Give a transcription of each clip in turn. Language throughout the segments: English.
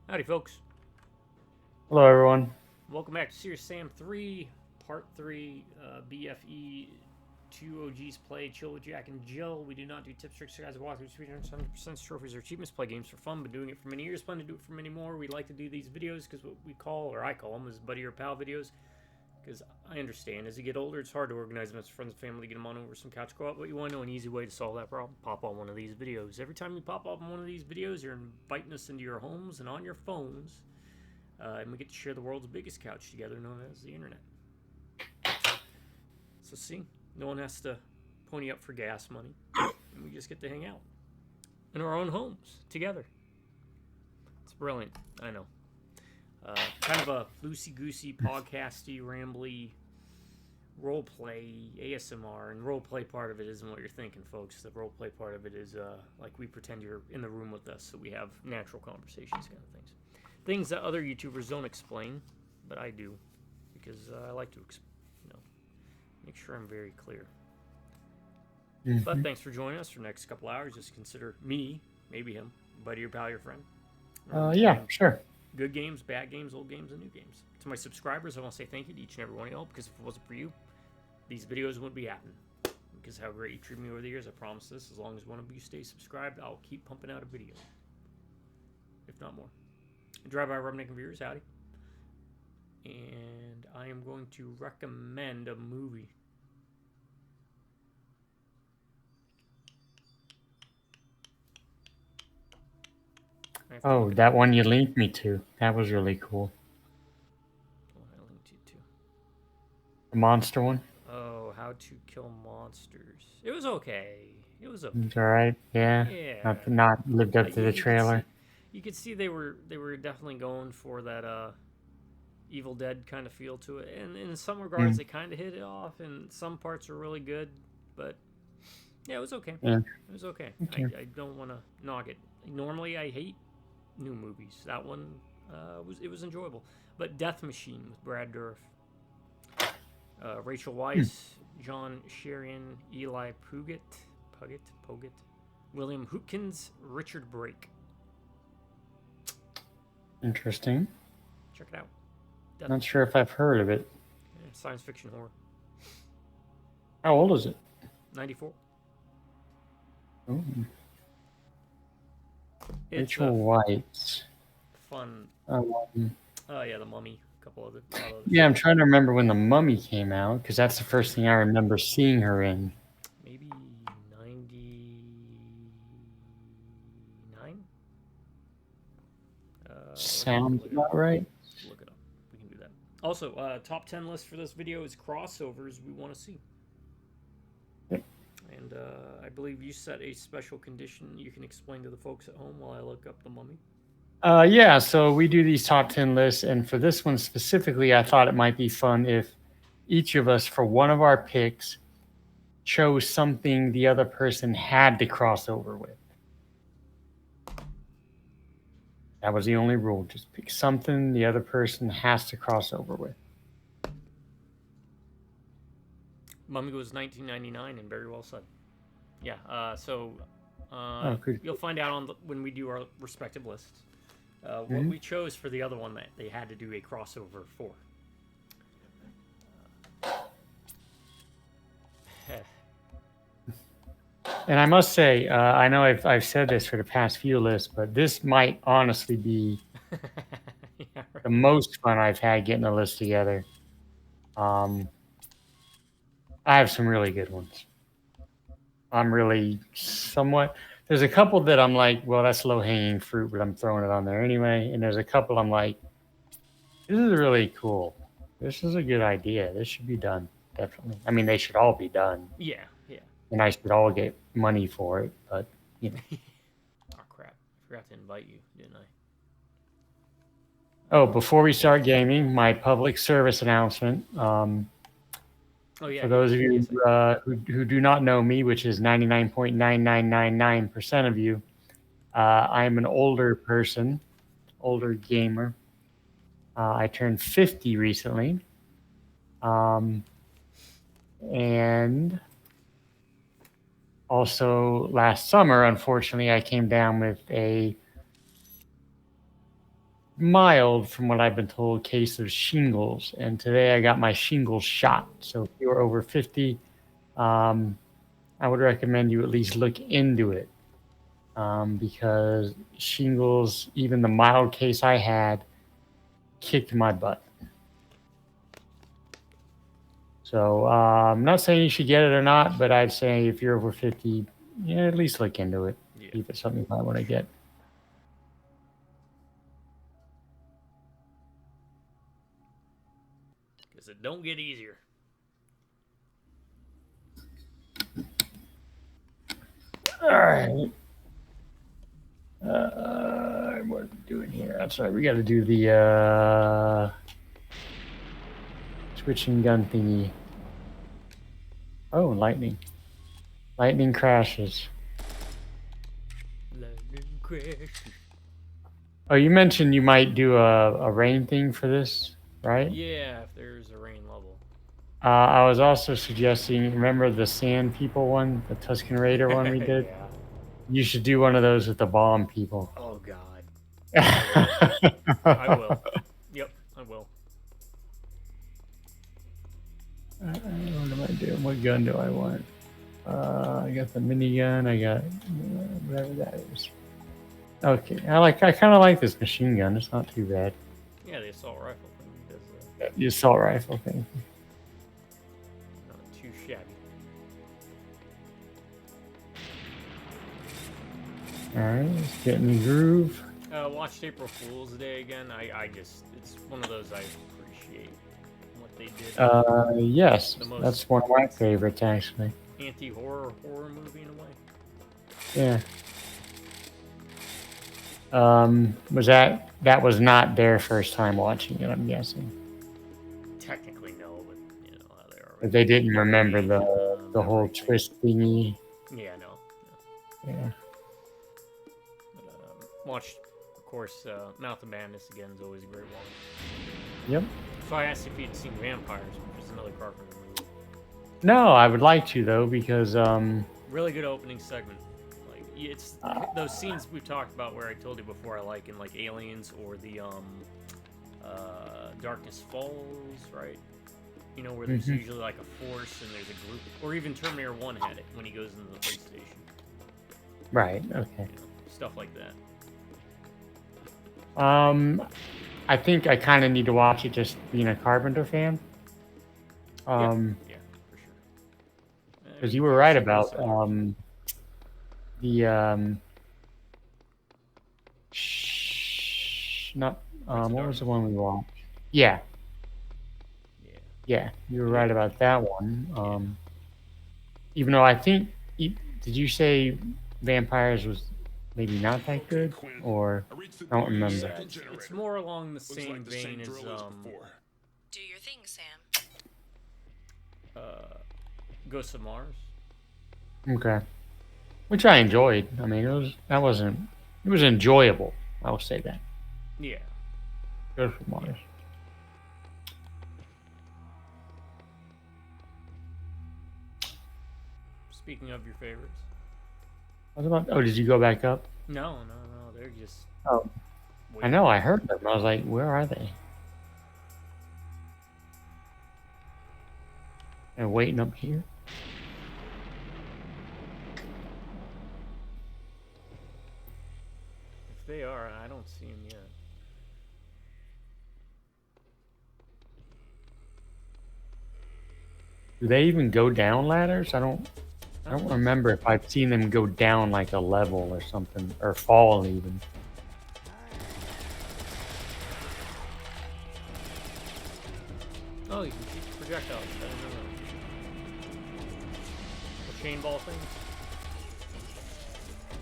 Howdy, folks. Hello, everyone. Welcome back to Serious Sam 3, Part 3, BFE. Two OGs play Chill with Jack and Jill. We do not do tips, tricks, guys, walkthroughs, 100% trophies, or achievements. Play games for fun, but doing it for many years. Plan to do it for many more. We like to do these videos because what we call, or I call them, is buddy or pal videos. Because I understand as you get older, it's hard to organize them as friends and family to get them on over some couch co-op. But you want to know an easy way to solve that problem? Pop on one of these videos. Every time you pop up on one of these videos, you're inviting us into your homes and on your phones. And we get to share the world's biggest couch together, known as the internet. So see, no one has to pony up for gas money, and we just get to hang out in our own homes together. It's brilliant, I know. Kind of a loosey-goosey, podcasty, rambly roleplay ASMR, and roleplay part of it isn't what you're thinking, folks. The roleplay part of it is like we pretend you're in the room with us, so we have natural conversations, kind of things. Things that other YouTubers don't explain, but I do, because I like to, make sure I'm very clear. But thanks for joining us for the next couple hours. Just consider me, maybe him, buddy, your pal, your friend. Yeah, sure. Good games, bad games, old games, and new games. To my subscribers, I want to say thank you to each and every one of y'all, because if it wasn't for you, these videos wouldn't be happening. Because how great you treated me over the years, I promise this. As long as one of you stays subscribed, I'll keep pumping out a video, if not more. Drive-by Rubneck and Viewers, howdy. And I am going to recommend a movie. Oh, that one you linked me to. That was really cool. I linked you to. The monster one? Oh, How to Kill Monsters. It was okay. It was okay. It's alright, yeah. Yeah. Not lived up to the trailer. You could see they were definitely going for that Evil Dead kind of feel to it, and in some regards they kind of hit it off, and some parts are really good, but yeah, it was okay. Yeah. It was okay. I don't want to knock it. Normally I hate new movies. That one was enjoyable, but Death Machine with Brad Dourif, Rachel Weisz, John Sherian, Eli Puget, William Hootkins, Richard Brake. Interesting. Check it out. Not sure if I've heard of it. Yeah, science fiction horror. How old is it? 94. Oh. Rachel Weisz. Fun. Oh yeah, The Mummy. A couple other. Yeah, I'm trying to remember when The Mummy came out, because that's the first thing I remember seeing her in. Maybe 99? Sounds about right. Look it up. We can do that. Also, top 10 list for this video is crossovers we want to see. Yep. And I believe you set a special condition you can explain to the folks at home while I look up The Mummy. Yeah, so we do these top 10 lists, and for this one specifically, I thought it might be fun if each of us, for one of our picks, chose something the other person had to cross over with. That was the only rule. Just pick something the other person has to cross over with. Mummy was 1999 and very well said. Yeah, you'll find out when we do our respective lists what we chose for the other one that they had to do a crossover for. And I must say, I know I've said this for the past few lists, but this might honestly be the most fun I've had getting a list together. I have some really good ones. I'm really somewhat. There's a couple that I'm like, well, that's low hanging fruit, but I'm throwing it on there anyway. And there's a couple I'm like, this is really cool. This is a good idea. This should be done. Definitely. I mean, they should all be done. Yeah. And I should all get money for it, but you know. Oh crap! I forgot to invite you, didn't I? Oh, before we start gaming, my public service announcement. For those of you who do not know me, which is 99.9999% of you, I am an older person, older gamer. I turned 50 recently. And also last summer, unfortunately, I came down with a mild, from what I've been told, case of shingles. And today I got my shingles shot. So if you're over 50, I would recommend you at least look into it. Because shingles, even the mild case I had, kicked my butt. So I'm not saying you should get it or not, but I'd say if you're over 50, yeah, at least look into it. Yeah. See if it's something you might want to get. Because it don't get easier. All right. What are we doing here? That's right. We got to do the switching gun thingy. Oh, lightning. Lightning crashes. Lightning crash. Oh, you mentioned you might do a rain thing for this, right? Yeah, if there's a rain level. I was also suggesting, remember the Sand People one, the Tuscan Raider one we did? Yeah. You should do one of those with the bomb people. Oh, God. I will. Yep, I will. What am I doing? What gun do I want? I got the minigun. I got whatever that is. Okay, I kind of like this machine gun. It's not too bad. Yeah, the assault rifle thing does The assault rifle thing. not too shabby. All right, let's get in the groove. Watched April Fool's Day again. It's one of those I appreciate what they did. Yes, The most- that's one of my favorites actually. Anti-horror movie in a way. Yeah. That was not their first time watching it, I'm guessing. Technically no, but they are. But they didn't remember the whole twist thingy. Yeah, no. Yeah. But, watched, of course, Mouth of Madness again is always a great one. Yep. So I asked if you'd seen Vampires, which is another Carpenter movie. No, I would like to though, because Really good opening segment. Like it's those scenes we talked about where I told you before I like in like Aliens or the Darkness Falls, right? You know, where there's usually like a force and there's a group, or even Terminator 1 had it when he goes into the police station. right. Okay. You know, stuff like that. I think I kind of need to watch it just being a Carpenter fan. Yeah, for sure. Because you were right about not what was the one we watched? Yeah, you were right about that one. Even though I think, did you say Vampires was maybe not that good, or I don't remember. It's more along the same vein as Do your thing, Sam. Ghosts of Mars. Okay, which I enjoyed. I mean, it was enjoyable. I will say that. Yeah. Good for Mars. Speaking of your favorites. What about? Oh, did you go back up? No, they're just. Oh, I know. I heard them. I was like, where are they? They're waiting up here. If they are, I don't see them yet. Do they even go down ladders? I don't remember if I've seen them go down like a level or something, or fall even. Oh, you can shoot projectiles. I didn't know that. The chain ball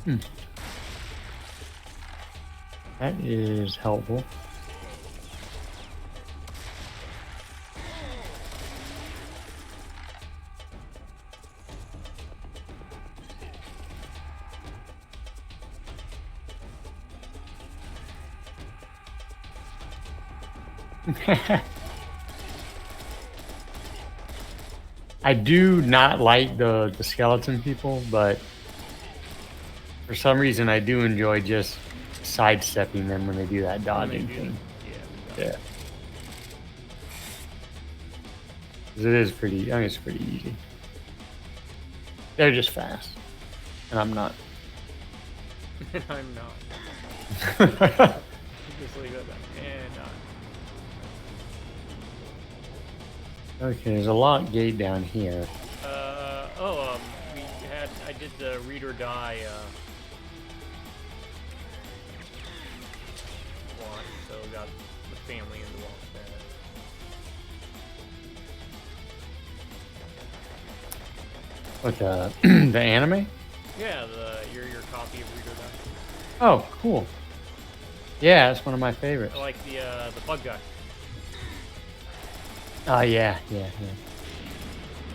things. That is helpful. I do not like the skeleton people, but for some reason I do enjoy just sidestepping them when they do that dodging thing. Yeah. 'Cause it is pretty. I mean, it's pretty easy. They're just fast, and I'm not. And I'm not. Just leave it like, and Okay, there's a lock gate down here. I did the read or die watch, so got the family in the watch that. What the anime? Yeah, your copy of read or die. Oh, cool. Yeah, that's one of my favorites. I like the bug guy. Oh yeah.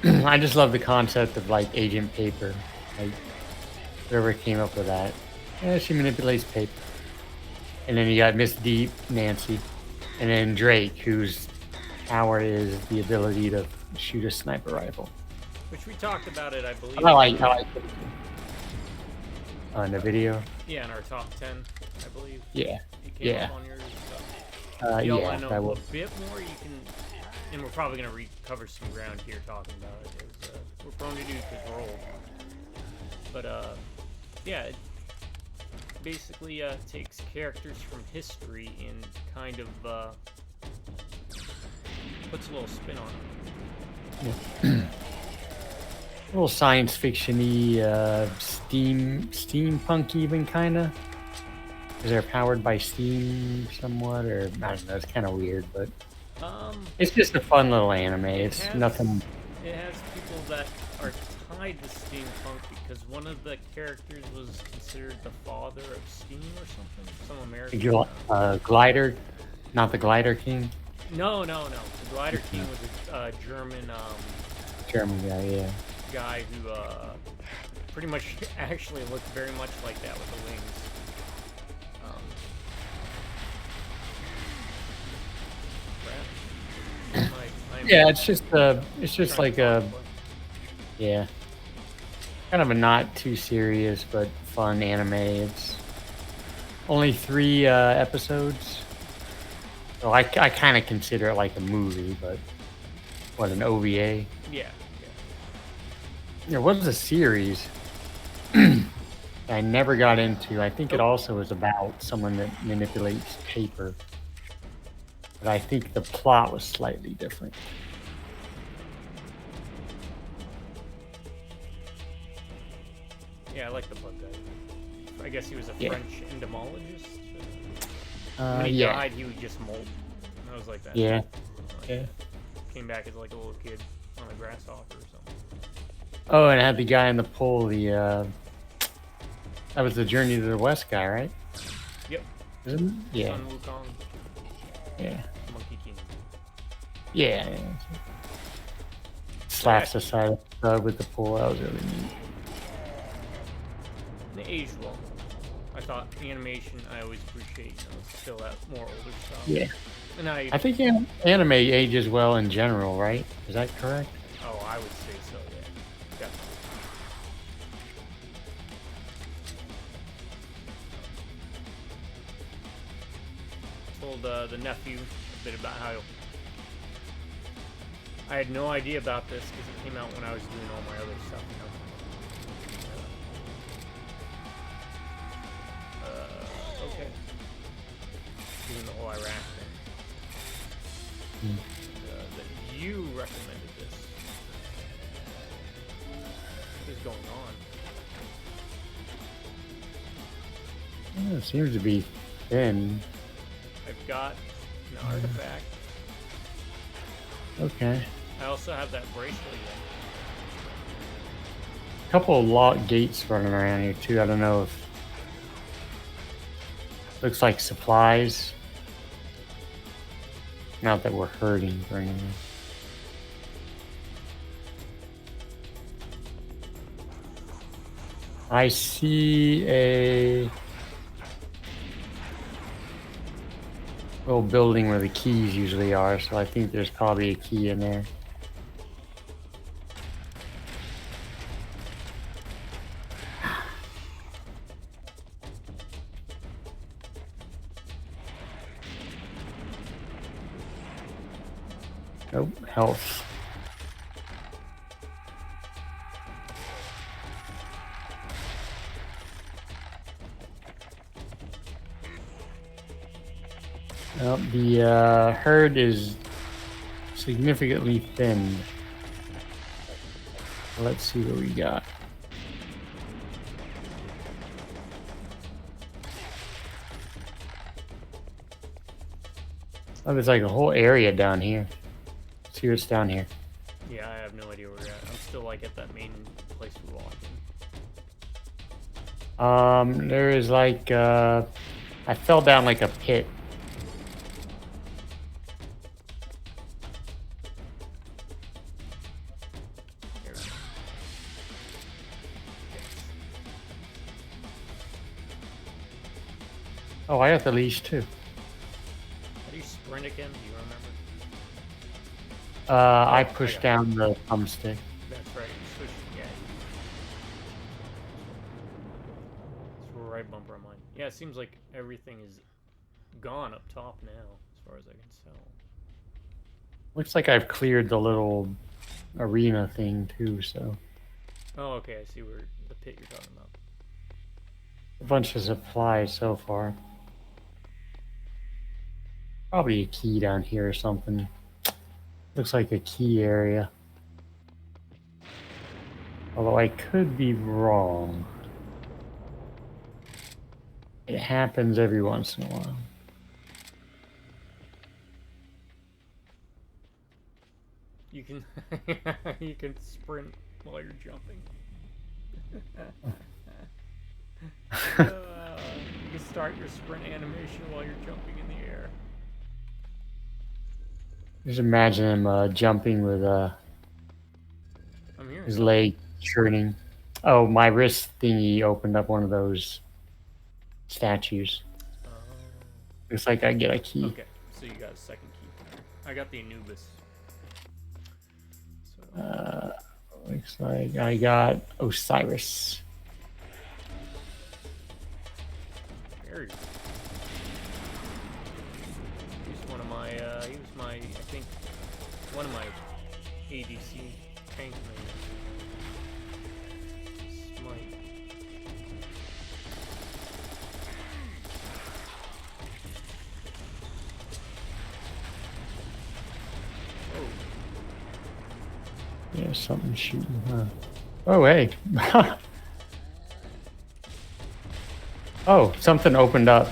I just love the concept of like Agent Paper. Like whoever came up with that. Yeah, she manipulates paper. And then you got Miss Deep, Nancy, and then Drake, whose power is the ability to shoot a sniper rifle. Which we talked about it, I believe. I like it. On the video. Yeah, in our top 10, I believe. Yeah. It came up on yours. So. Yeah, I know that a will. bit more. You can, and we're probably gonna recover some ground here talking about it. As, we're prone to do because we're old. But yeah, it basically takes characters from history and kind of puts a little spin on it. Yeah. A little science fiction-y, steampunk even kinda. Because they're powered by steam somewhat, or I don't know, it's kinda weird, but it's just a fun little anime. It's nothing. It has people that are tied to steampunk because one of the characters was considered the father of steam or something. Some American Glider, not the Glider King. No. The Glider King was a German Guy, yeah. Guy who pretty much actually looked very much like that with the wings. Yeah, it's just like a kind of a not too serious but fun anime. It's only 3 episodes, so I kind of consider it like a movie, but what, an OVA? Yeah. There was a series I never got into. I think it also was about someone that manipulates paper. But I think the plot was slightly different. Yeah, I like the bug guy. I guess he was a French entomologist. When he died, he would just molt. I was like that. Yeah. Came back as like a little kid on a grasshopper or something. Oh, and it had the guy in the pool. That was the Journey to the West guy, right? Yep. Isn't it? Yeah. Sun Wukong. Yeah. Monkey King. Yeah. Slaps the side of the tub with the pool. That was really neat. They aged well. I thought animation, I always appreciate, still that more older stuff. Yeah. And I think anime ages well in general, right? Is that correct? Oh, I would say so, yeah. Definitely. Told the nephew a bit about how I had no idea about this because it came out when I was doing all my other stuff, okay. Doing the whole Iraq thing. That you recommended this. What is going on? Yeah, it seems to be thin. I've got an artifact. Okay. I also have that bracelet. A couple of locked gates running around here too. I don't know if looks like supplies. Not that we're hurting or anything. I see a little building where the keys usually are, so I think there's probably a key in there. Nope, health. Well, the herd is significantly thinned. Let's see what we got. Oh, there's like a whole area down here. Let's see what's down here. Yeah, I have no idea where we're at. I'm still like at that main place we walked in. There is like I fell down like a pit. There we go. Oh, I got the leash too. How do you sprint again? Do you remember? I I pushed got down the thumbstick. That's right. You switched. Yeah. It's a right bumper on mine. Yeah, it seems like everything is gone up top now, as far as I can tell. Looks like I've cleared the little arena thing too, so Oh, okay. I see where the pit you're talking about. a bunch of supplies so far. Probably a key down here or something. Looks like a key area. Although I could be wrong. It happens every once in a while. You can you can sprint while you're jumping. You can start your sprint animation while you're jumping in the air. Just imagine him jumping with I'm hearing his something. leg churning. Oh, my wrist thingy opened up one of those statues. Oh. Looks like I get a key. Okay, so you got a second key. I got the Anubis. So, Looks like I got Osiris. there you go. He's one of my, he was my, I think, one of my ADC tank mains. Smite. Oh, Yeah, something shooting, huh? Oh, hey. Oh, something opened up.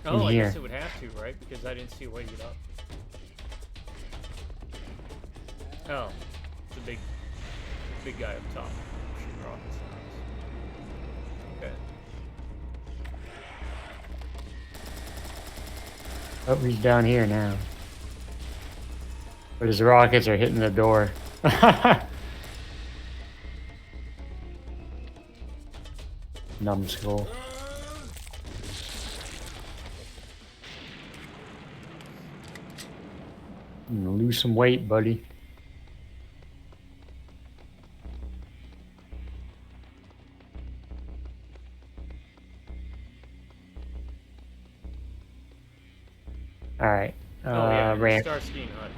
oh, I here. guess it would have to, right? Because I didn't see a way to get up. Oh, it's a big guy up top. Shooting rockets. Okay. Oh, he's down here now. But his rockets are hitting the door. Numbskull. Lose some weight, buddy. All right. Oh yeah, and Ram. Starsky and Hutch.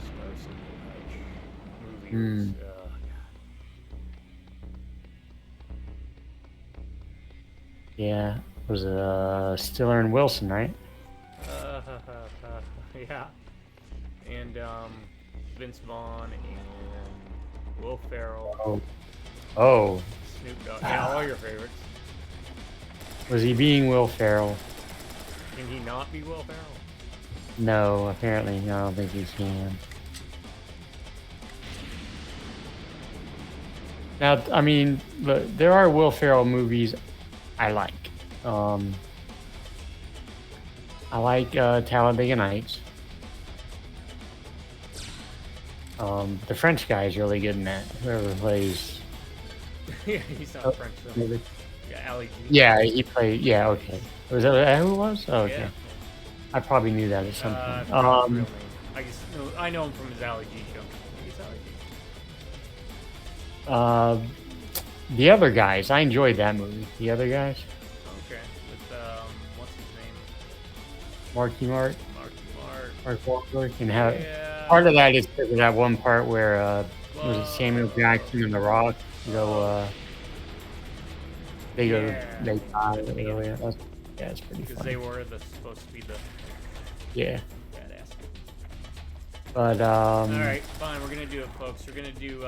Starsky and Hutch movie Hmm. was, Yeah, it was Stiller and Wilson, right? yeah. And Vince Vaughn and Will Ferrell, Oh. Oh, Snoop Dogg. Yeah, all your favorites. was he being Will Ferrell? Can he not be Will Ferrell? No, apparently, no, I don't think he can. Now, I mean, there are Will Ferrell movies I like. I like Talladega Nights. The French guy is really good in that. Whoever plays. Yeah, he's not French though. Yeah, Ali G. Yeah, he played. Yeah, okay. Was that who it was? Oh, okay. Yeah. I probably knew that at some I point. forgot his real name. I know him from his Ali G show. He's Ali G. The other guys, I enjoyed that movie. The other guys, Okay. With what's his name? Marky Mark. Marky Mark. Mark Wahlberg, and how Yeah. part of that is because of that one part where was it Samuel Whoa. Jackson and The Rock they Yeah. they die At the beginning. earlier. Yeah, it's pretty Because funny. they were supposed to be the Yeah, badass. but All right, fine. We're gonna do it, folks. We're gonna do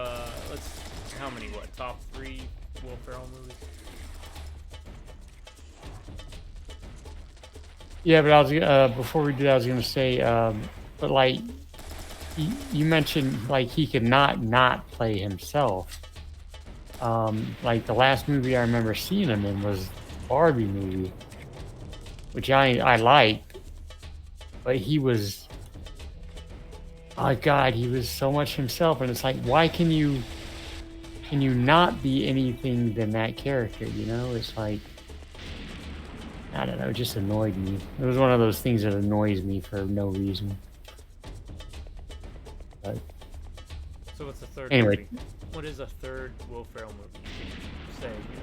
let's how many? What top 3 Will Ferrell movies? yeah, but I was before we do that, I was gonna say, but like you mentioned, like he could not play himself. Like the last movie I remember seeing him in was Barbie movie, which I liked, but he was, oh God, he was so much himself, and it's like, why can you not be anything than that character? You know, it's like, I don't know, it just annoyed me. It was one of those things that annoys me for no reason. But So what's the third anyway, movie? What is a third Will Ferrell movie? You could say, you know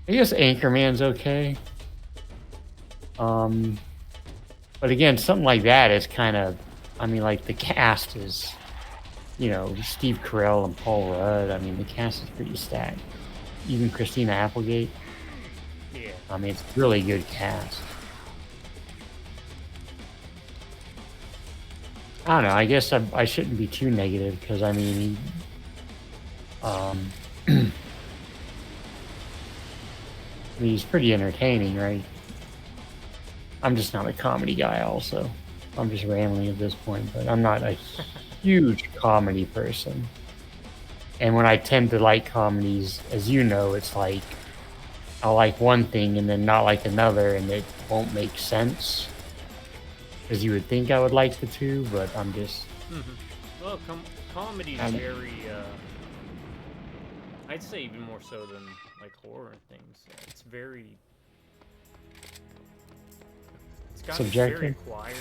I guess Anchorman's okay. But again, something like that is kind of, I mean, like the cast is, you know, Steve Carell and Paul Rudd. I mean, the cast is pretty stacked. Even Christina Applegate. what? Yeah. I mean, it's a really good cast. I don't know. I guess I shouldn't be too negative because I mean, I mean, he's pretty entertaining, right? I'm just not a comedy guy. Also, I'm just rambling at this point, but I'm not a huge comedy person. And when I tend to like comedies, as you know, it's like I'll like one thing and then not like another, and it won't make sense. Because you would think I would like the two, but I'm just. Well, comedy is very. I'd say even more so than like horror and things. It's very. It's got very Subjective? acquired.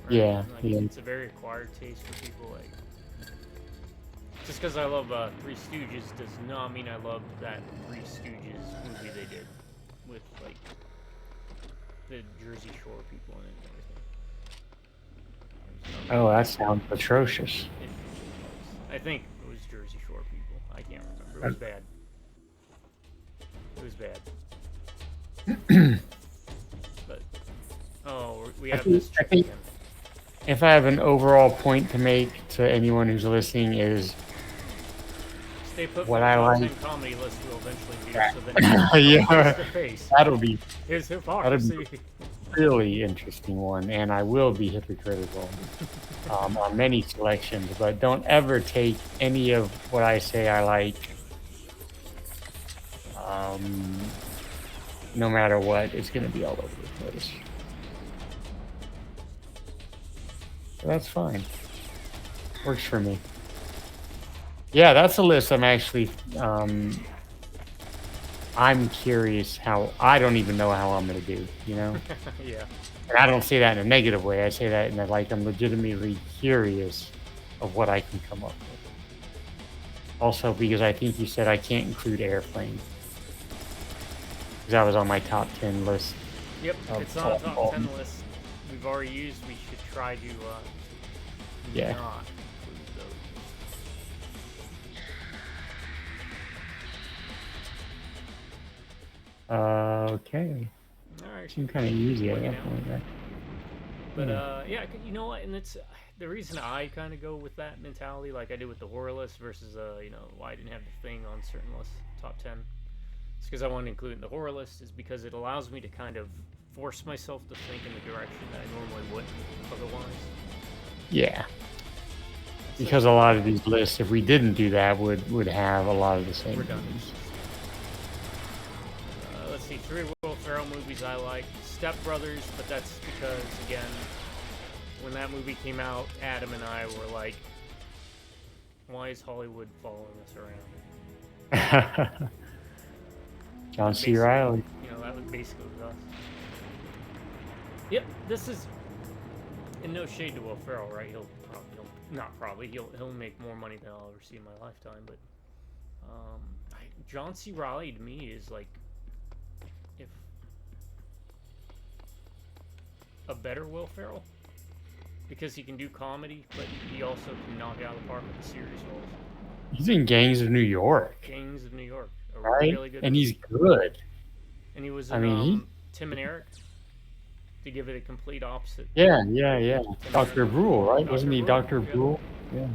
Right? Yeah, Like, yeah. it's a very acquired taste for people. Like, just because I love Three Stooges does not mean I love that Three Stooges movie they did with like the Jersey Shore people in it and everything. Oh, that sounds atrocious. I think it was Jersey Shore people. I can't remember. It was bad. It was bad. But we have this I trick think again. if I have an overall point to make to anyone who's listening is Stay put what for I top like. 10 comedy list we'll eventually do. Yeah. So then Yeah, face to face. that'll be Here's that'll be hypocrisy. a really interesting one, and I will be hypocritical on many selections. But don't ever take any of what I say I like, no matter what. It's going to be all over the place. But that's fine. Works for me. Yeah, that's a list I'm actually. I'm curious how. I don't even know how I'm gonna do. You know, Yeah. and I don't say that in a negative way. I say that in a, like, I'm legitimately curious of what I can come up with. Also, because I think you said I can't include Airplane because that was on my top 10 list. Yep. It's on the top 10 list we've already used. We should try to Yeah. not include those. Okay. All right. Seemed kind of easy at Working that out. point, right? But yeah, you know what? And it's the reason I kind of go with that mentality, like I did with the horror list, versus you know, why I didn't have the thing on certain lists, top 10. It's because I wanted to include it in the horror list, is because it allows me to kind of force myself to think in the direction that I normally wouldn't otherwise. Yeah. Because a lot of these lists, if we didn't do that, would have a lot of the same movies. Let's see, 3 Will Ferrell movies I like. Step Brothers, but that's because, again, when that movie came out, Adam and I were like, why is Hollywood following us around? John C. Reilly. You know, that was basically us. Yep, this is, in no shade to Will Ferrell, right? He'll make more money than I'll ever see in my lifetime, but John C. Reilly to me is like, a better Will Ferrell because he can do comedy, but he also can knock it out of the park with the serious roles. He's in Gangs of New York, Gangs of New York, a right? really good And movie. he's good. And he was I in mean, Tim and Eric to give it a complete opposite. yeah. Tim Dr. Eric. Brule, right? Dr. Wasn't he Brule, Dr. yeah. Brule? Yeah.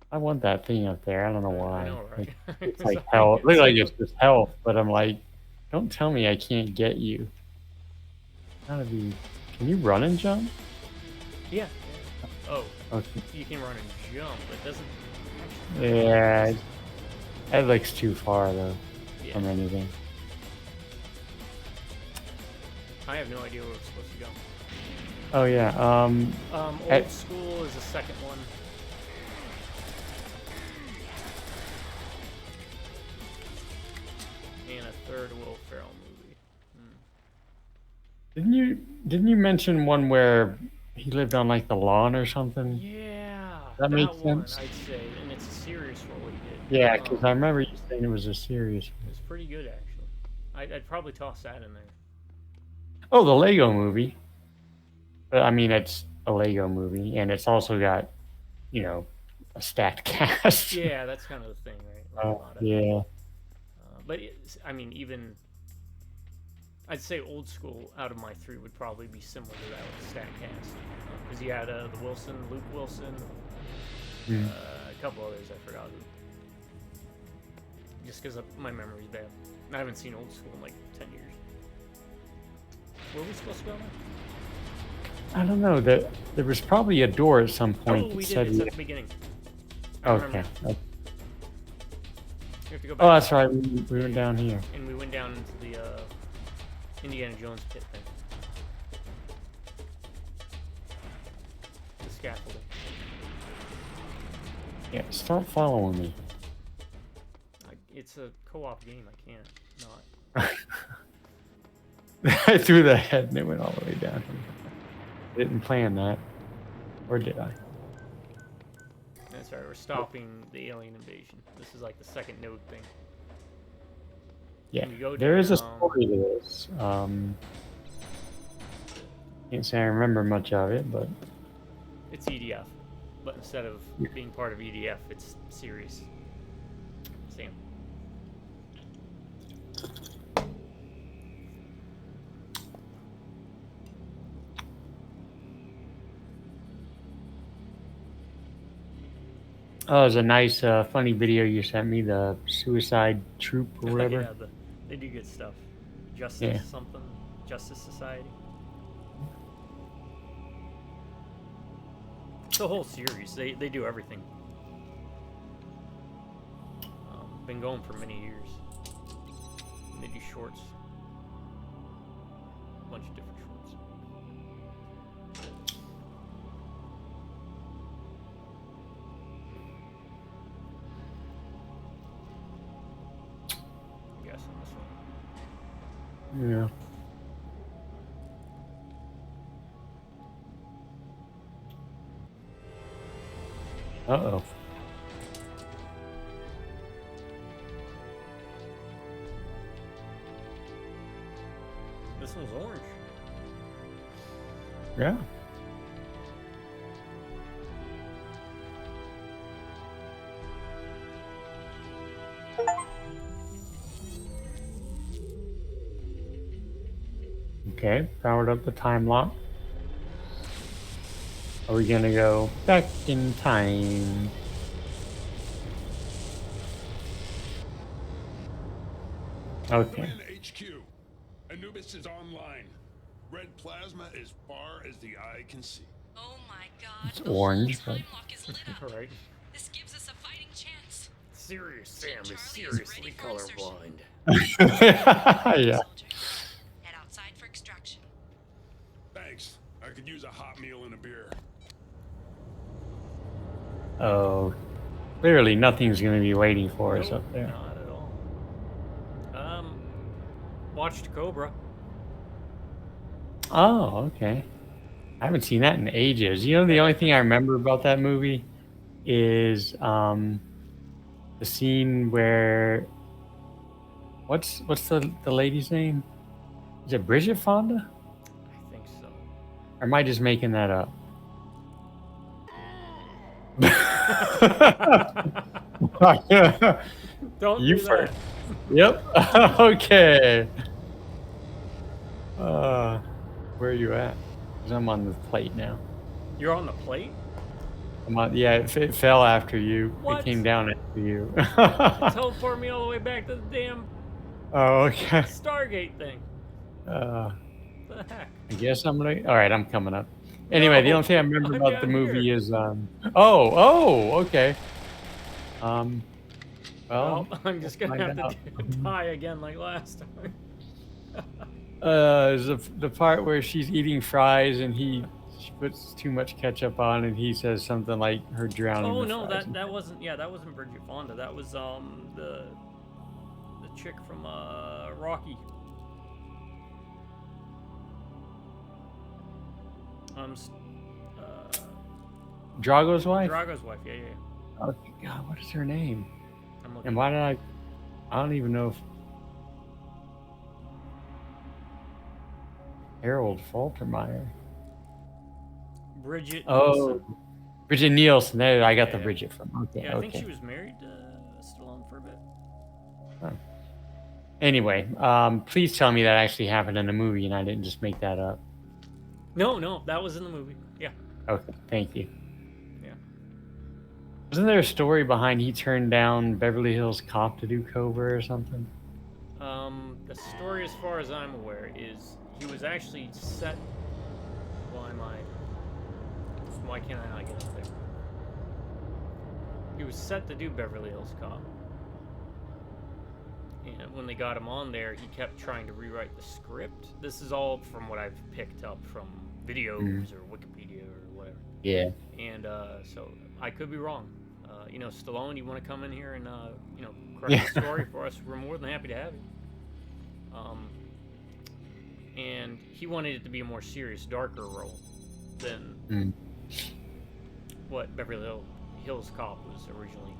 I want that thing up there. I don't know why. I know, right? It's like health. Look like it's just health, but I'm like, don't tell me I can't get you. Gotta be. Can you run and jump? Yeah. Oh, Okay. you can run and jump, but it doesn't. Yeah, that looks too far though Yeah. from anything. I have no idea where we're supposed to go. Oh yeah. Old School is the second one. And a third Will Ferrell movie. Didn't you mention one where he lived on like the lawn or something? Yeah, That makes one, sense. I'd say, and it's a serious role he did. Yeah, because I remember you saying it was a serious. It's pretty good actually. I'd probably toss that in there. Oh, the Lego movie. But I mean, it's a Lego movie, and it's also got, you know, a stacked cast. Yeah, that's kind of the thing, right? Like a lot of, Yeah. but I mean, even I'd say Old School out of my three would probably be similar to that with the stack cast, because you had the Luke Wilson, a couple others I forgot who. Just because my memory's bad. I haven't seen Old School in like 10 years. Where are we supposed to go now? I don't know. There was probably a door at some point Oh, that we did. said. It's at the beginning. I Okay. remember. We have to go back. Oh, that's right. We went down here. And we went down into the Indiana Jones pit thing. The scaffolding. Yeah, start following me. It's a co-op game. I can't not. I threw the head and it went all the way down. I didn't plan that. Or did I? That's right. We're stopping the alien invasion. This is like the second node thing. Yeah. And you go There is a down- story to this. Can't say I remember much of it, but It's EDF, but instead of being part of EDF, it's serious. Sam. oh, it was a nice, funny video you sent me, the Suicide Troop or whatever. Yeah, they do good stuff. Justice Yeah. something. Justice Society. It's a whole series. They do everything. Been going for many years. And they do shorts. A bunch of different shorts. I'm guessing this one. Yeah. Uh-oh. This one's orange. Yeah. Okay, powered up the time lock. Are we gonna go back in time? Okay. Command HQ. Anubis is online. Red plasma as far as the eye can see. Oh my god. It's the whole orange, time but- lock is lit up. Alright. This gives us a fighting chance. Serious Sam is Charlie is seriously ready for insertion. colorblind. Yeah. Soldier. Head outside for extraction. Thanks. I could use a hot meal and a beer. Oh, clearly nothing's gonna be waiting for us Nope, up there. not at all. Watched Cobra. Oh, okay. I haven't seen that in ages. You know, the only thing I remember about that movie is the scene where what's the lady's name? Is it Bridget Fonda? I think so. Or am I just making that up? Don't You do that. first. Yep. Okay. Where are you at? 'Cause I'm on the plate now. You're on the plate? I'm on. Yeah, it fell after you. What? It came down after you. Teleport me all the way back to the damn Oh, okay. Stargate thing. Uh, What the heck? I guess I'm gonna. All right, I'm coming up. Anyway, the No, only thing I remember I'm about the down movie here. is oh, okay. Well, Well, I'm just gonna find have out. to die again like last time. Is the part where she's eating fries and she puts too much ketchup on and he says something like her drowning Oh the no, fries. that wasn't. Yeah, that wasn't Bridget Fonda. That was the chick from Rocky. Drago's wife. Drago's wife. Yeah, yeah, yeah. Oh God, what is her name? I'm looking. And why did I? I don't even know if Harold Faltermeyer. Bridget. Oh, Nielsen. Bridget Nielsen. There, I got the Yeah. Bridget from. Okay, Yeah, I think okay. she was married to Stallone for a bit. Oh. Anyway, please tell me that actually happened in the movie and I didn't just make that up. No, that was in the movie. Yeah. Okay, thank you. Yeah. Wasn't there a story behind he turned down Beverly Hills Cop to do Cobra or something? The story, as far as I'm aware, is he was actually set. Why can't I not get up there? He was set to do Beverly Hills Cop. And when they got him on there, he kept trying to rewrite the script. This is all from what I've picked up from videos or Wikipedia or whatever. Yeah. And so I could be wrong. Stallone, you want to come in here and correct the story for us? We're more than happy to have you. And he wanted it to be a more serious, darker role than what Beverly Hills Cop was originally,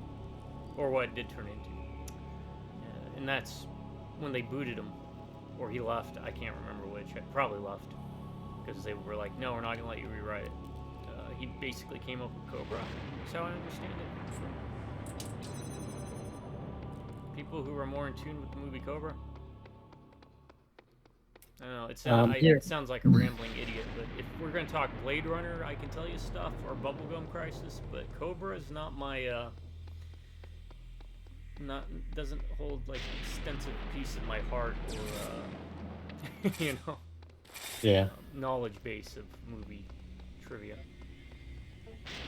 or what it did turn into. And that's when they booted him, or he left. I can't remember which. I probably left because they were like, "No, we're not gonna let you rewrite it." He basically came up with Cobra. That's how I understand it. People who are more in tune with the movie Cobra. I don't know. It sounds like a rambling idiot, but if we're going to talk Blade Runner, I can tell you stuff, or Bubblegum Crisis, but Cobra is not my, doesn't hold, like, an extensive piece in my heart, or, knowledge base of movie trivia.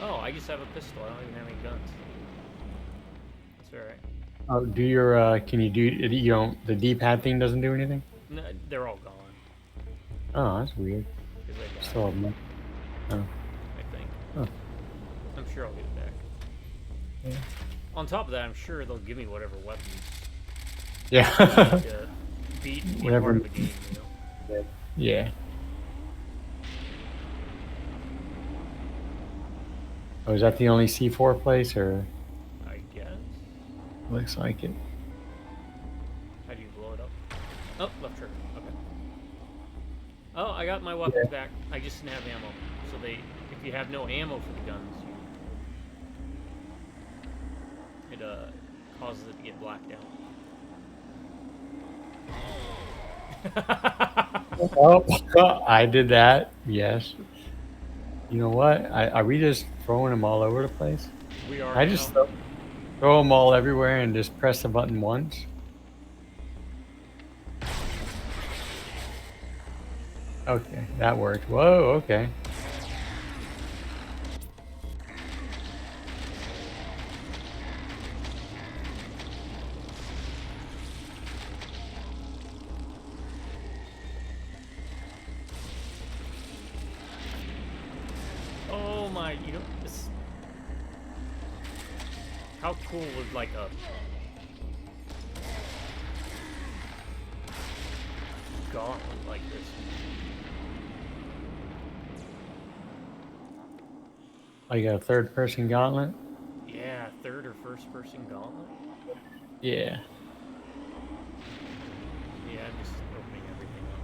Oh, I just have a pistol. I don't even have any guns. That's alright. Oh, do your, can you do, the D-pad thing doesn't do anything? No, they're all gone. Oh, that's weird. Still have them. Oh. I think. Oh. I'm sure I'll get it back. Yeah. On top of that, I'm sure they'll give me whatever weapons. Yeah. To beat Whatever. part of the game, you know? Yeah. Oh, is that the only C4 place, or? I guess. Looks like it. How do you blow it up? Oh, left trigger. Okay. Oh, I got my weapons back. I just didn't have ammo. So if you have no ammo for the guns, it causes it to get blacked out. Oh, I did that. Yes. You know what? Are we just throwing them all over the place? We are. I just throw them all everywhere and just press the button once. Okay, that worked. Whoa, okay. Oh my, this. How cool would like a gauntlet like this? Like a third-person gauntlet? Yeah, third or first-person gauntlet. Yeah. Yeah, I'm just opening everything up.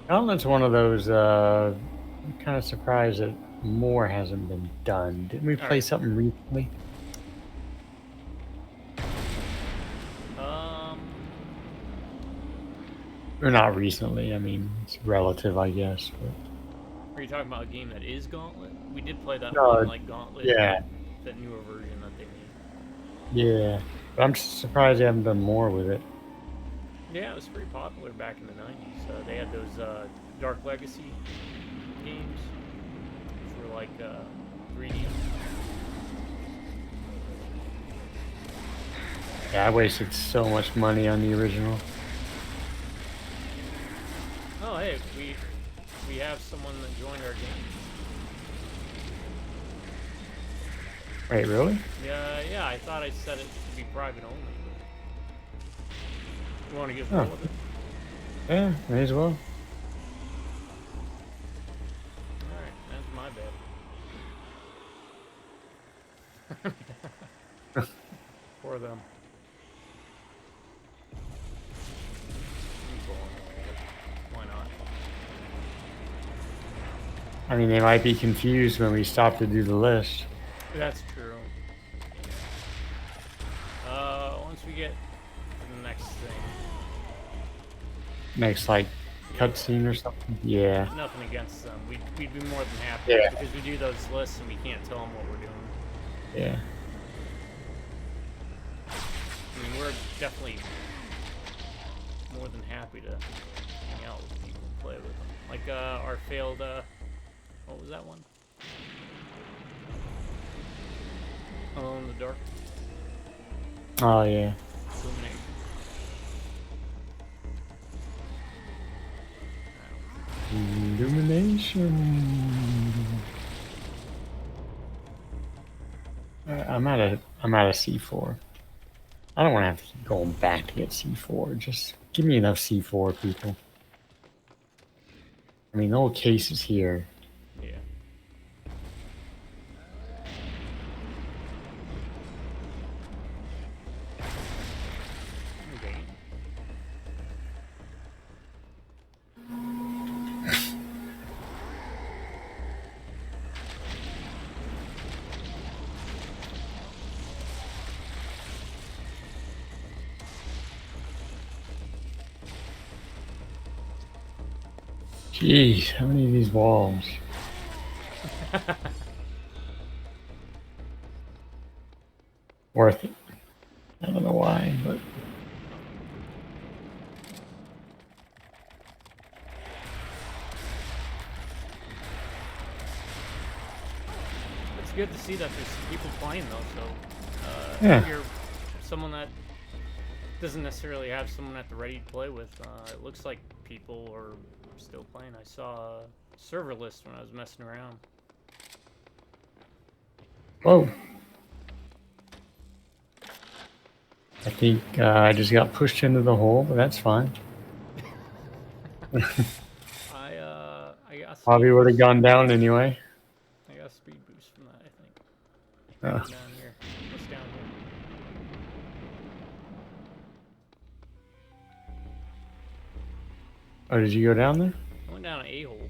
Gauntlet's one of those. I'm kind of surprised that more hasn't been done. Didn't we play Alright. something recently? Um, Or not recently. I mean, it's relative, I guess. But... are you talking about a game that is Gauntlet? We did play that No, one like Gauntlet. yeah. That newer version that they made. Yeah, but I'm surprised they haven't done more with it. Yeah, it was pretty popular back in the 90s. They had those Dark Legacy games, which were like 3D. Yeah, I wasted so much money on the original. Oh, hey, we have someone that joined our game. Wait, really? Yeah, I thought I set it to be private only. But you want to get Oh. roll with it? Yeah, may as well. Alright, that's my bad. For them. Why not? I mean, they might be confused when we stop to do the list. That's true. Once we get to the next thing. Next, like, cutscene or something. Yeah. Nothing against them. We'd be more than happy. Yeah. Because we do those lists and we can't tell them what we're doing. Yeah. I mean, we're definitely more than happy to hang out with people and play with them. Like our failed, what was that one? Alone in the Dark. Oh, yeah. Illumination. Illumination. I'm at a C4. I don't want to have to keep going back to get C4. Just give me enough C4, people. I mean, the whole case is here. Yeah. Okay. Jeez, how many of these walls? Worth it. I don't know why, but It's good to see that there's people playing though. So Yeah. if you're someone that doesn't necessarily have someone at the ready to play with, it looks like people are still playing. I saw a server list when I was messing around. whoa. I think I just got pushed into the hole, but that's fine. I got Probably speed would have boost. gone down anyway. I got a speed boost from that, I think. Oh. Down here. What's down here? Oh, did you go down there? I went down an a-hole.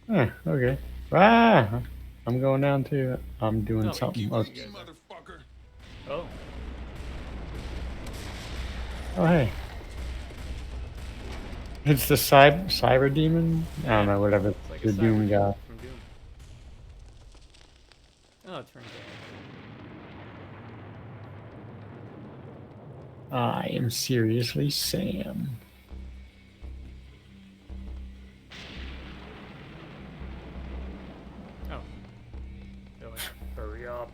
Yeah, okay. Ah, I'm going down too. I'm doing Oh, something. you Oh, guys are- Motherfucker. Oh. oh, hey. It's the cyber demon? I don't know, whatever. It's like a The Doom cyber guy. from Doom. Oh, it turns out. I am seriously Sam. Oh. Really? Hurry up.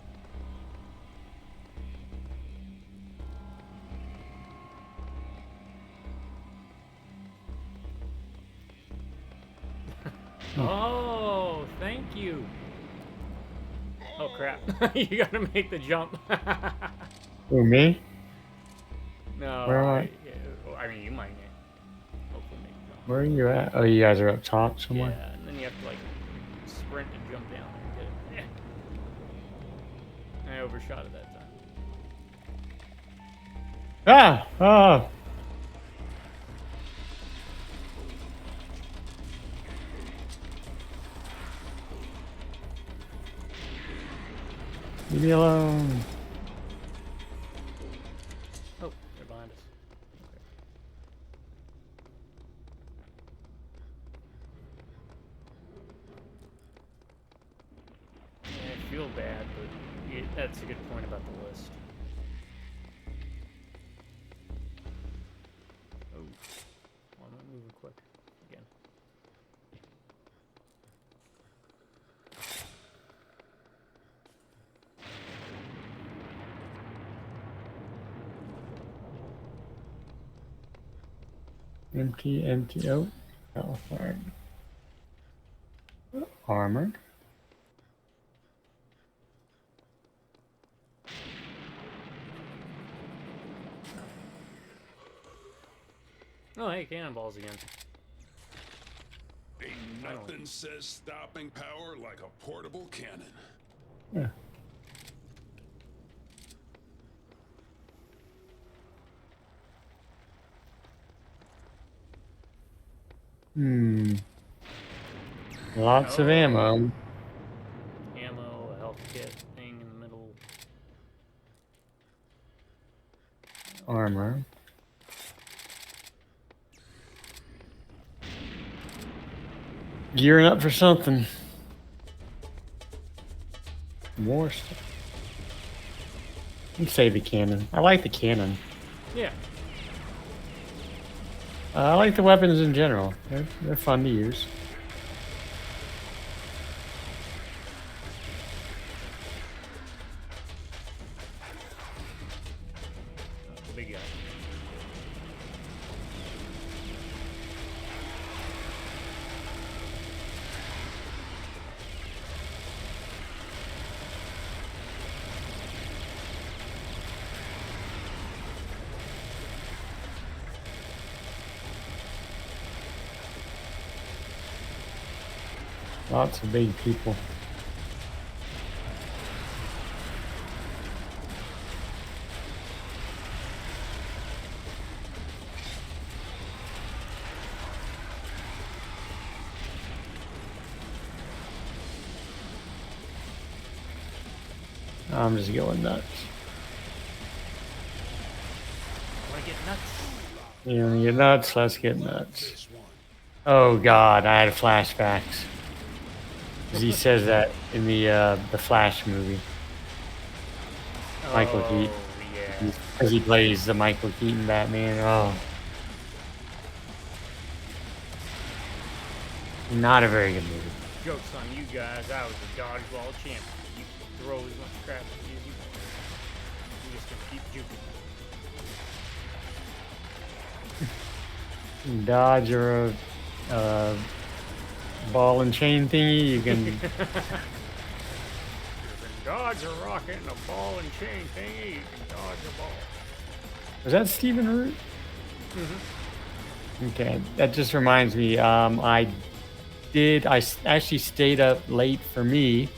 Oh, thank you. Oh crap! You gotta make the jump. Who, me? No, Where am I? I mean, you might hopefully make the jump. Where are you at? Oh, you guys are up top somewhere? Yeah, and then you have to like sprint and jump down there and get it. I overshot it that time. Ah! Oh! Leave me alone. Oh, they're behind us. Okay. Yeah, I feel bad, but that's a good point about the list. Oh, why am I moving quick again? Empty, empty. Oh, California. Armored. Oh, hey, cannonballs again. Ain't nothing says stopping power like a portable cannon. Yeah. Lots of ammo. Ammo, a health kit thing in the middle. Armor. Gearing up for something. More stuff. You say the cannon. I like the cannon. Yeah. I like the weapons in general. They're fun to use. The big guy. Lots of big people. I'm just going nuts. Wanna get nuts? You wanna get nuts? Let's get nuts. This one. Oh God, I had flashbacks. 'Cause he says that in the Flash movie. Michael Keaton. Yeah. Because he plays the Michael Keaton Batman. Oh. Not a very good movie. Joke's on you guys. I was a dodgeball champion. You can throw as much crap at me as you want. I'm just gonna keep juking. Dodge or a ball and chain thingy. You can. You can dodge a rocket and a ball and chain thingy. You can dodge a ball. Was that Stephen Root? Okay, that just reminds me. I actually stayed up late for me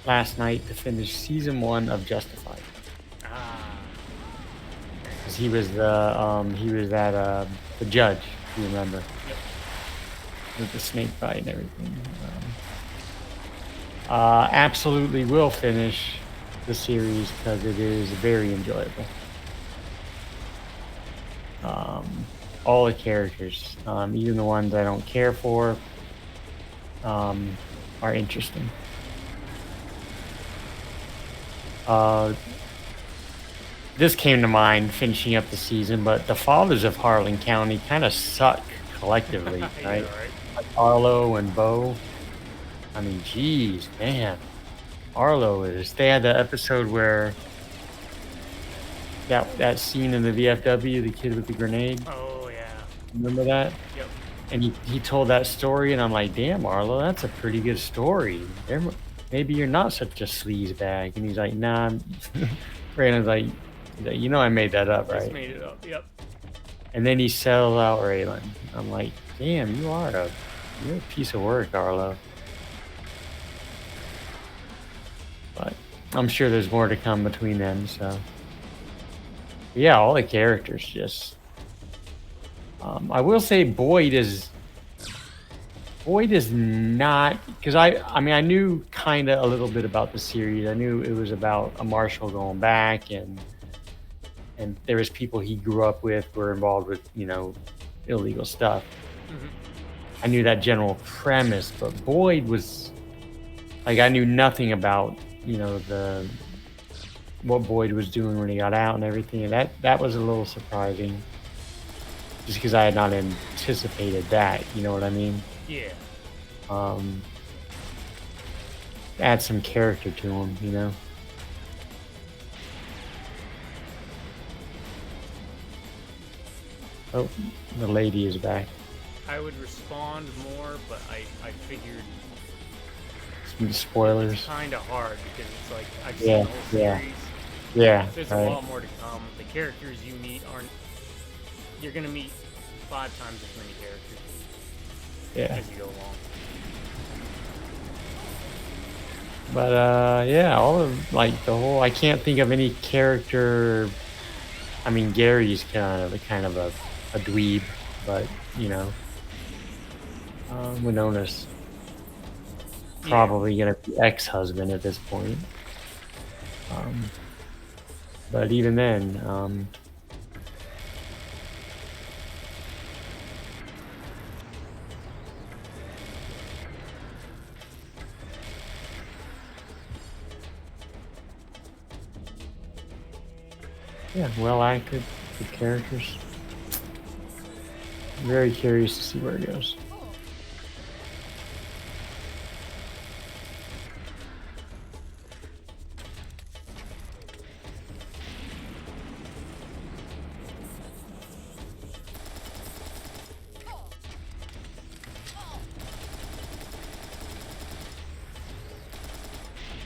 last night to finish season 1 of Justified. Ah. 'Cause he was the judge. If you remember, Yep. with the snake bite and everything. Absolutely will finish the series because it is very enjoyable. All the characters, even the ones I don't care for, are interesting. This came to mind finishing up the season, but the fathers of Harlan County kind of suck collectively, Yeah, right? right. Like Arlo and Bo. I mean, geez, man. Arlo is. They had the episode where that scene in the VFW, the kid with the grenade. Oh yeah. Remember that? Yep. And he told that story, and I'm like, damn, Arlo, that's a pretty good story. Maybe you're not such a sleaze bag. And he's like, nah. Brandon's like, you know I made that up, Just right? made it up. Yep. And then he sells out Raylan. I'm like, damn, you're a piece of work, Arlo. But I'm sure there's more to come between them, so. Yeah, all the characters just. I will say Boyd is Boyd is not, because I mean, I knew kind of a little bit about the series. I knew it was about a marshal going back, and there was people he grew up with were involved with, you know, illegal stuff. Mhm. I knew that general premise, but Boyd was like, I knew nothing about, you know, what Boyd was doing when he got out and everything, and that was a little surprising, just because I had not anticipated that. You know what I mean? Yeah. Add some character to him, you know. Oh, the lady is back. I would respond more, but I figured Some spoilers. it's kind of hard because it's like I've Yeah, seen the whole yeah. series. Yeah, There's right. a lot more to come. The characters you meet aren't. You're gonna meet 5 times as many characters Yeah. as you go along. But yeah, all of like the whole. I can't think of any character. I mean, Gary's kind of a dweeb, but you know, Winona's probably gonna be ex-husband at this point. But even then, yeah, well acted, good characters. I'm very curious to see where it goes.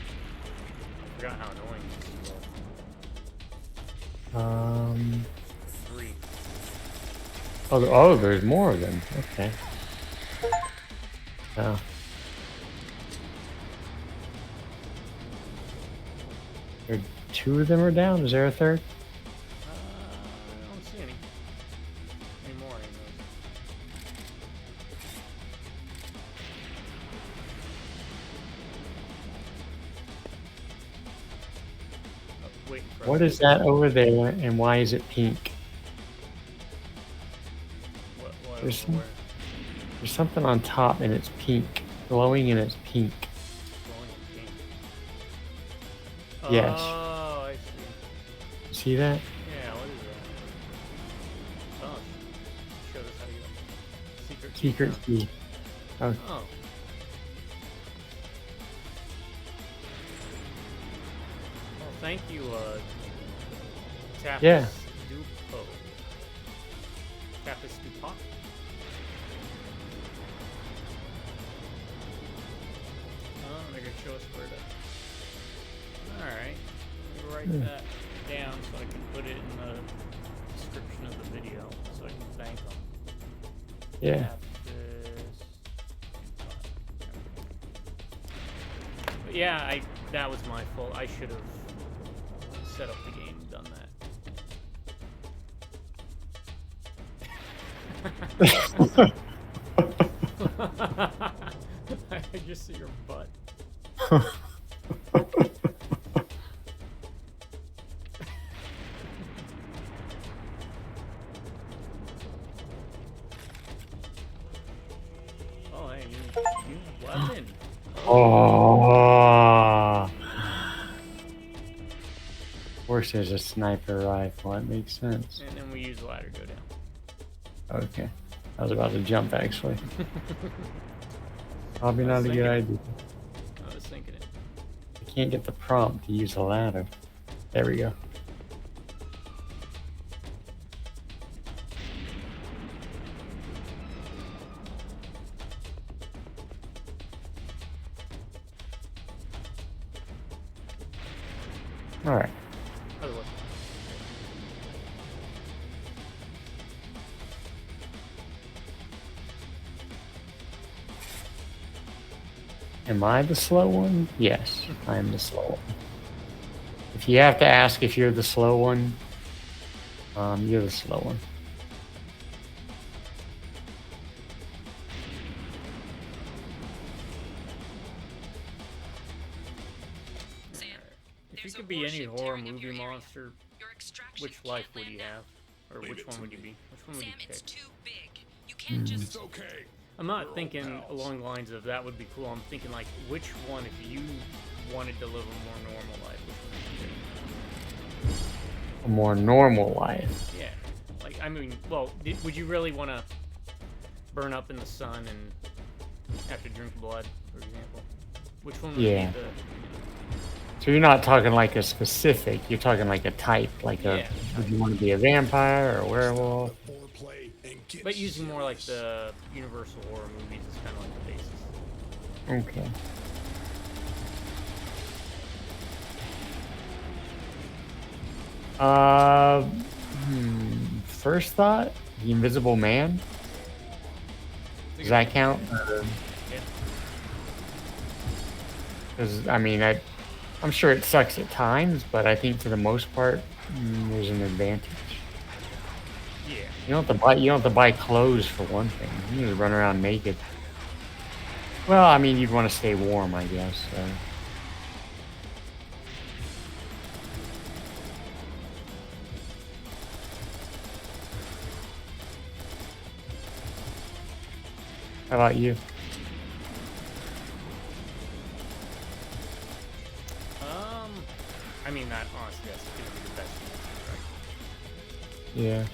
I forgot how annoying this is. 3. Oh, there's more of them. Okay. Oh. There, 2 of them are down. Is there a third? I don't see any more. Anyways. Oh, waiting for What is that over there, and why is it pink? What There's over where? There's something on top, and it's pink, glowing, and it's pink. Glowing in pink. Yes. Oh, I see. See that? Yeah, what is that? Oh, show us how you secret Secret key. Oh, Oh. Well, thank you, Tapasdupot. Yeah. Tapasdupot? Oh, they're gonna show us where to. Alright. Let me write that down so I can put it in the description of the video so I can thank them. yeah. But yeah, that was my fault. I should have set up the game and done that. I just see your butt. Oh, hey, you weapon. Oh. Of course, there's a sniper rifle. That makes sense. And then we use the ladder to go down. Okay. I was about to jump, actually. Probably not a good idea. I was thinking it. I can't get the prompt to use the ladder. There we go. All right. Other way. Am I the slow one? Yes, I am the slow one. If you have to ask if you're the slow one, you're the slow one. could be any warship horror tearing up movie your area. monster. Your extraction Which life can't would you land have? Or Leave which it one to would you me. be? Which one would you Sam, it's pick? too big. You can't It's just. okay. I'm We're not all thinking pals. along the lines of that would be cool. I'm thinking like, which one, if you wanted to live a more normal life, which one would you pick? A more normal life. Yeah. Like, I mean, well, would you really want to burn up in the sun and have to drink blood, for example? Which one would Yeah. be the... So you're not talking like a specific, you're talking like a type, like Yeah, would you want to be a vampire or a werewolf? Stop the foreplay and get But using more like serious. the Universal horror movies is kind of like the basis. Okay. First thought, the Invisible Man. Does that count? Yeah. Because I mean, I'm sure it sucks at times, but I think for the most part, there's an advantage. Yeah. You don't have to buy clothes for one thing. You can just run around naked. Well, I mean, you'd want to stay warm, I guess. So. How about you? I mean, that honestly, that's gonna be the best answer, Yeah. right?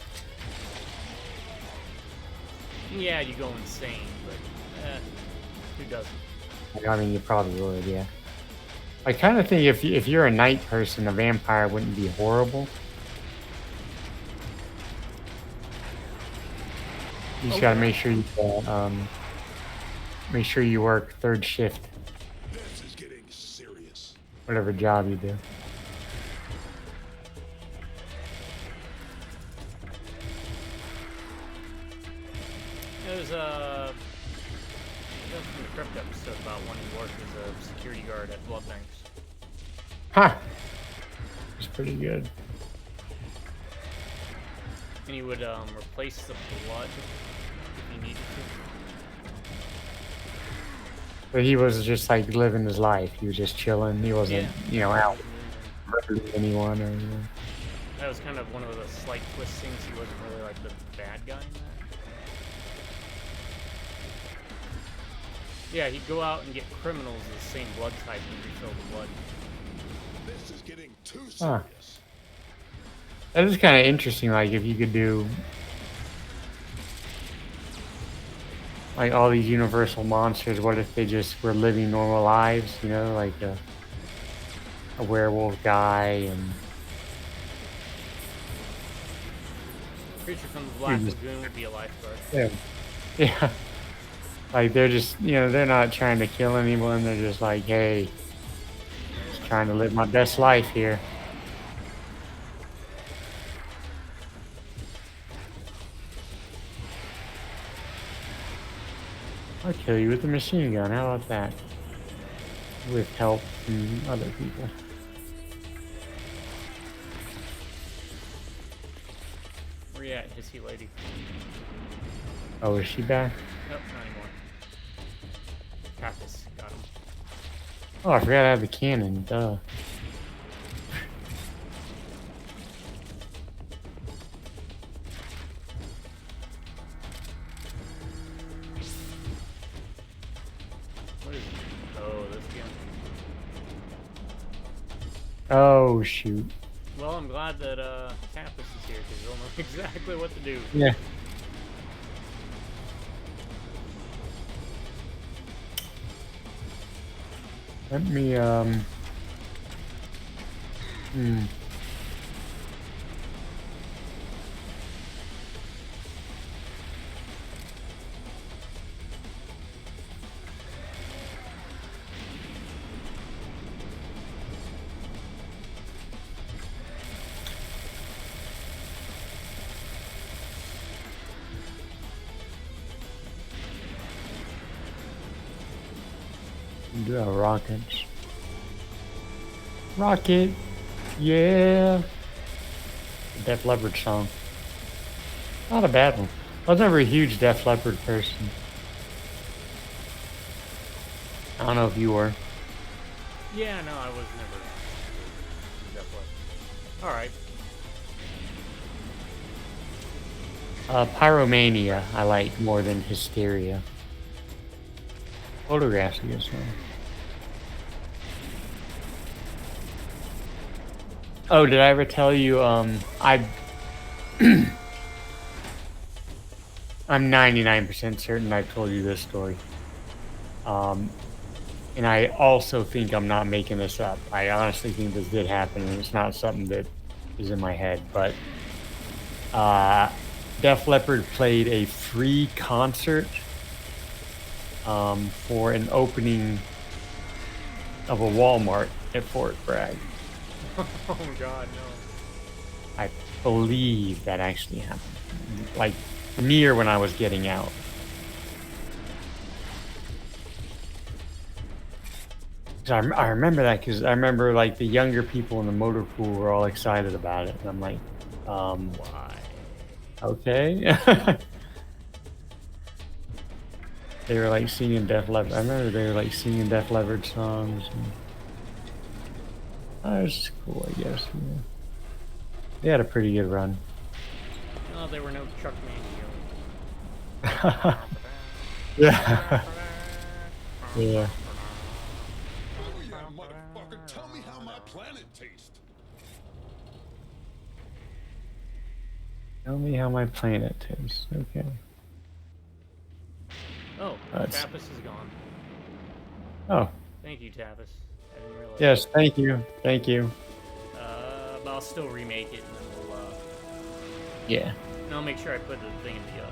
Yeah, you go insane, but who doesn't? I mean, you probably would, yeah. I kind of think if you're a night person, a vampire wouldn't be horrible. You just gotta make sure you work third shift, This is getting serious. whatever job you do. There's a Crypt episode about when he worked as a security guard at blood banks. Huh. It's pretty good. And he would replace the blood if he needed to. But he was just like living his life. He was just chilling. He wasn't, out murdering anyone or anything. That was kind of one of the slight twist things. He wasn't really like the bad guy in that. Yeah, he'd go out and get criminals of the same blood type and refill the blood. This is getting too Huh. serious. That is kind of interesting. Like if you could do like all these universal monsters, what if they just were living normal lives? Like a werewolf guy and Creature from the Black just- Lagoon would be a lifeguard. yeah. Like they're just, they're not trying to kill anyone. They're just like, hey, just trying to live my best life here. I'll kill you with a machine gun. How about that? With help from other people. Where you at, hissy lady? Oh, is she back? Nope, not anymore. Tapas, got him. Oh, I forgot I have the cannon. Duh. What is it? Oh, this gun. Oh, shoot. Well, I'm glad that Tapas is here because he'll know exactly what to do. Yeah. Let me, do a rocket. Rocket! Yeah! Def Leppard song. Not a bad one. I was never a huge Def Leppard person. I don't know if you were. Yeah, no, I was never. All right. Pyromania I like more than Hysteria. Photographs, I guess. Oh, did I ever tell you? I'm 99% certain I've told you this story. And I also think I'm not making this up. I honestly think this did happen, and it's not something that is in my head. But Def Leppard played a free concert for an opening of a Walmart at Fort Bragg. Oh God, no. I believe that actually happened. Like near when I was getting out. I remember that because I remember like the younger people in the motor pool were all excited about it, and I'm like, Why? okay. They were like singing Def Leppard. I remember they were like singing Def Leppard songs. It was cool, I guess. Yeah. They had a pretty good run. Oh, there were no Chuck Mangione. Yeah. Yeah. Oh yeah, motherfucker, tell me how my planet tastes. Tell me how my planet tastes. Okay. Oh, That's- Tapas is gone. Oh, Thank you, Tapas. I didn't realize. yes. Thank you. Thank you. But I'll still remake it, and then we'll. Yeah. And I'll make sure I put the thing in the.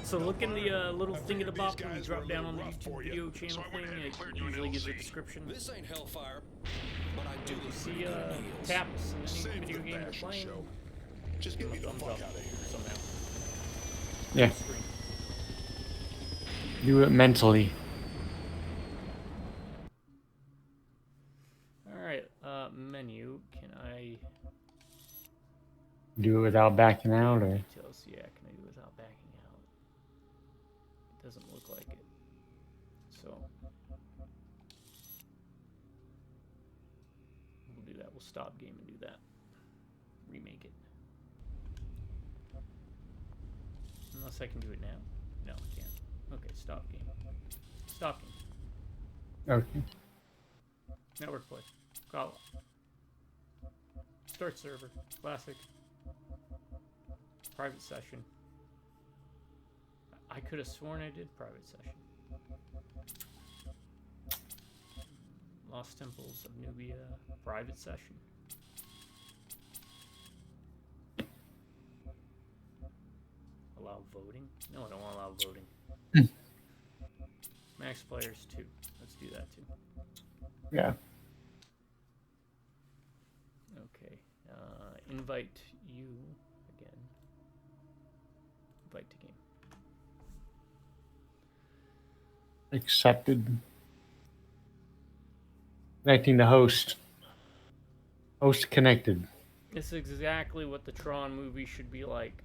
So look in the little thing at the bottom when you drop down on the YouTube video channel thing. It usually gives a description. This ain't hellfire, but I do See Tapas in any video game you're playing. Just get me the Thumbs fuck up out of here. somehow. Yeah. Screen. Do it mentally. All right. Menu. Can I? Do it without backing out, or Details. Yeah. Can I do without backing out? It doesn't look like it. So we'll do that. We'll stop game and do that. Remake it. Unless I can do it now. No, I can't. Okay, stop game. Stop game. okay. Network play. Call. Start server. Classic. Private session. I could have sworn I did private session. Lost Temples of Nubia. Private session. Allow voting? No, I don't want to allow voting. Max players 2. Let's do that too. Yeah. Okay. Invite you again. Invite to game. Accepted. Connecting to host. Host connected. It's exactly what the Tron movie should be like.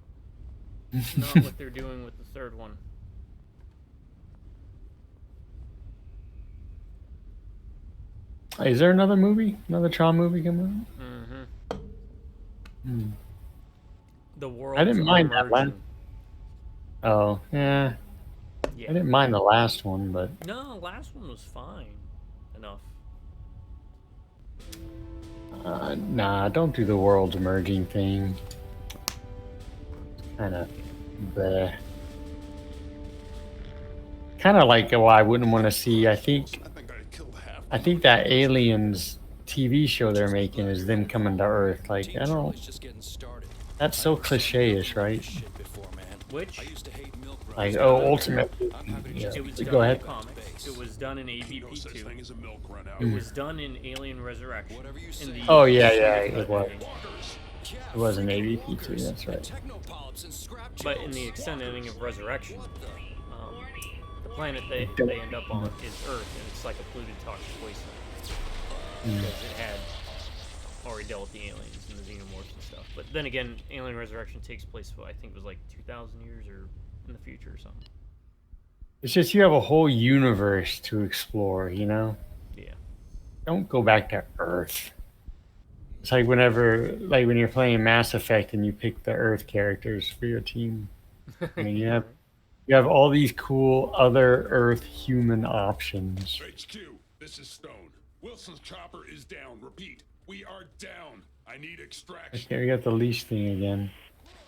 Not what they're doing with the third one. Is there another movie? Another Tron movie coming out? Mm-hmm. The world. I didn't mind that last. Oh, yeah. Yeah. I didn't mind the last one, but No, last one was fine enough. nah, don't do the world's merging thing. Kind of bleh. Kind of like why I wouldn't want to see. I think killed half. I think that Aliens TV show they're making is them coming to Earth. Like I don't. just getting started. That's so cliche-ish, right? Shit before, man. Which? I used to hate milk runs. Like ultimate. I'm happy to Yeah. just It was be done Go in ahead. the comics. It was done in AVP No such 2. thing as a milk run out. It was done in Alien Resurrection. Whatever you In say. the Oh yeah, yeah, it was. Walkers. It was an AVP too. That's right. Technopolyps and scrap But in jobs. the extended ending of Resurrection, What the? the planet they end up on is Earth, and it's like a polluted, toxic wasteland. Because it had already dealt with the aliens and the xenomorphs and stuff. But then again, Alien Resurrection takes place, I think it was like 2,000 years or in the future or something. It's just you have a whole universe to explore. You know. Yeah. Don't go back to Earth. It's like whenever, like when you're playing Mass Effect and you pick the Earth characters for your team. I mean, you have all these cool other Earth human options. HQ, this is Stone. Wilson's chopper is down. Repeat, we are down. I need extraction. Okay, we got the leash thing again.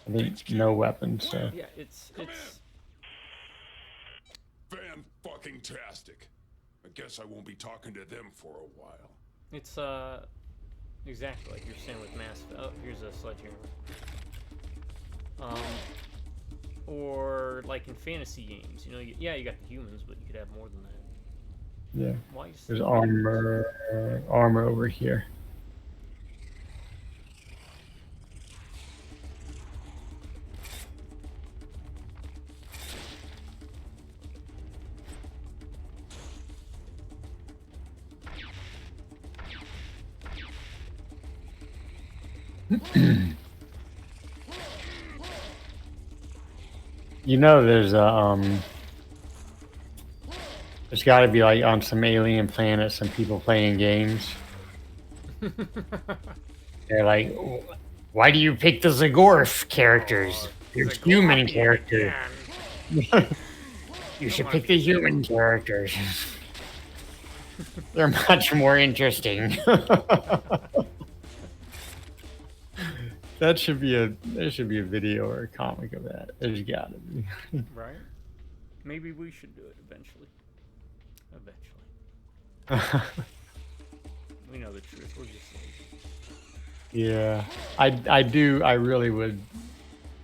I think no weapons, so. Yeah, it's Fan-fucking-tastic. I guess I won't be talking to them for a while. it's exactly like you're saying with Mass. Oh, here's a sledgehammer. Or like in fantasy games, you know, yeah, you got the humans, but you could have more than that. Yeah. Why you There's armor over here. You know, there's got to be like on some alien planet, some people playing games. They're like, why do you pick the Zagorf characters? They're human characters. You should pick the human characters. They're much more interesting. There should be a video or a comic of that. There's gotta be. Right? Maybe we should do it eventually. Eventually. We know the truth. We're just lazy. Yeah, I do. I really would.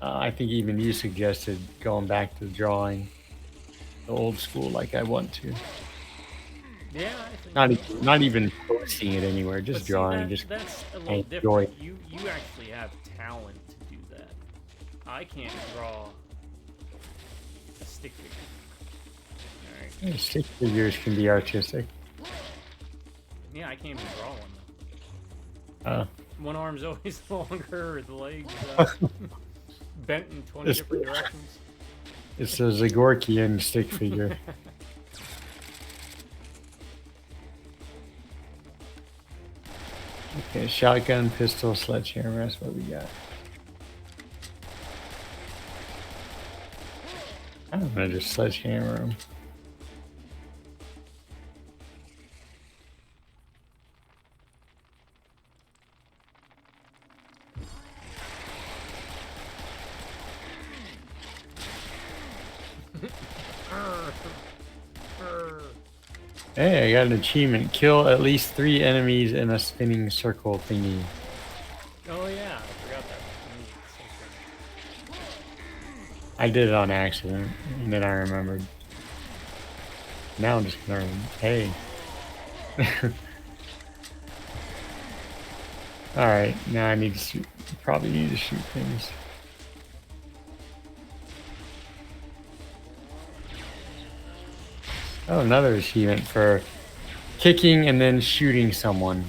I think even you suggested going back to drawing the old school like I want to. Yeah, I think Not even posting it anywhere, just But see, drawing. that's a little enjoy different. You actually have talent to do that. I can't draw a stick figure. All right. Stick figures can be artistic. Yeah, I can't even draw one though. Uh, One arm's always longer, the legs bent in 20 It's- different directions. it's a Zagorkian stick figure. Okay, shotgun, pistol, sledgehammer. That's what we got. I'm gonna just sledgehammer him. Hey, I got an achievement. Kill at least 3 enemies in a spinning circle thingy. Oh yeah, I forgot that. I did it on accident, and then I remembered. Now I'm just gonna, hey. Alright, now I need to shoot, probably need to shoot things. Oh, another achievement for kicking and then shooting someone.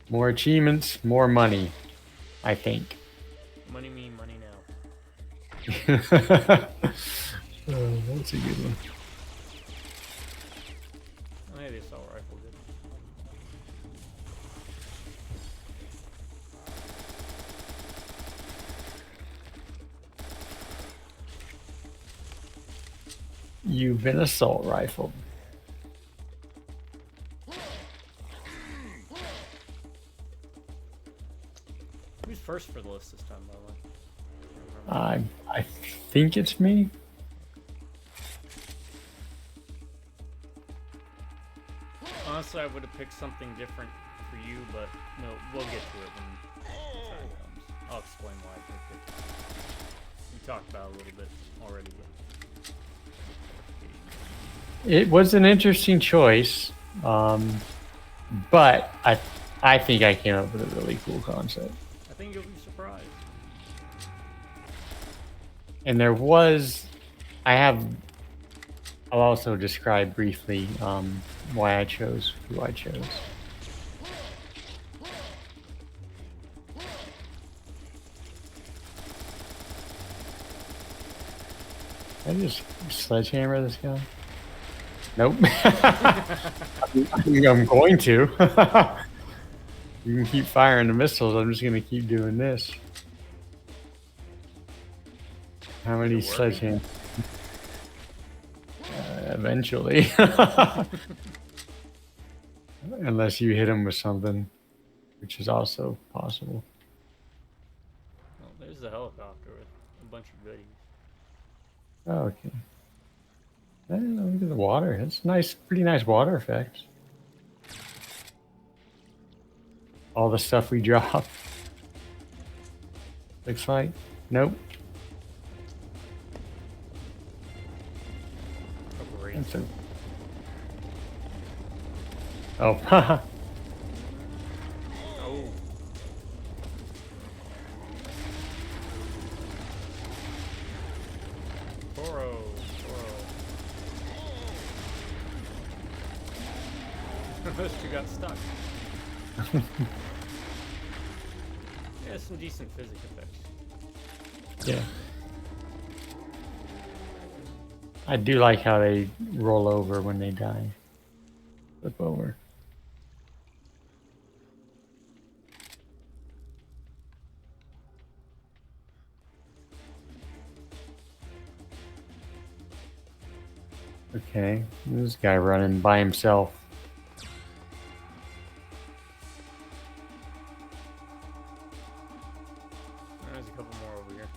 More achievements, more money, I think. Money me, money now. Oh, that's a good one. Oh, yeah, the assault rifle did. You've been assault rifled. Who's first for the list this time, by the way? I think it's me. Honestly, I would have picked something different for you, but no, we'll get to it when the time comes. I'll explain why I picked it. We talked about it a little bit already, but It was an interesting choice, but I think I came up with a really cool concept. I think you'll be surprised. And I'll also describe briefly why I chose who I chose. I just sledgehammer this guy. Nope. I'm going to. You can keep firing the missiles. I'm just going to keep doing this. How many Is it working? sledgehammers? Eventually. Unless you hit him with something, which is also possible. Oh, there's the helicopter with a bunch of goodies. Oh, okay. Look at the water. It's nice, pretty nice water effects. All the stuff we dropped. Looks like. Nope. Oh, great. That's a... Oh, haha. Oh. Toro. Those two got stuck. Yeah, some decent physics effects. Yeah. I do like how they roll over when they die. Flip over. Okay, this guy running by himself. There's a couple more over here.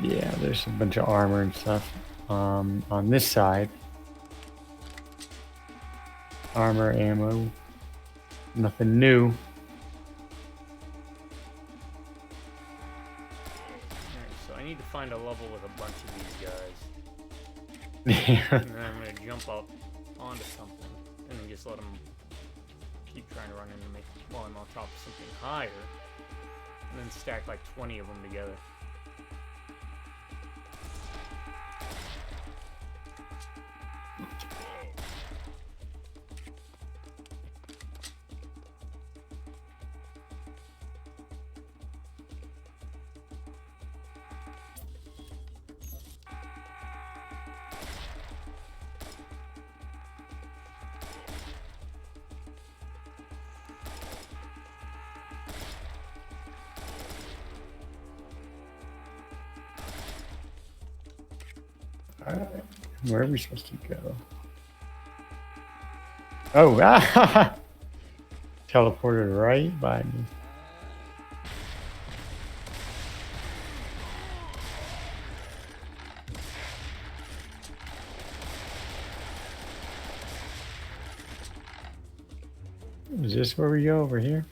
Yeah, there's a bunch of armor and stuff. On this side, armor, ammo, nothing new. Alright, so I need to find a level with a bunch of these guys. Yeah. And then I'm gonna jump up onto something and then just let them keep trying to run into me while I'm on top of something higher. And then stack like 20 of them together. Alright, where are we supposed to go? Oh, ah, teleported right by me. Is this where we go over here?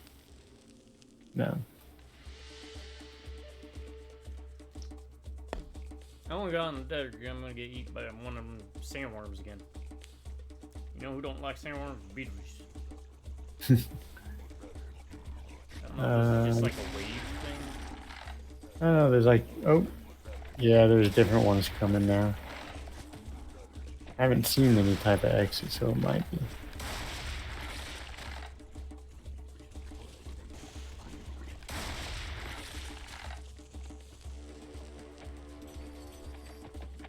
No. I only got on the desert. I'm gonna get eaten by one of them sandworms again. You know who don't like sandworms? Beetles. I don't know if this is just like a wave thing. I don't know, there's like, oh, yeah, there's different ones coming now. I haven't seen any type of exit, so it might be.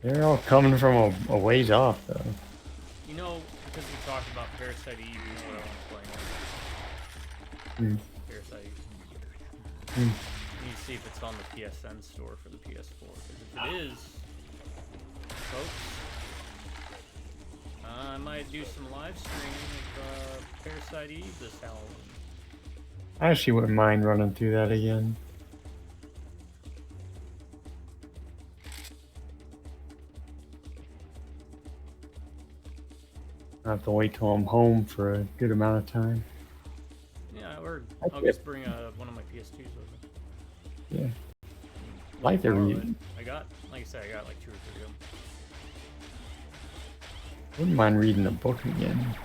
They're all coming from a ways off, though. You know, because we talked about Parasite Eve, you know what I want to play now. Parasite Eve. You need to see if it's on the PSN store for the PS4. Because if it is, folks, I might do some live streaming of Parasite Eve this Halloween. I actually wouldn't mind running through that again. I have to wait till I'm home for a good amount of time. Yeah, or I I'll get- just bring one of my PS2s over. Yeah. Like to Borrow read. it. I got, like I said, I got like 2 or 3 of them. Wouldn't mind reading the book again.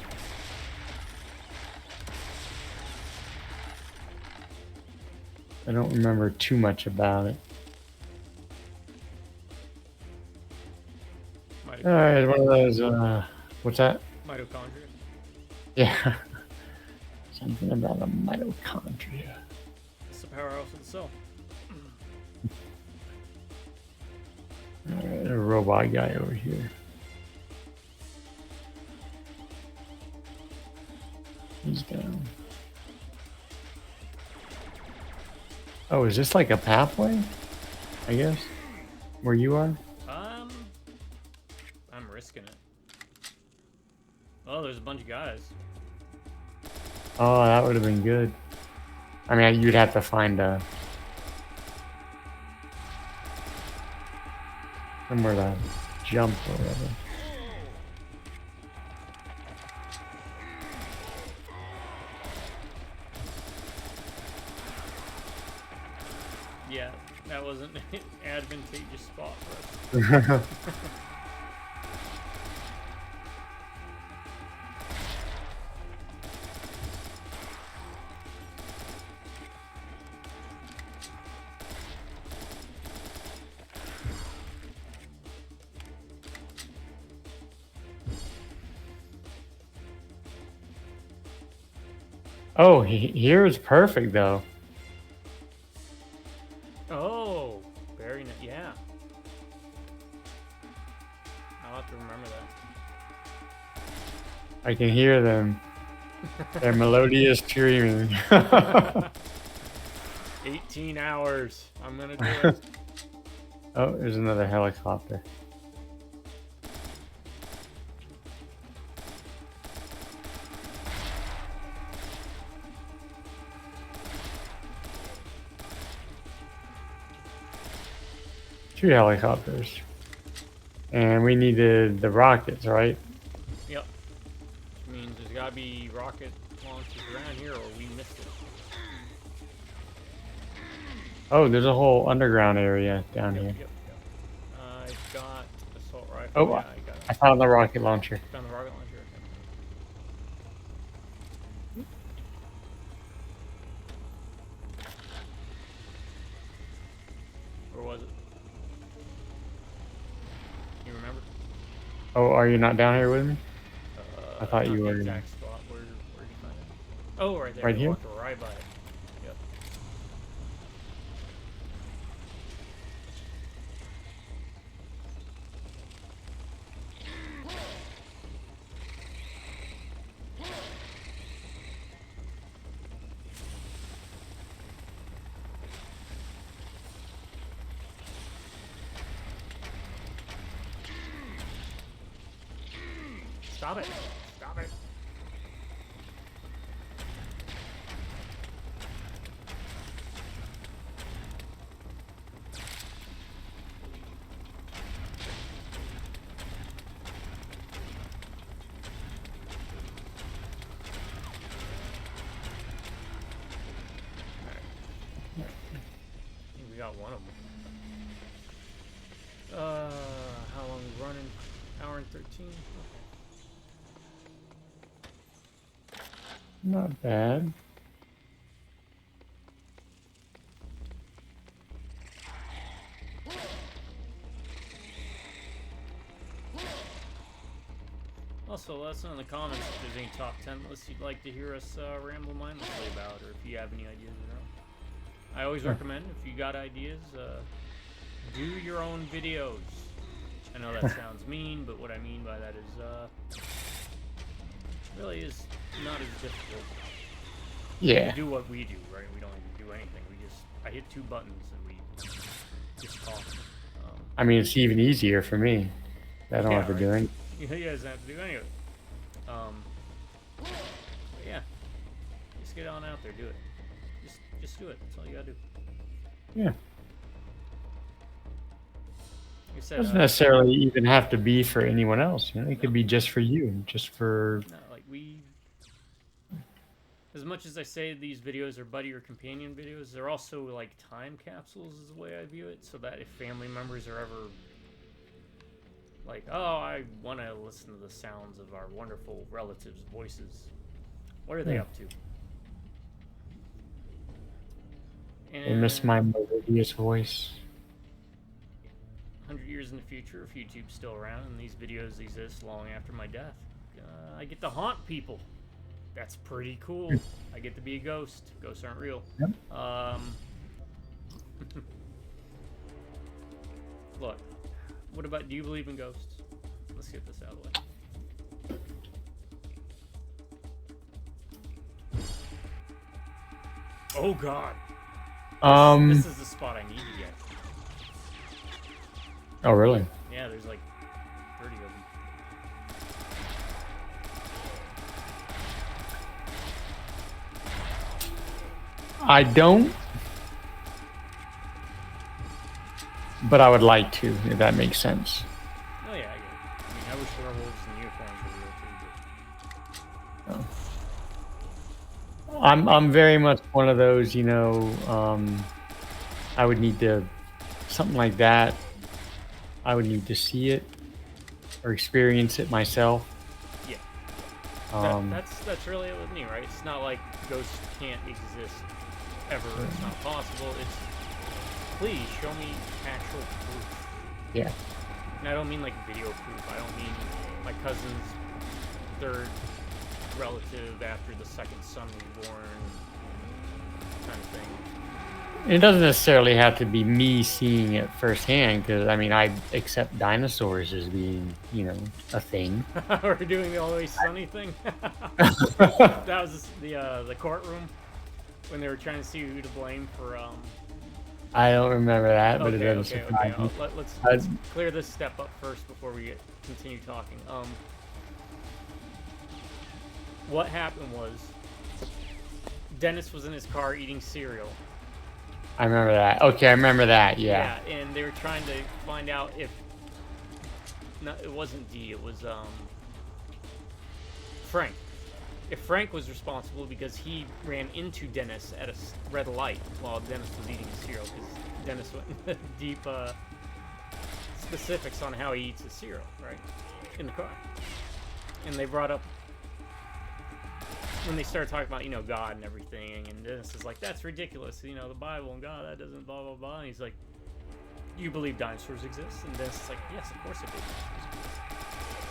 I don't remember too much about it. Alright, one of those, what's that? Mitochondria. Yeah. Something about a mitochondria. It's the powerhouse of the cell. Alright, a robot guy over here. He's down. Oh, is this like a pathway? I guess. Where you are? I'm risking it. Oh, there's a bunch of guys. Oh, that would have been good. I mean, you'd have to find somewhere to jump or whatever. Yeah, that wasn't an advantageous spot for us. Oh, here is perfect though. Oh, very nice. Yeah. I'll have to remember that. I can hear them. Their melodious screaming. 18 hours. I'm gonna do it. Oh, there's another helicopter. Two helicopters. And we needed the rockets, right? Yep. Which means there's gotta be rocket launchers around here, or we missed it. Oh, there's a whole underground area down here. Yep. I've got assault rifle. Oh, Yeah, I got it. I found the rocket launcher. Found the rocket launcher. Okay. Where was it? You remember? Oh, are you not down here with me? I thought not you the were. exact spot. Where'd you find it? Oh, right there. Right I here? walked right by it. Yep. Stop it! Stop it! I think we got one of them. How long we running? Hour and 13? Okay. Not bad. Also, let us know in the comments if there's any top 10 lists you'd like to hear us ramble mindlessly about, or if you have any ideas of your own. I always recommend, if you got ideas, do your own videos. I know that sounds mean, but what I mean by that is, really is not as difficult. Yeah. We do what we do, right? We don't even do anything. I hit 2 buttons and we just talk. I mean, it's even easier for me. I don't have to do anything. He doesn't have to do any of it. But yeah, just get on out there, do it. Just do it. That's all you gotta do. Yeah. Like I said, Doesn't necessarily even have to be for anyone else. You know, it could be just for you, just for. no, like as much as I say these videos are buddy or companion videos, they're also like time capsules is the way I view it, so that if family members are ever like, oh, I want to listen to the sounds of our wonderful relatives' voices, what are they up to? I miss my melodious voice. 100 years in the future, if YouTube's still around and these videos exist long after my death, I get to haunt people. That's pretty cool. I get to be a ghost. Ghosts aren't real. Yep. Look, what about, do you believe in ghosts? Let's get this out of the way. Oh God. This is the spot I need to get. Oh, really? Yeah, there's like 30 of them. I don't, but I would like to, if that makes sense. Oh yeah, I get it. I mean, I wish werewolves and unicorns were real too, but I'm very much one of those, I would need to, something like that, I would need to see it or experience it myself. yeah. Um, That's really it with me, right? It's not like ghosts can't exist ever. It's not possible. It's please show me actual proof. yeah. And I don't mean like video proof. I don't mean my cousin's third relative after the second son was born, kind of thing. It doesn't necessarily have to be me seeing it firsthand, because I mean, I accept dinosaurs as being, a thing. We're doing the Always Sunny thing. That was the courtroom when they were trying to see who to blame for. I don't remember that, but it doesn't surprise me. Let's clear this step up first before we continue talking. What happened was Dennis was in his car eating cereal. I remember that. Okay, I remember that. Yeah. Yeah, and they were trying to find out if it wasn't D, it was Frank. If Frank was responsible because he ran into Dennis at a red light while Dennis was eating his cereal, because Dennis went into deep specifics on how he eats his cereal, right, in the car. And they brought up, when they started talking about, God and everything, and Dennis is like, that's ridiculous, the Bible and God, that doesn't blah, blah, blah. And he's like, you believe dinosaurs exist? And Dennis is like, yes, of course I believe dinosaurs exist.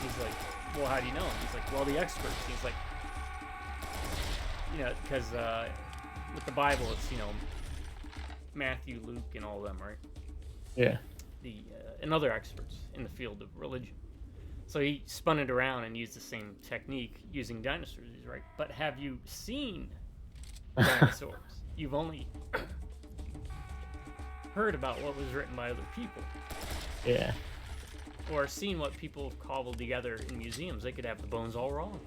And he's like, well, how do you know? And he's like, well, the experts. And he's like, because with the Bible, it's, Matthew, Luke, and all of them, right? Yeah. And other experts in the field of religion. So he spun it around and used the same technique using dinosaurs. He's right. But have you seen dinosaurs? You've only heard about what was written by other people. Yeah. Or seen what people have cobbled together in museums. They could have the bones all wrong.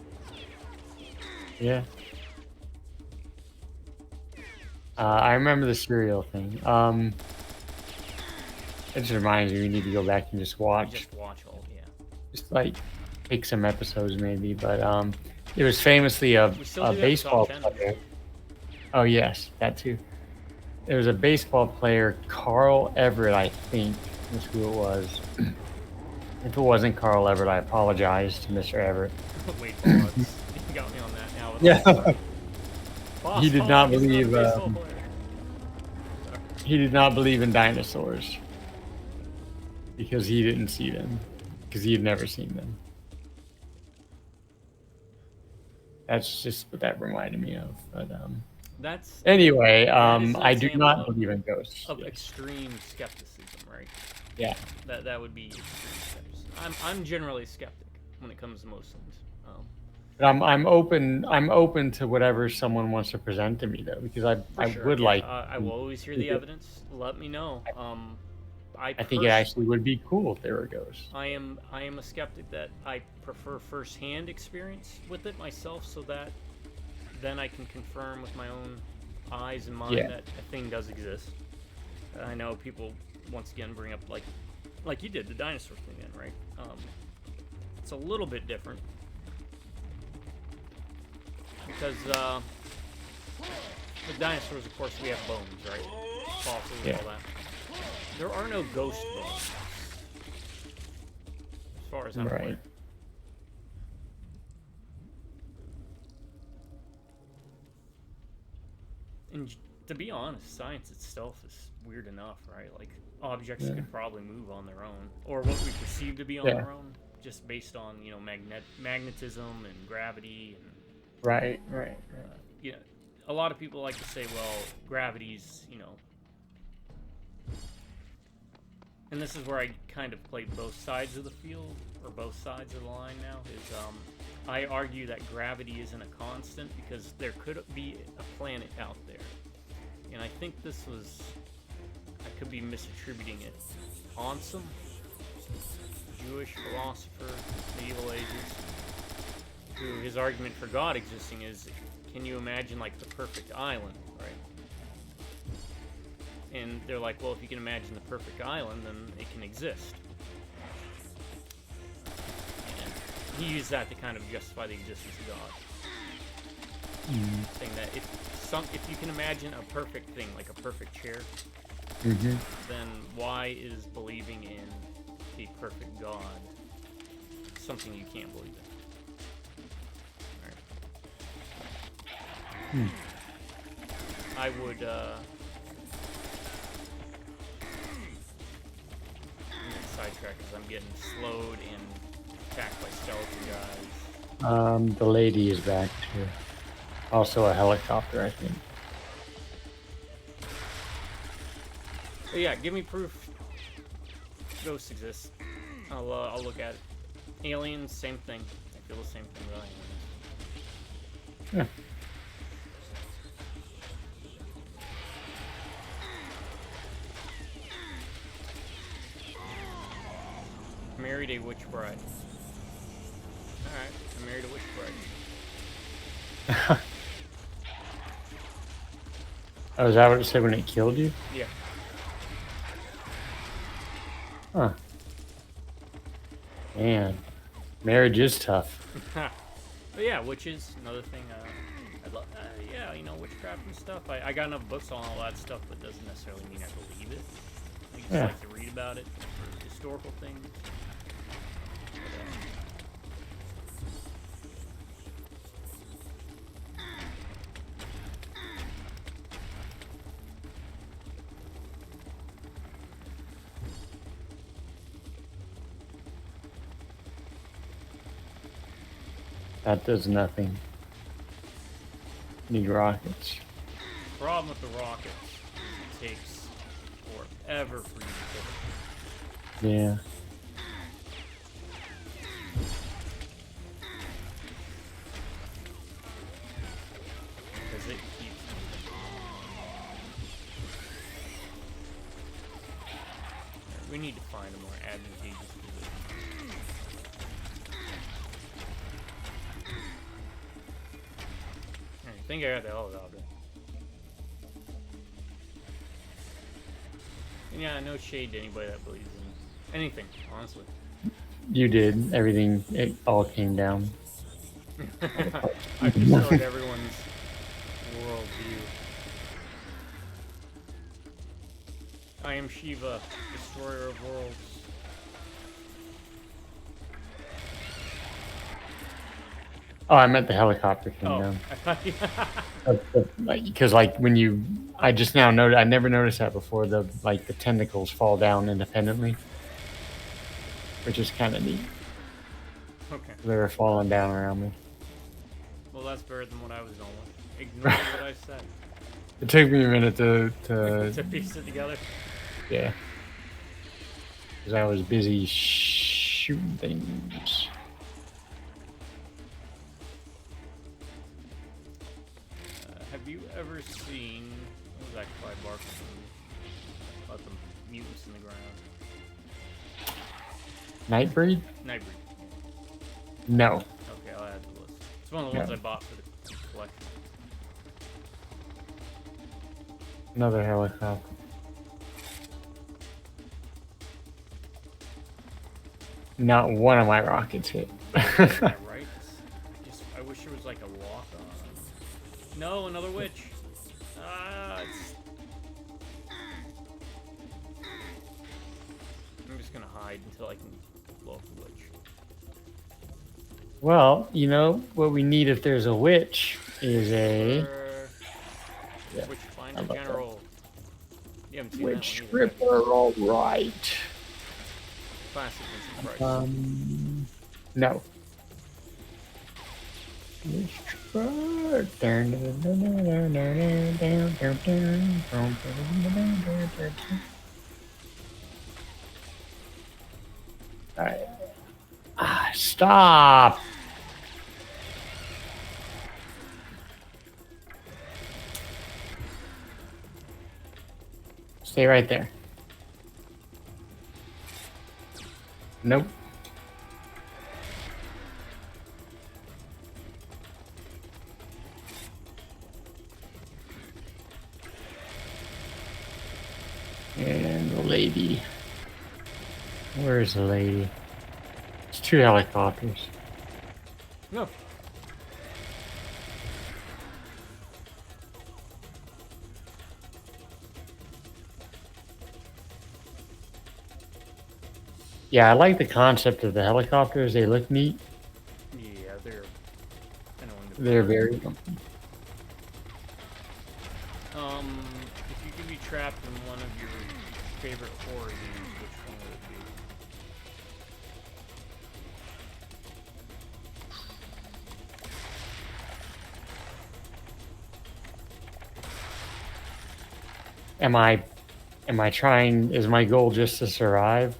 Yeah. I remember the cereal thing. It just reminds me we need to go back and just watch. Just watch all, yeah. Just like take some episodes maybe, but it was famously a baseball player. Oh yes, that too. There was a baseball player, Carl Everett, I think is who it was. If it wasn't Carl Everett, I apologize to Mr. Everett. Wait, hold on. You got me on that now. Yeah. Boss He did not Hog is believe. a baseball player. He did not believe in dinosaurs because he didn't see them, because he had never seen them. That's just what that reminded me of. But That's anyway, that is an I do example not believe in ghosts. of Yes. extreme skepticism, right? Yeah. That would be extreme skepticism. I'm generally skeptic when it comes to most things. But I'm open to whatever someone wants to present to me though, because I Sure, would yeah, like. I will always hear the evidence. Let me know. I think it actually would be cool if there were ghosts. I am a skeptic that I prefer firsthand experience with it myself, so that then I can confirm with my own eyes and mind that a thing does exist. I know people once again bring up like you did the dinosaur thing, then, right? It's a little bit different because with dinosaurs, of course, we have bones, right? Fossils and all that. There are no ghost bones, as far as I'm aware. And to be honest, science itself is weird enough, right? Like, objects could probably move on their own, or what we perceive to be on their own, just based on, magnetism and gravity and... Right. A lot of people like to say, well, gravity's, and this is where I kind of play both sides of the field, or both sides of the line now, is I argue that gravity isn't a constant because there could be a planet out there think this was, I could be misattributing it. Ansem, Jewish philosopher, medieval ages, who his argument for God existing is, can you imagine like the perfect island, right? And they're like, well, if you can imagine the perfect island, then it can exist. And he used that to kind of justify the existence of God. Saying that if you can imagine a perfect thing, like a perfect chair, then why is believing in a perfect God something you can't believe in? Alright. I would, I'm getting sidetracked because I'm getting slowed and attacked by skeleton guys. The lady is back too. Also a helicopter, I think. But yeah, give me proof ghosts exist. I'll look at it. Aliens, same thing. I feel the same thing about aliens. Yeah. Married a witch bride. Alright, I married a witch bride. Oh, is that what it said when it killed you? Yeah. Huh. Man, marriage is tough. But yeah, witches, another thing. I love, yeah, you know, witchcraft and stuff. I got enough books on all that stuff, but doesn't necessarily mean I believe it. I just like to read about it for historical things. That does nothing. Need rockets. Problem with the rockets is it takes forever for you to kill it. Yeah. Because it keeps moving. We need to find a more advantageous position. I think I got the helicopter. And yeah, no shade to anybody that believes in anything, honestly. You did. Everything, it all came down. I destroyed everyone's worldview. I am Shiva, destroyer of worlds. Oh, I meant the helicopter came Oh, down. I thought you... Because like when you, I just now noticed. I never noticed that before. The tentacles fall down independently, which is kind of neat. Okay. They were falling down around me. Well, that's better than what I was going with. Ignore what I said. It took me a minute to piece it together. yeah, because I was busy shooting things. Have you ever seen... What was that Clyde Barker movie? About the mutants in the ground. Nightbreed? Nightbreed. No. Okay, I'll add to the list. It's one of the ones I bought for the collection. Another helicopter. Not one of my rockets hit. Yeah, right? I wish there was like a walk on. No, another witch. I'm just gonna hide until I can blow up the witch. Well, you know what we need if there's a witch is a yeah, Witch Finder General. You haven't seen witch that one either, have you? stripper. All right. Classic Vincent Price. No. Witch stripper. All right. Stop. Stay right there. Nope. And the lady. Where's the lady? It's 2 helicopters. No. Yeah, I like the concept of the helicopters. They look neat. Yeah, they're annoying. They're very. If you could be trapped in one of your favorite horror games, which one would it be? Am I trying? Is my goal just to survive?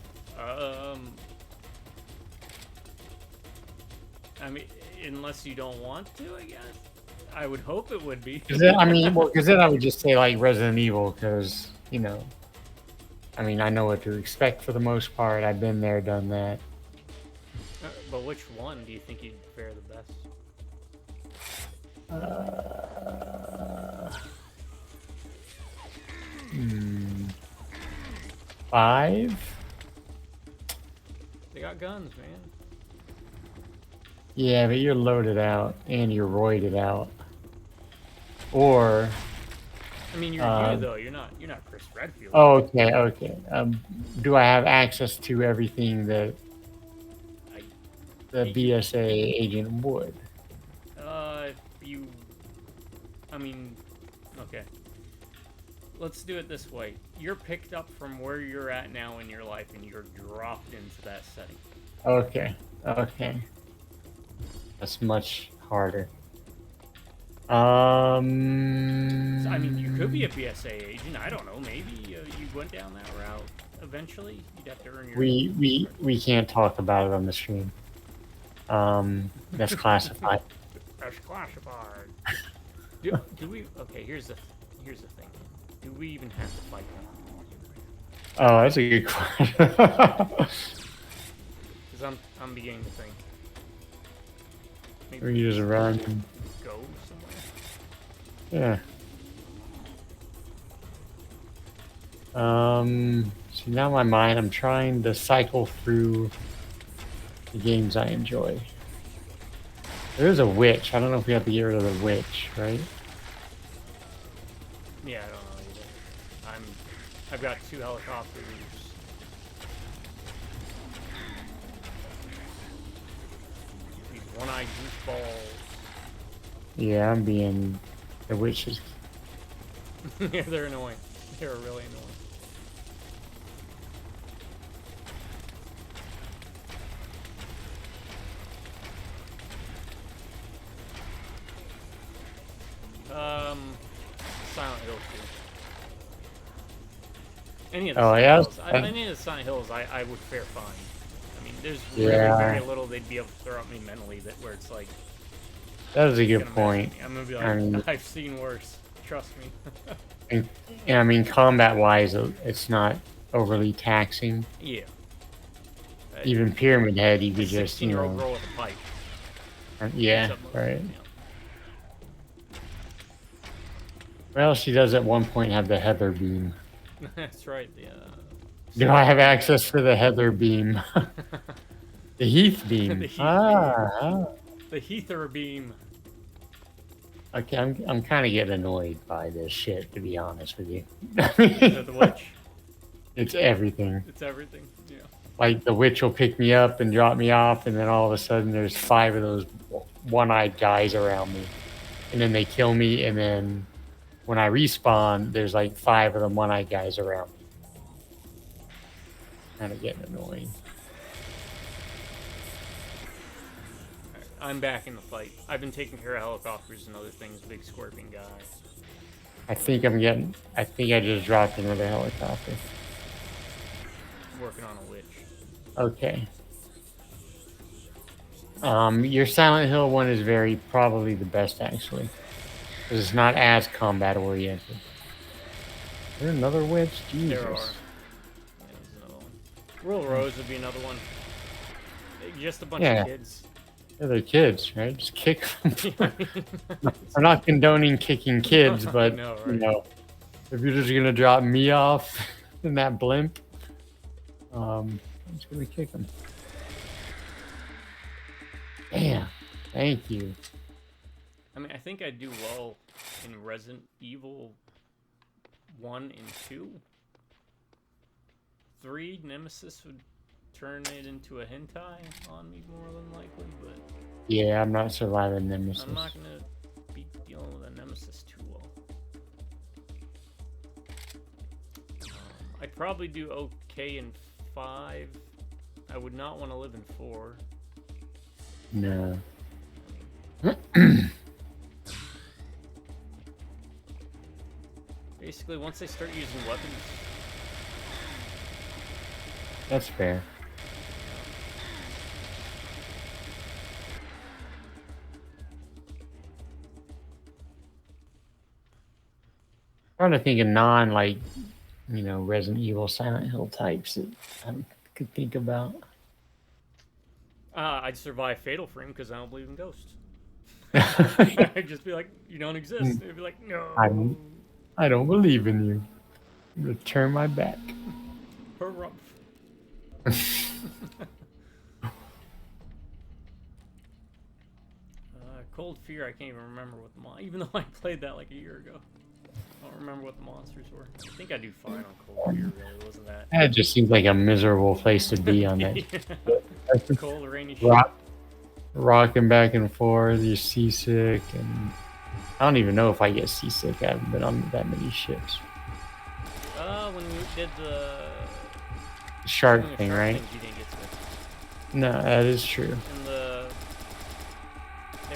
I mean, unless you don't want to, I guess. I would hope it would be. Because then I would just say like Resident Evil, because you know, I mean, I know what to expect for the most part. I've been there, done that. But which one do you think you'd fare the best? 5? They got guns, man. Yeah, but you're loaded out and you're roided out. Or I mean, you're you though. You're not Chris Redfield. oh, okay. Do I have access to everything that the BSA agent would? You. I mean, okay. Let's do it this way. You're picked up from where you're at now in your life, and you're dropped into that setting. Okay. That's much harder. So, I mean, you could be a BSA agent. I don't know. Maybe you went down that route. Eventually, you'd have to earn your. We can't talk about it on the stream. That's classified. That's classified. Do we? Okay, here's the thing. Do we even have to fight them? Oh, that's a good question. Because I'm beginning to think. Maybe We just run. go somewhere. Yeah. So now in my mind, I'm trying to cycle through the games I enjoy. There's a witch. I don't know if we have to get rid of the witch, right? Yeah, I don't know either. I've got 2 helicopters. These one-eyed goofballs. Yeah, I'm being the witches. Yeah, they're annoying. They're really annoying. Silent Hill 2. Any of the Silent Hills. Any of the Silent Hills, I would fare fine. I mean, there's really very little they'd be able to throw at me mentally where it's like. That is a good point. I'm gonna be like, I've seen worse. Trust me. and I mean, combat-wise, it's not overly taxing. Yeah. Even Pyramid Head, you could just, you know. Girl with a pipe. Yeah, right. Well, she does at one point have the Heather beam. That's right. Yeah. Do I have access to the Heather beam? The Heath beam. The Heath beam. The Heather beam. Okay, I'm kind of getting annoyed by this shit, to be honest with you. The witch. It's everything. It's everything. Yeah. Like the witch will pick me up and drop me off, and then all of a sudden there's 5 of those one-eyed guys around me, and then they kill me, and then when I respawn, there's like 5 of them one-eyed guys around me. Kind of getting annoying. I'm back in the fight. I've been taking care of helicopters and other things, big scorpion guy. I think I just dropped another helicopter. Working on a witch. Okay. Your Silent Hill one is probably the best, actually. Because it's not as combat oriented. there another witch? Jesus. There are. Yeah, there's another one. Rural Rose would be another one. Just a bunch Yeah. of kids. Yeah, they're kids, right? Just kick them. I'm not condoning kicking kids, but know, you right? know, if you're just gonna drop me off in that blimp, I'm just gonna kick them. Damn. Thank you. I mean, I think I do well in Resident Evil 1 and 2. 3, Nemesis would turn it into a hentai on me more than likely, but Yeah, I'm not surviving Nemesis. I'm not gonna be dealing with a Nemesis too well. I'd probably do okay in 5. I would not want to live in 4. No. Basically, once they start using weapons, That's fair. Trying to think of like, you know, Resident Evil, Silent Hill types that I could think about. I'd survive Fatal Frame because I don't believe in ghosts. I'd just be like, you don't exist. They'd be like, no. I don't believe in you. I'm gonna turn my back. Harumph. Cold Fear, I can't even remember what the even though I played that like a year ago. I don't remember what the monsters were. I think I do fine on Cold Fear, really. Wasn't that? That just seems like a miserable place to be on that. Yeah. Cold, rainy shit. Rocking back and forth, you're seasick, and I don't even know if I get seasick. I haven't been on that many ships. When we did the Shark doing the thing, shark right? things, you didn't get to it. No, that is true. And they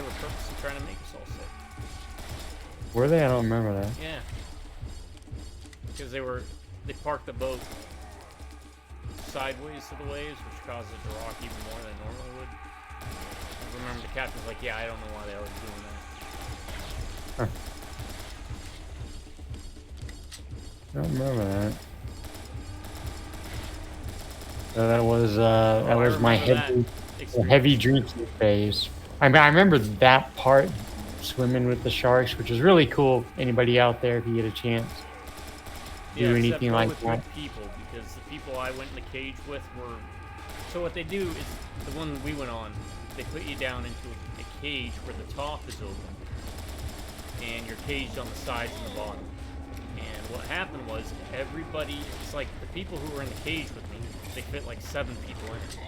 were purposely trying to make us all sick. Were they? I don't remember that. Yeah. Because they parked the boat sideways to the waves, which caused it to rock even more than it normally would. I remember the captain's like, yeah, I don't know why they were doing that. Huh. I don't remember that. So that was my heavy drinking phase. I mean, I remember that part, swimming with the sharks, which is really cool. Anybody out there, if you get a chance, Yeah, do except anything go like with that. good people, because the people I went in the cage with were. So what they do is the one we went on, they put you down into a cage where the top is open, and you're caged on the sides and the bottom. And what happened was everybody, it's like the people who were in the cage with me, they fit like 7 people in it.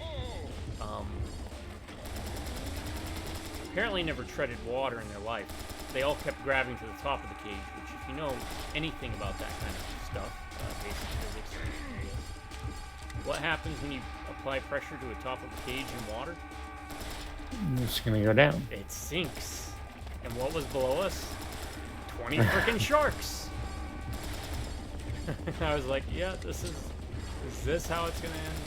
Apparently never treaded water in their life. They all kept grabbing to the top of the cage, which if you know anything about that kind of stuff, basic physics, what happens when you apply pressure to the top of a cage in water? It's gonna go down. It sinks. And what was below us? 20 freaking sharks. I was like, yeah, is this how it's gonna end?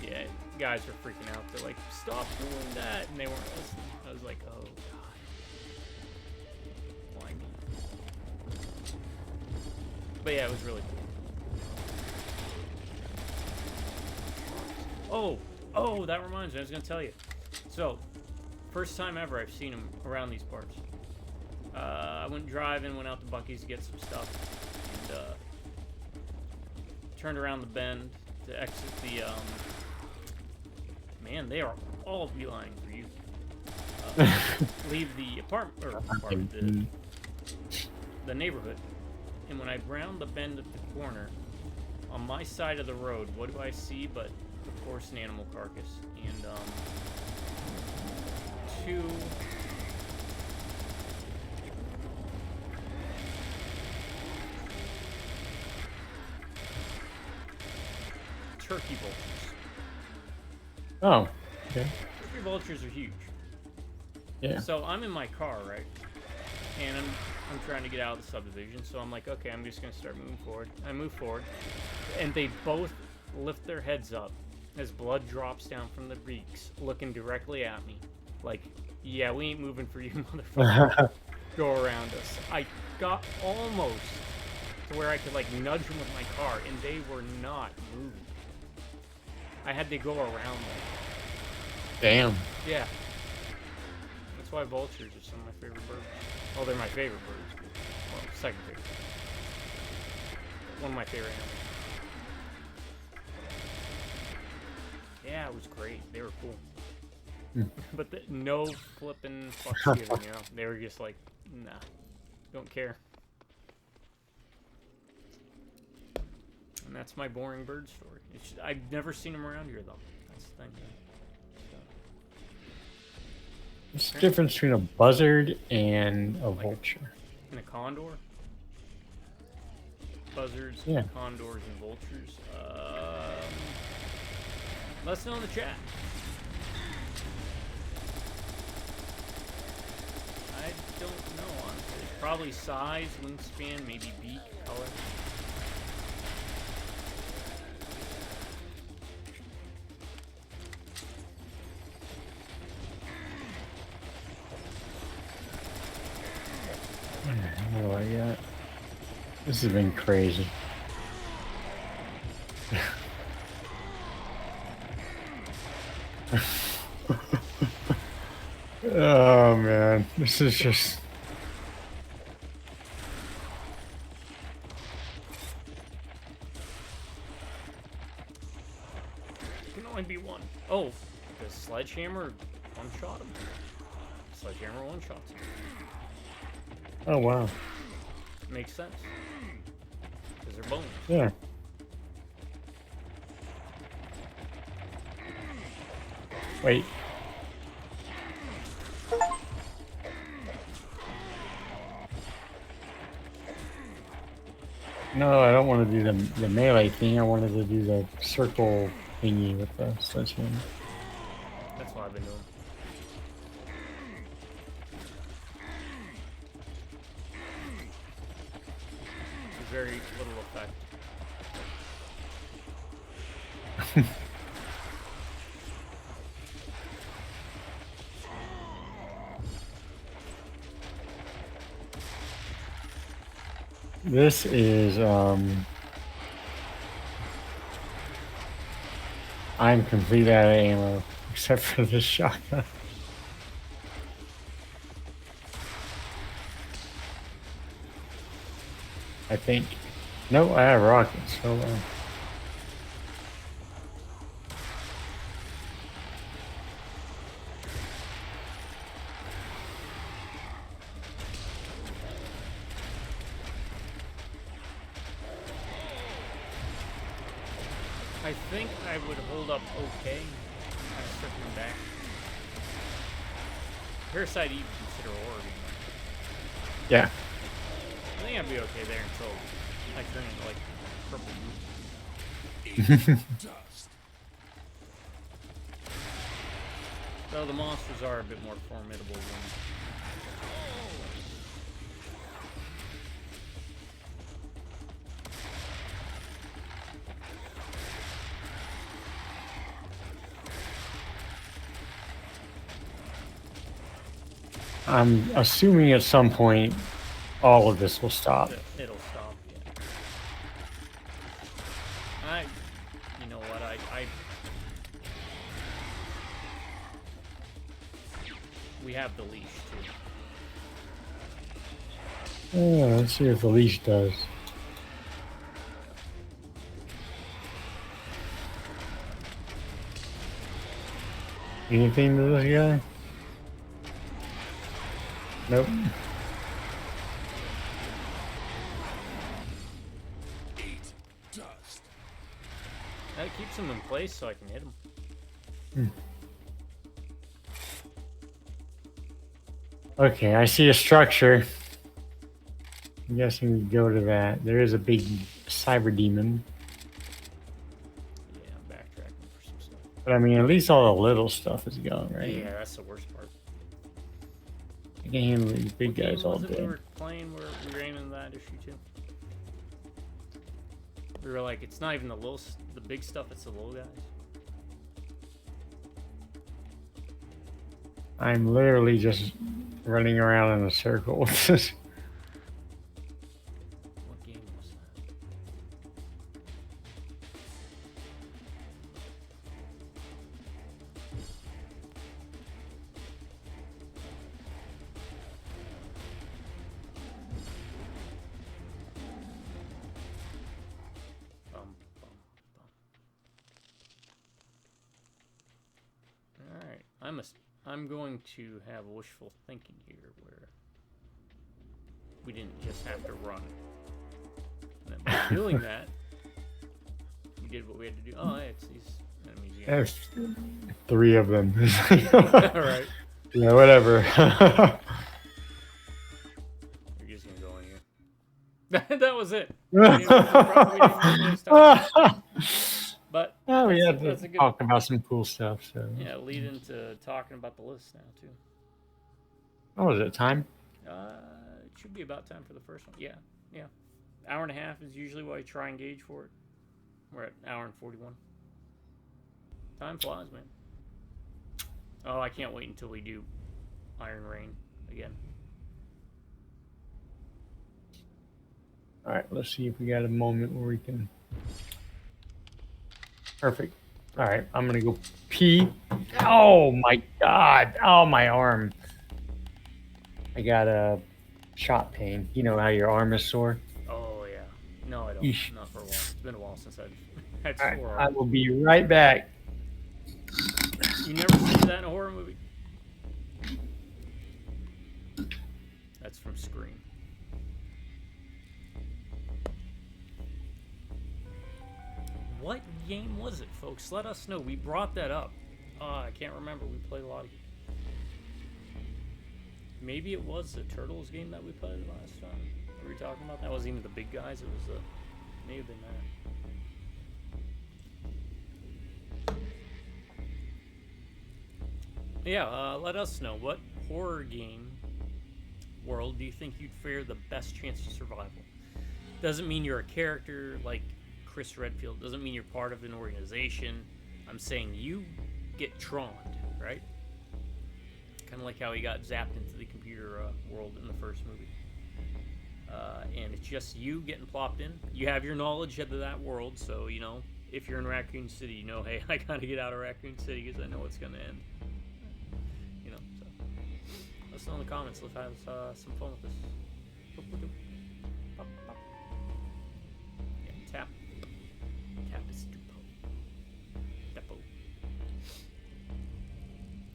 Yeah, guys were freaking out. They're like, stop doing that, and they weren't listening. I was like, oh god, why me? But yeah, it was really cool. Oh, that reminds me, I was gonna tell you. So, first time ever I've seen them around these parts. I went driving, went out to Buc-ee's to get some stuff, and turned around the bend to exit the, man, they are all beeline for you. Leave the the neighborhood, and when I round the bend at the corner, on my side of the road, what do I see but, of course, an animal carcass, and, 2... turkey vultures. Oh, okay. Turkey vultures are huge. Yeah. So I'm in my car, right? And I'm trying to get out of the subdivision, so I'm like, okay, I'm just gonna start moving forward. I move forward, and they both lift their heads up as blood drops down from the beaks, looking directly at me. Like, yeah, we ain't moving for you, motherfucker. Go around us. got almost to where I could like nudge them with my car, and they were not moving. I had to go around them. Damn. Yeah. That's why vultures are some of my favorite birds. Well, they're my favorite birds. Well, second favorite. One of my favorite animals. Yeah, it was great. They were cool. But no flipping fucks given, you know? They were just like, nah, don't care. And that's my boring bird story. I've never seen them around here, though. That's the thing. What's the difference between a buzzard and a vulture? And a condor? Buzzards, Yeah. condors, and vultures. Let us know in the chat. I don't know, honestly. Probably size, wingspan, maybe beak, color. What do I got? This has been crazy. Oh man, this is just. It can only be one. Oh, the sledgehammer one-shot him. Sledgehammer one-shots him. Oh wow. Makes sense. Because they're bones. Yeah. Wait. No, I don't want to do the melee thing. I wanted to do the circle thingy with the sledgehammer. That's what I've been doing. It's very little effect. This is I'm completely out of ammo except for this shotgun. I think. No, I have rockets. Hold on. I think I would hold up okay. Kind of circling back. Parasite Eve consider Oregon. Yeah. I think I'd be okay there until I turn into like purple blue. Dust. Though the monsters are a bit more formidable than. I'm assuming at some point all of this will stop. It'll stop. Yeah. You know what? We have the leash too. Let's see if the leash does. Anything to this guy? Nope. Eat dust. That keeps him in place so I can hit him. Okay, I see a structure. I'm guessing we go to that. There is a big cyber demon. Yeah, I'm backtracking for some stuff. But I mean, at least all the little stuff is gone, right? Yeah, that's the worst part. I can handle these big What game guys all was it day. we were playing where we were aiming that issue too? We were like, it's not even the big stuff, it's the little guys. I'm literally just running around in a circle. I'm going to have wishful thinking here, where we didn't just have to run. And then by doing that, we did what we had to do. Oh, hey, it's these enemies again. There's 3 of them. All right. Yeah, whatever. You're just gonna go in here. That was it. We didn't really waste time. But Oh, we had that's to a good talk about some cool stuff. So, lead into talking about the list now too. what was it? Time? It should be about time for the first one. Yeah. Hour and a half is usually what I try and gauge for it. We're at an hour and 41. Time flies, man. Oh, I can't wait until we do Iron Rain again. All right, let's see if we got a moment where we can. Perfect. All right, I'm gonna go pee. Oh my God! Oh, my arm. I got a shot pain. You know how your arm is sore? Oh yeah. No, I don't. Eesh. Not for a while. It's been a while since I've had All right, sore I arm. will be right back. You never seen that in a horror movie? That's from Scream. What game was it, folks? Let us know. We brought that up. I can't remember. We played a lot of. Maybe it was the Turtles game that we played last time. Were we talking about that? Wasn't even the big guys. It was the. May have been that. Yeah, let us know. What horror game world do you think you'd fare the best chance of survival? Doesn't mean you're a character like Chris Redfield. Doesn't mean you're part of an organization. I'm saying you get troned, right? Kind of like how he got zapped into the computer world in the first movie. And it's just you getting plopped in. You have your knowledge of that world, so, you know, if you're in Raccoon City, you know, hey, I gotta get out of Raccoon City because I know it's gonna end. You know, so let us know in the comments. Let's have some fun with this. Pop, pop. Yeah, Tapasdupot. Depot.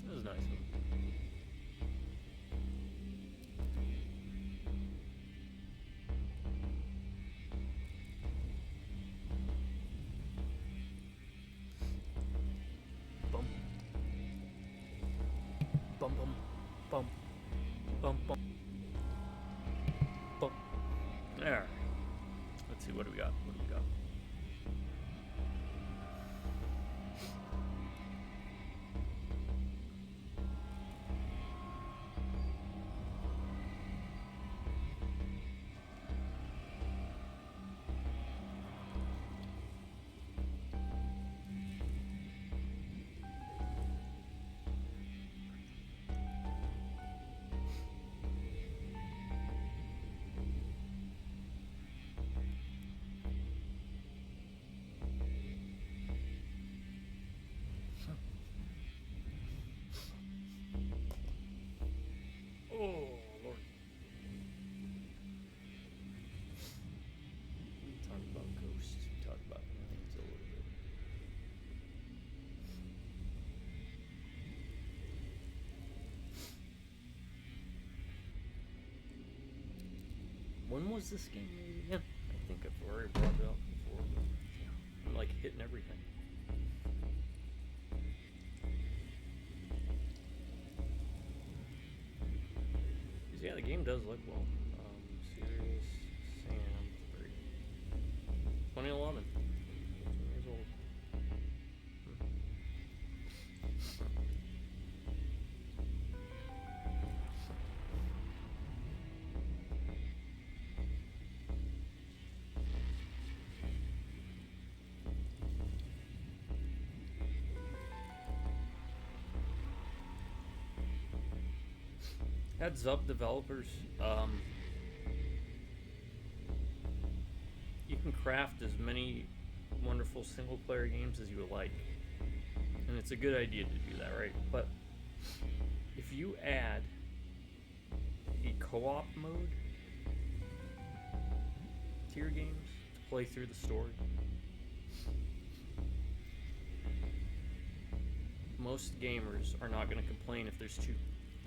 That was nice. Bum. Bum bum bum bum bum bum. There. Let's see, what do we got? What do we got? Oh, Lord. We talked about ghosts. We talked about aliens a little bit. When was this game made again? I think I've already brought it up before. But yeah, I'm like hitting everything. Yeah, the game does look well. Serious Sam 3. 2011. 15 years old. Heads up, developers. You can craft as many wonderful single-player games as you would like, and it's a good idea to do that, right? But if you add a co-op mode to your games to play through the story, most gamers are not going to complain if there's two,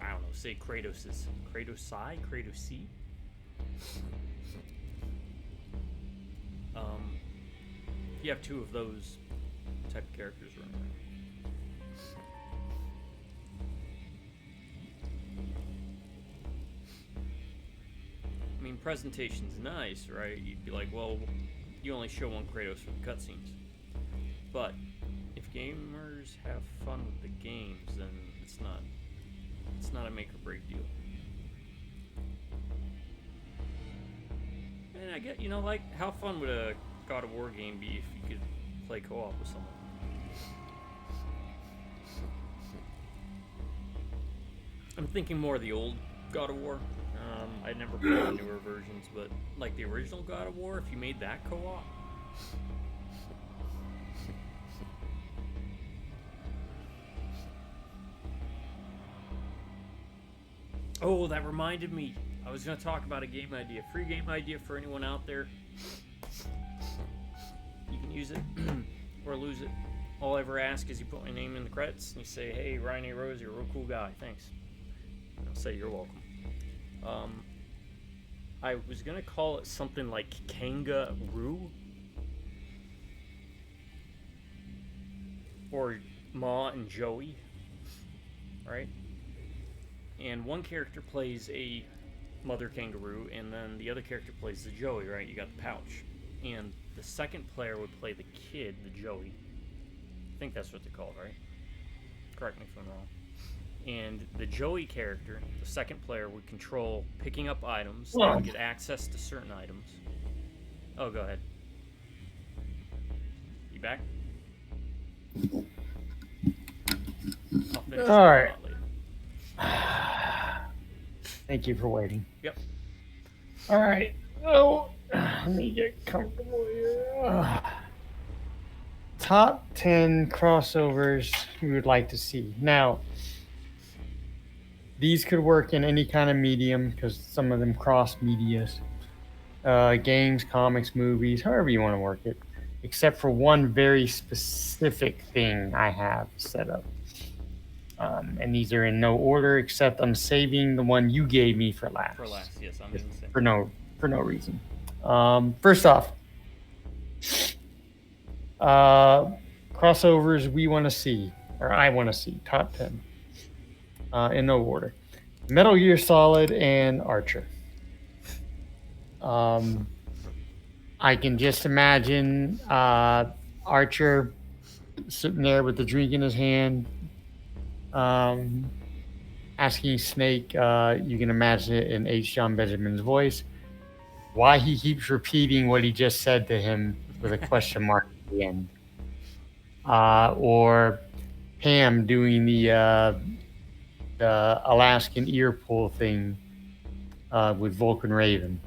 I don't know, say Kratoses. Kratosai? Kratosi? You have two of those type of characters running around. I mean, presentation's nice, right? You'd be like, well, you only show one Kratos for the cutscenes. But if gamers have fun with the games, then it's not a make or break deal. And I get, like, how fun would a God of War game be if you could play co-op with someone? I'm thinking more of the old God of War. I never played the newer versions, but like the original God of War, if you made that co-op. Oh, that reminded me. I was going to talk about a game idea. Free game idea for anyone out there. You can use it or lose it. All I ever ask is you put my name in the credits and you say, hey, Ryan A. Rose, you're a real cool guy. Thanks. And I'll say you're welcome. I was going to call it something like Kangaroo. Or Ma and Joey. Right? And one character plays a mother kangaroo, and then the other character plays the Joey, right? You got the pouch. And the second player would play the kid, the Joey. I think that's what they're called, right? Correct me if I'm wrong. And the Joey character, the second player, would control picking up items. They would get access to certain items. Oh, go ahead. You back? I'll finish All right. later. Thank you for waiting. Yep. All right. Oh, let me get comfortable here. Top 10 crossovers we would like to see. Now, these could work in any kind of medium because some of them cross medias. Games, comics, movies, however you want to work it. Except for one very specific thing I have set up. And these are in no order, except I'm saving the one you gave me for last. For last, yes, I'm doing the same. For no reason. First off, crossovers we want to see, or I want to see, top 10, in no order. Metal Gear Solid and Archer. I can just imagine Archer sitting there with the drink in his hand, asking Snake, you can imagine it in H. John Benjamin's voice, why he keeps repeating what he just said to him with a question mark at the end. Or Pam doing the Alaskan ear pull thing with Vulcan Raven.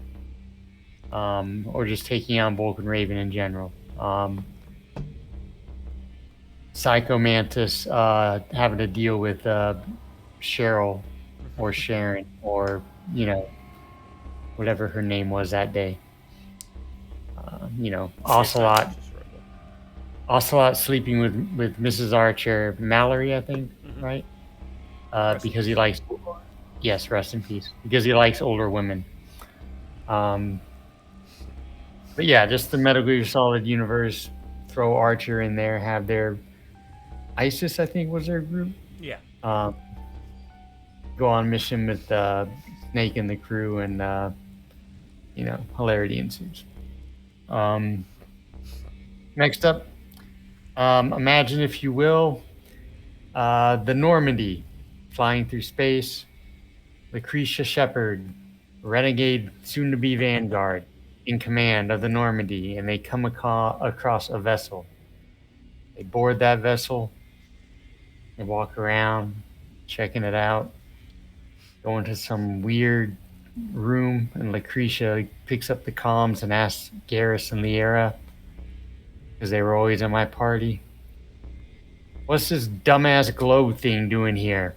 Or just taking on Vulcan Raven in general. Psycho Mantis having to deal with Cheryl or Sharon or, whatever her name was that day. Ocelot. Ocelot sleeping with Mrs. Archer, Mallory, I think, right? Because he likes, yes, rest in peace. Because he likes older women. But yeah, just the Metal Gear Solid universe. Throw Archer in there. Have their ISIS, I think, was their group. Yeah. Go on mission with Snake and the crew, and hilarity ensues. Next up, imagine, if you will, the Normandy flying through space. Lucretia Shepard, renegade, soon-to-be Vanguard, in command of the Normandy, and they come across a vessel. They board that vessel. They walk around, checking it out, go into some weird room, and Lucretia picks up the comms and asks Garrus and Liera, because they were always in my party, what's this dumbass globe thing doing here?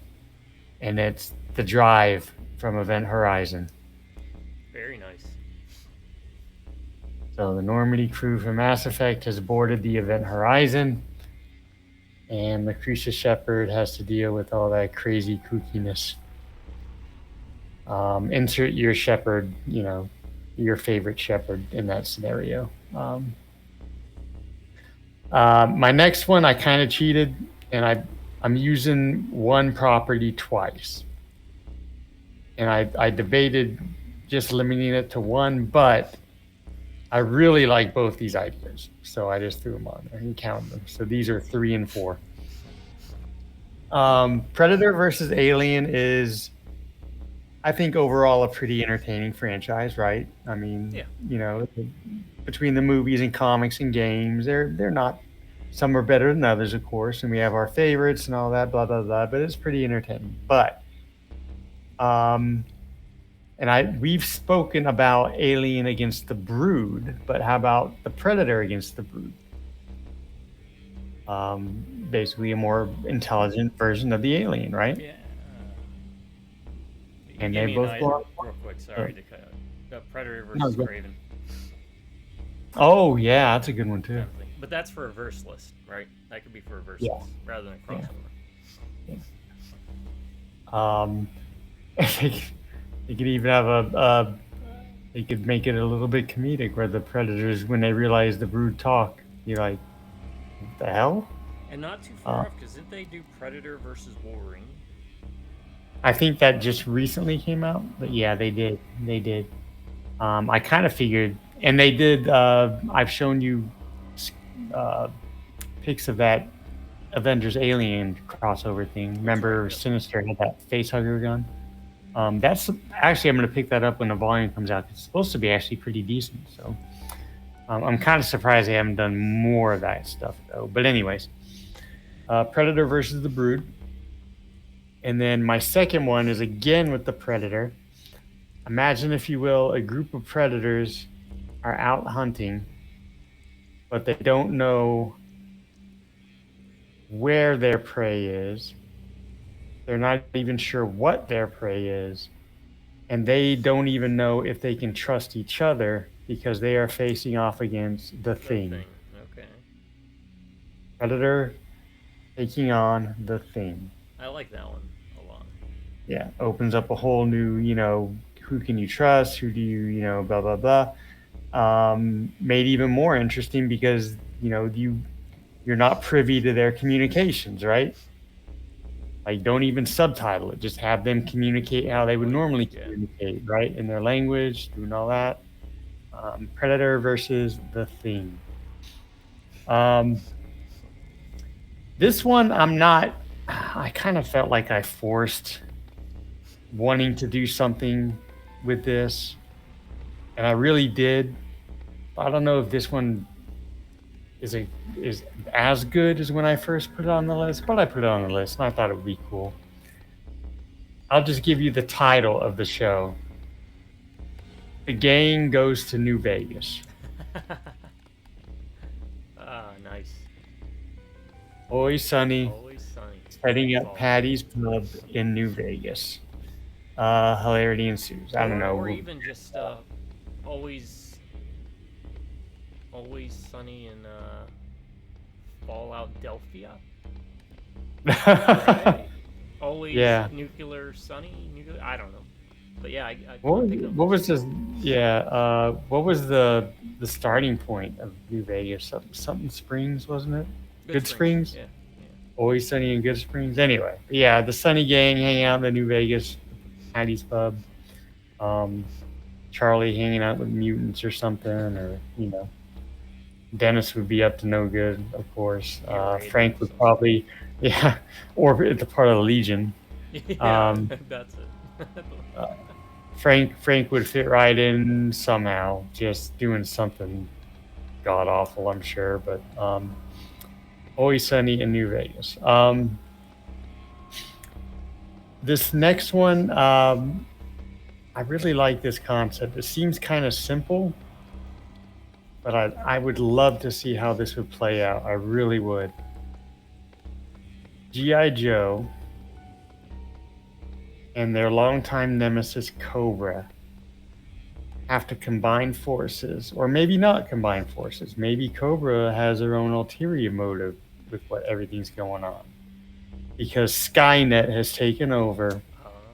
And it's the drive from Event Horizon. Very nice. So the Normandy crew from Mass Effect has boarded the Event Horizon. and Lucretia Shepherd has to deal with all that crazy kookiness. Insert your shepherd, your favorite shepherd in that scenario. My next one, I kind of cheated, and I'm using one property twice. And I debated just limiting it to one, but I really like both these ideas. So I just threw them on there and counted them. So these are 3 and 4. Predator versus Alien is, I think, overall a pretty entertaining franchise, right? I mean, Yeah. Between the movies and comics and games, they're not. Some are better than others, of course, and we have our favorites and all that, blah blah blah. But it's pretty entertaining. But, we've spoken about Alien against the Brood, but how about the Predator against the Brood? Basically, a more intelligent version of the Alien, right? Yeah. And Give they me both an go idea real quick. Sorry to cut out. Predator No, versus go- Craven. Oh yeah, that's a good one too. Kind of thing. But that's for a verse list, right? That could be for a verse Yeah. list rather than a crossover. They could even have they could make it a little bit comedic, where the Predators, when they realize the Brood talk, you're like, what the hell? And not too far off, because didn't they do Predator versus Wolverine? I think that just recently came out, but yeah, they did. I kind of figured, and they did. I've shown you pics of that Avengers Alien crossover thing. Remember, Sinister had that face hugger gun. That's actually, I'm going to pick that up when the volume comes out. It's supposed to be actually pretty decent. So I'm kind of surprised they haven't done more of that stuff though. But anyways, Predator versus the Brood. And then my second one is again with the Predator. Imagine, if you will, a group of predators are out hunting, but they don't know where their prey is. They're not even sure what their prey is. And they don't even know if they can trust each other because they are facing off against the Thing. Okay. Predator taking on the Thing. I like that one a lot. Yeah, opens up a whole new, who can you trust? Who do you, blah, blah, blah. Made even more interesting because, you're not privy to their communications, right? Like, don't even subtitle it. Just have them communicate how they would normally communicate, right? In their language, doing all that. Predator versus the Thing. This one, I kind of felt like I forced wanting to do something with this, and I really did. I don't know if this one is as good as when I first put it on the list, but I put it on the list and I thought it would be cool. I'll just give you the title of the show. The Gang Goes to New Vegas. Nice. Always Sunny, Always Sunny. setting up Patty's Pub in New Vegas. Hilarity ensues. I don't know. Or even just always Sunny in Fallout Delphia. Right? Always nuclear Sunny. I don't know. But yeah, what was this? Yeah, what was the starting point of New Vegas? Something Springs, wasn't it? Good Springs. Yeah. Always Sunny in Good Springs. Anyway, yeah, the Sunny Gang hang out in the New Vegas Patty's Pub. Charlie hanging out with mutants or something, or Dennis would be up to no good, of course. Frank would probably, or the part of the Legion. Yeah, that's it. Frank would fit right in somehow, just doing something god awful, I'm sure. But Always Sunny in New Vegas. This next one, I really like this concept. It seems kind of simple, but I would love to see how this would play out. I really would. G.I. Joe and their longtime nemesis Cobra have to combine forces, or maybe not combine forces. Maybe Cobra has their own ulterior motive with what everything's going on, because Skynet has taken over,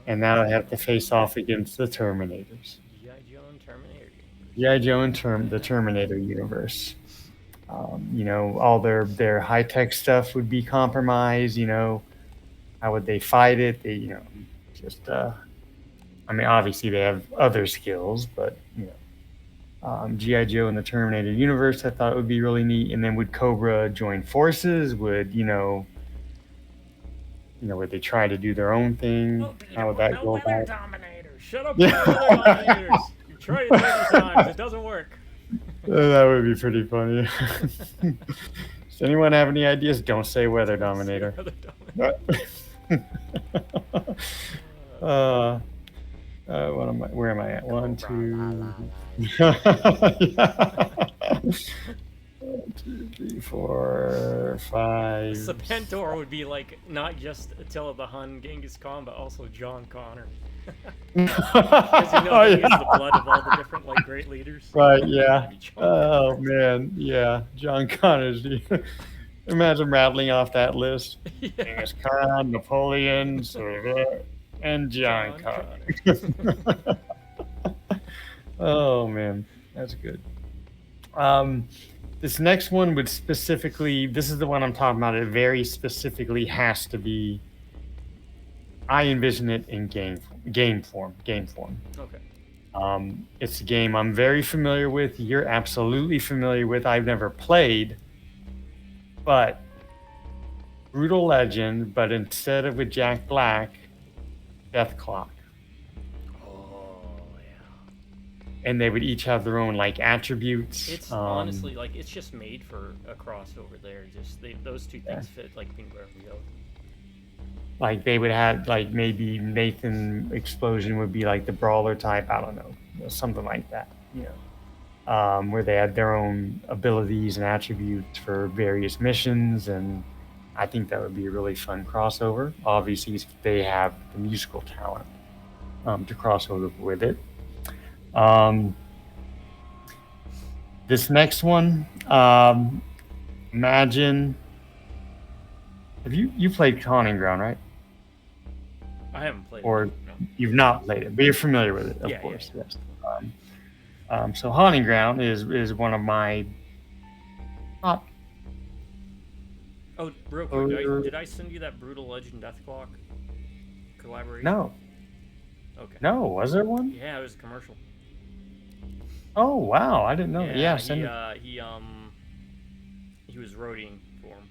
and now they have to face off against the Terminators. G.I. Joe and Terminator. G.I. Joe and the Terminator universe. You know, all their high tech stuff would be compromised. You know, how would they fight it? They, you know, just I mean, obviously they have other skills, but you know, G.I. Joe and the Terminator universe, I thought would be really neat. And then would Cobra join forces? Would would they try to do their own thing? How would that no go weather about? dominators. Shut up, weather dominators. You've tried it 30 times. It doesn't work. That would be pretty funny. Does anyone have any ideas? Don't say weather dominator. What am I? Where am I at? 1, 2. 1, 2, 3, 4, 5. Serpentor would be like not just Attila the Hun, Genghis Khan, but also John Connor. Because he is the blood of all the different like great leaders. Right? Yeah. Oh man. Yeah. John Connor's. Imagine rattling off that list. Yeah. Genghis Khan, Napoleon, and John Connor. Oh man, that's good. This next one would specifically, this is the one I'm talking about, it very specifically has to be, I envision it in game form. Okay. It's a game I'm very familiar with, you're absolutely familiar with, I've never played, but Brutal Legend, but instead of with Jack Black, Death Clock. And they would each have their own like attributes. It's honestly like it's just made for a crossover there. Just those two things fit like pink, wherever you go. Like they would have like maybe Nathan Explosion would be like the brawler type. I don't know, something like that. You know, where they had their own abilities and attributes for various missions, and I think that would be a really fun crossover. Obviously, they have the musical talent to cross over with it. This next one, imagine, have you played Haunting Ground, right? I haven't played or it. No. You've not played it, but you're familiar with it, of course. Yeah. Yes. So Haunting Ground is one of my top. Oh, real quick, did I send you that Brutal Legend Death Clock collaboration? No. Okay. No, was there one? Yeah, it was a commercial. Oh wow, I didn't know. Yeah, send it. He was roadieing for him.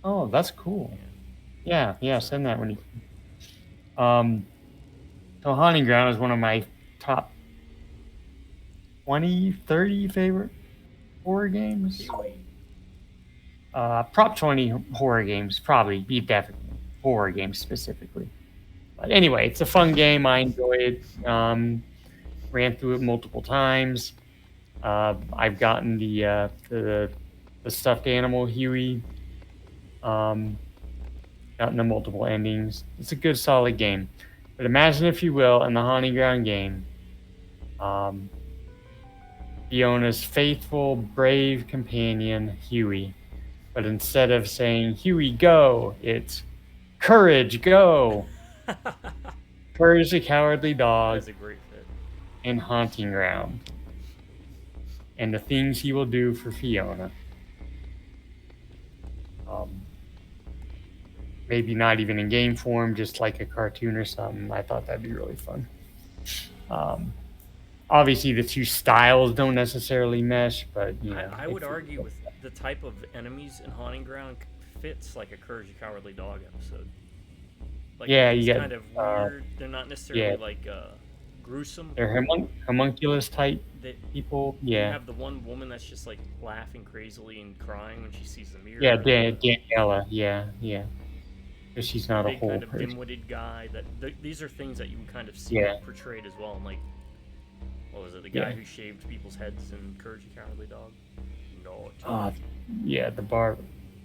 Oh, that's cool. Yeah, send that when you. So Haunting Ground is one of my top 20, 30 favorite horror games. Prop 20 horror games, probably be definitely horror games specifically. But anyway, it's a fun game. I enjoy it. Ran through it multiple times. I've gotten the stuffed animal Huey. Gotten the multiple endings. It's a good, solid game. But imagine, if you will, in the Haunting Ground game, Fiona's faithful, brave companion Huey. But instead of saying Huey, go, it's courage, go. Courage the Cowardly Dog. That's a great fit. And Haunting Ground. And the things he will do for Fiona. Maybe not even in game form, just like a cartoon or something. I thought that'd be really fun. Obviously, the two styles don't necessarily mesh, but you know. I would argue with the type of enemies in Haunting Ground fits like a Courage the Cowardly Dog episode. Like, yeah, it's you get kind of weird. They're not necessarily like gruesome. They're homunculus type people. Yeah. You have the one woman that's just like laughing crazily and crying when she sees the mirror. Yeah, Daniela. Yeah. Because she's not a whole kind of person. dim-witted guy. These are things that you can kind of see portrayed as well. And like, what was it? The guy who shaved people's heads in Courage the Cowardly Dog. No. Yeah, the bar.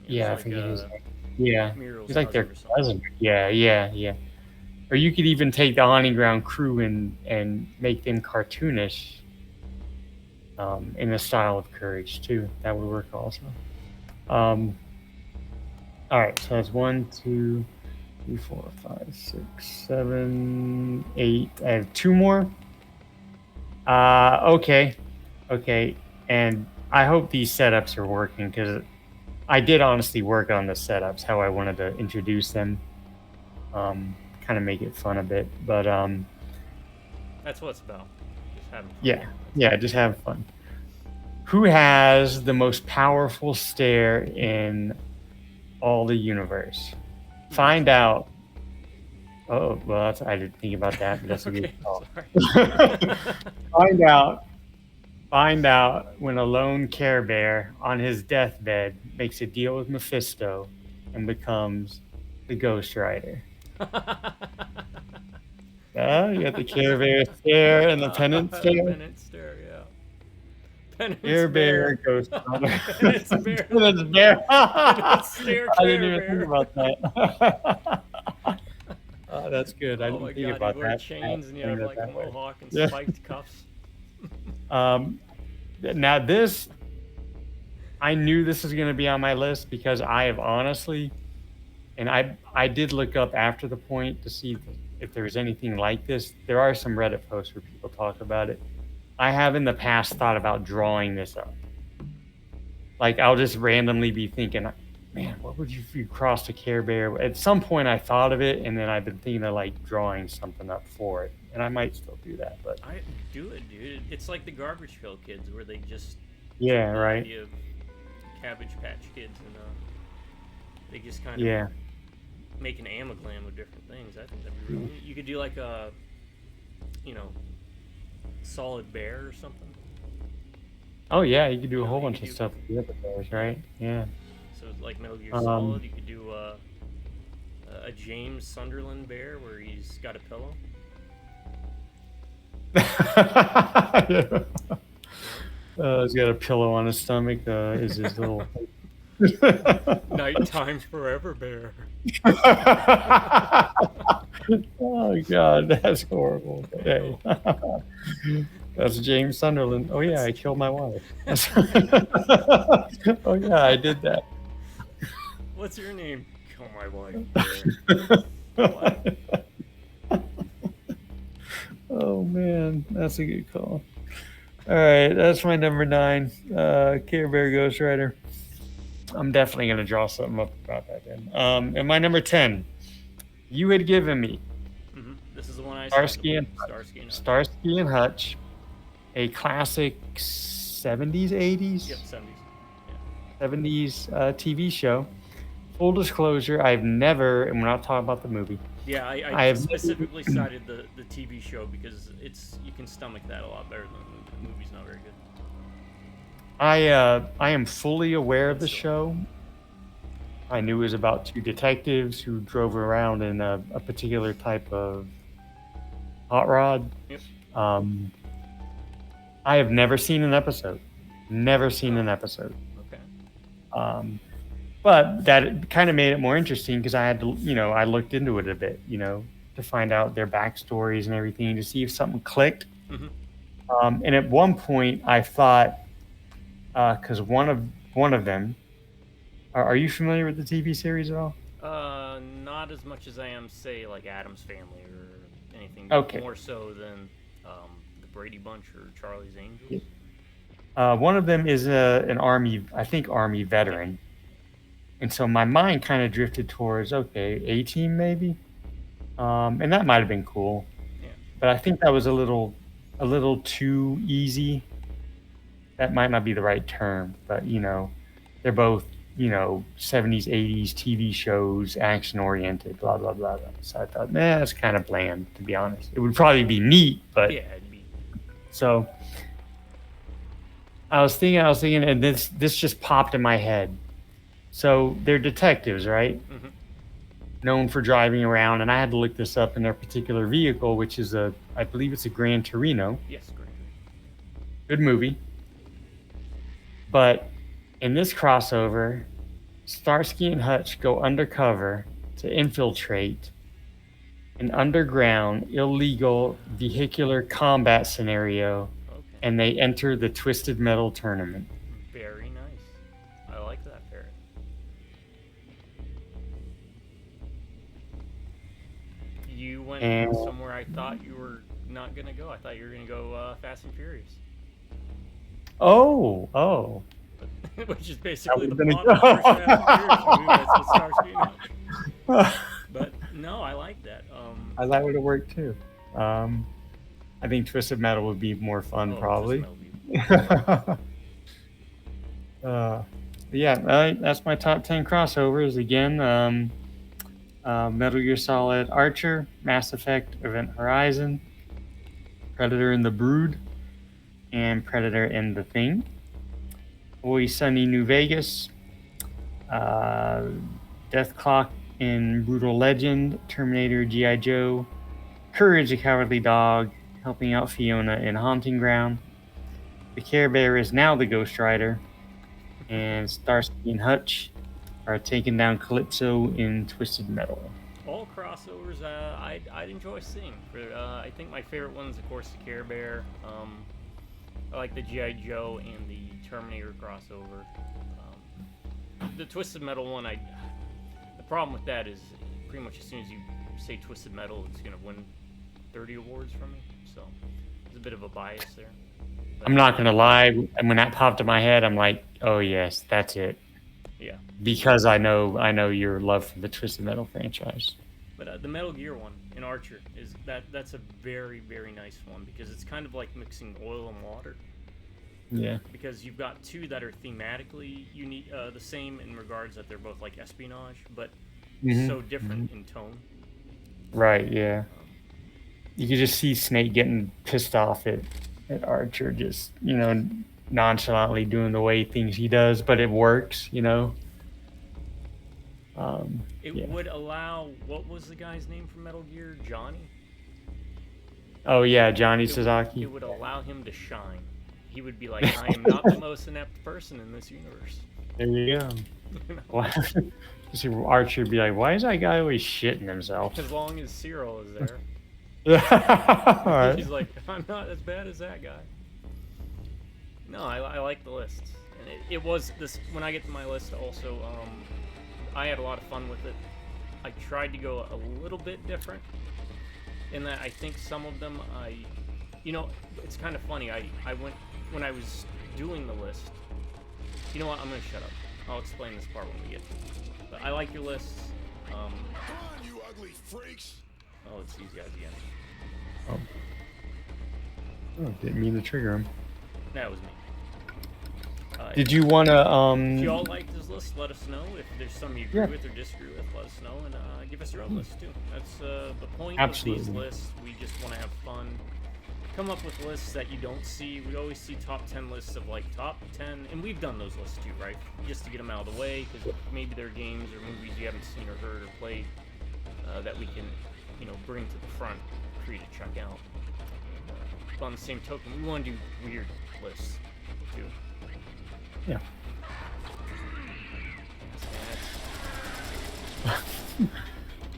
Yeah, I like, think it is. Yeah, Muriel's it's like their cousin cousin. Yeah. Or you could even take the Haunting Ground crew and make them cartoonish. In the style of Courage too. That would work also. All right, so that's 1, 2, 3, 4, 5, 6, 7, 8. I have 2 more. Okay, and I hope these setups are working because I did honestly work on the setups, how I wanted to introduce them, kind of make it fun a bit, but That's what it's about. Just having fun. yeah, just have fun. Who has the most powerful stare in all the universe? Find out. Oh, well, I didn't think about that, but that's a good Okay, call. sorry. Find out when a lone Care Bear on his deathbed makes a deal with Mephisto and becomes the Ghost Rider. You got the Care Bear stare and the penance stare. Penance stare, yeah. Penance Care Bear, bear. Ghost Rider. Penance bear. Penance Bear. Penance stare, I didn't Care even Bear. think about that. That's good. I Oh didn't my think god, about you wear that. chains and you Saying have it like a that way. mohawk and Yeah. spiked cuffs. Now this, I knew this was going to be on my list because I have honestly, and I did look up after the point to see if there was anything like this. There are some Reddit posts where people talk about it. I have in the past thought about drawing this up. Like I'll just randomly be thinking, man, what would you if you crossed a Care Bear? At some point I thought of it, and then I've been thinking of like drawing something up for it, and I might still do that. But I do it, dude. It's like the Garbage Pail Kids where they just yeah, took the right. idea of Cabbage Patch Kids and they just kind Yeah. of make an amaglam of different things. I think that'd be really neat. You could do like a, solid bear or something. Oh yeah, you could do a Yeah, whole you bunch could of do- stuff with the other bears, right? Yeah. So like Metal Gear Um, Solid, you could do a James Sunderland bear where he's got a pillow. He's got a pillow on his stomach. Is his little. Nighttime forever bear. Oh God, that's horrible. Hey. That's James Sunderland. Oh yeah, I killed my wife. Oh yeah, I did that. What's your name? Kill my wife, bear. Oh man, that's a good call. All right, that's my number 9. Care Bear Ghost Rider. I'm definitely gonna draw something up about that then. And my number 10, you had given me This is the one I Starsky said. and Starsky and Hutch, a classic 70s, 80s, Yep, 70s. 70s TV show. Full disclosure, I've never, and we're not talking about the movie. Yeah, I I have specifically cited the TV show because you can stomach that a lot better than the movie. The movie's not very good. I am fully aware of the show. I knew it was about 2 detectives who drove around in a particular type of hot rod. Yep. I have never seen an episode. Never seen an episode. Okay. But that kind of made it more interesting because I had to, I looked into it a bit, to find out their backstories and everything to see if something clicked. And at one point, I thought, because one of them, are you familiar with the TV series at all? Not as much as I am, say, like Addams Family or anything. Okay. More so than the Brady Bunch or Charlie's Angels. Yeah. One of them is an Army veteran. And so my mind kind of drifted towards, okay, A-Team maybe? And that might have been cool. Yeah. But I think that was a little too easy. That might not be the right term, but, they're both, 70s, 80s TV shows, action-oriented, blah, blah, blah, blah. So I thought, that's kind of bland, to be honest. It would probably be neat, but... Yeah, it'd be... So I was thinking, and this just popped in my head. So they're detectives, right? Mm-hmm. Known for driving around, and I had to look this up in their particular vehicle, which is I believe it's a Gran Torino. Yes, Gran Torino. Good movie. But in this crossover, Starsky and Hutch go undercover to infiltrate an underground illegal vehicular combat scenario, and they enter the Twisted Metal tournament. Very nice. I like that, Parrot. went And- somewhere I thought you were not gonna go. I thought you were gonna go Fast and Furious, Oh. which is basically the would've been a- plot of the first Fast and Furious movie. That's what Starsky and Hutch. But no, I like that. That would have worked too. I think Twisted Metal would be more fun, oh, probably. Twisted Metal But yeah, that's my top 10 crossovers. Again, Metal Gear Solid Archer, Mass Effect Event Horizon, Predator and the Brood, and Predator and the Thing. Always Sunny New Vegas, Death Clock in Brutal Legend, Terminator G.I. Joe, Courage the Cowardly Dog, helping out Fiona in Haunting Ground. The Care Bear is now the Ghost Rider, and Starsky and Hutch are taking down Calypso in Twisted Metal. All crossovers I'd enjoy seeing. I think my favorite one's, of course, the Care Bear. I like the G.I. Joe and the Terminator crossover. The Twisted Metal one, the problem with that is pretty much as soon as you say Twisted Metal, it's going to win 30 awards from me. So there's a bit of a bias there. But, I'm not going to lie, when that popped in my head, I'm like, oh yes, that's it. Yeah. Because I know your love for the Twisted Metal franchise. But the Metal Gear one in Archer that's a very, very nice one because it's kind of like mixing oil and water. Yeah. Because you've got two that are thematically unique, the same in regards that they're both like espionage, but so different in tone. Right, yeah. You could just see Snake getting pissed off at Archer, just, nonchalantly doing the way things he does, but it works, It would allow, what was the guy's name from Metal Gear? Johnny? Oh, yeah, Johnny Sasaki. It would allow him to shine. He would be like, I am not the most inept person in this universe. There you go. Why? See, Archer would be like, why is that guy always shitting himself? As long as Cyril is there. All right. He's like, I'm not as bad as that guy. No, I like the list. And it was this, when I get to my list also, I had a lot of fun with it. I tried to go a little bit different in that I think some of them it's kind of funny. I went, when I was doing the list, you know what, I'm going to shut up. I'll explain this part when we get to it. But I like your lists. Come on, you ugly freaks! Oh, it's these guys again. Oh, didn't mean to trigger him. That was me. Did you want to, If you all like this list, let us know. If there's some you agree with or disagree with, let us know. And give us your own list, too. That's the point of these lists. We just want to have fun. Come up with lists that you don't see. We always see top 10 lists of, like, top 10. And we've done those lists, too, right? Just to get them out of the way, because maybe they're games or movies you haven't seen or heard or played that we can, bring to the front for you to check out. But on the same token, we want to do weird lists, too. Yeah.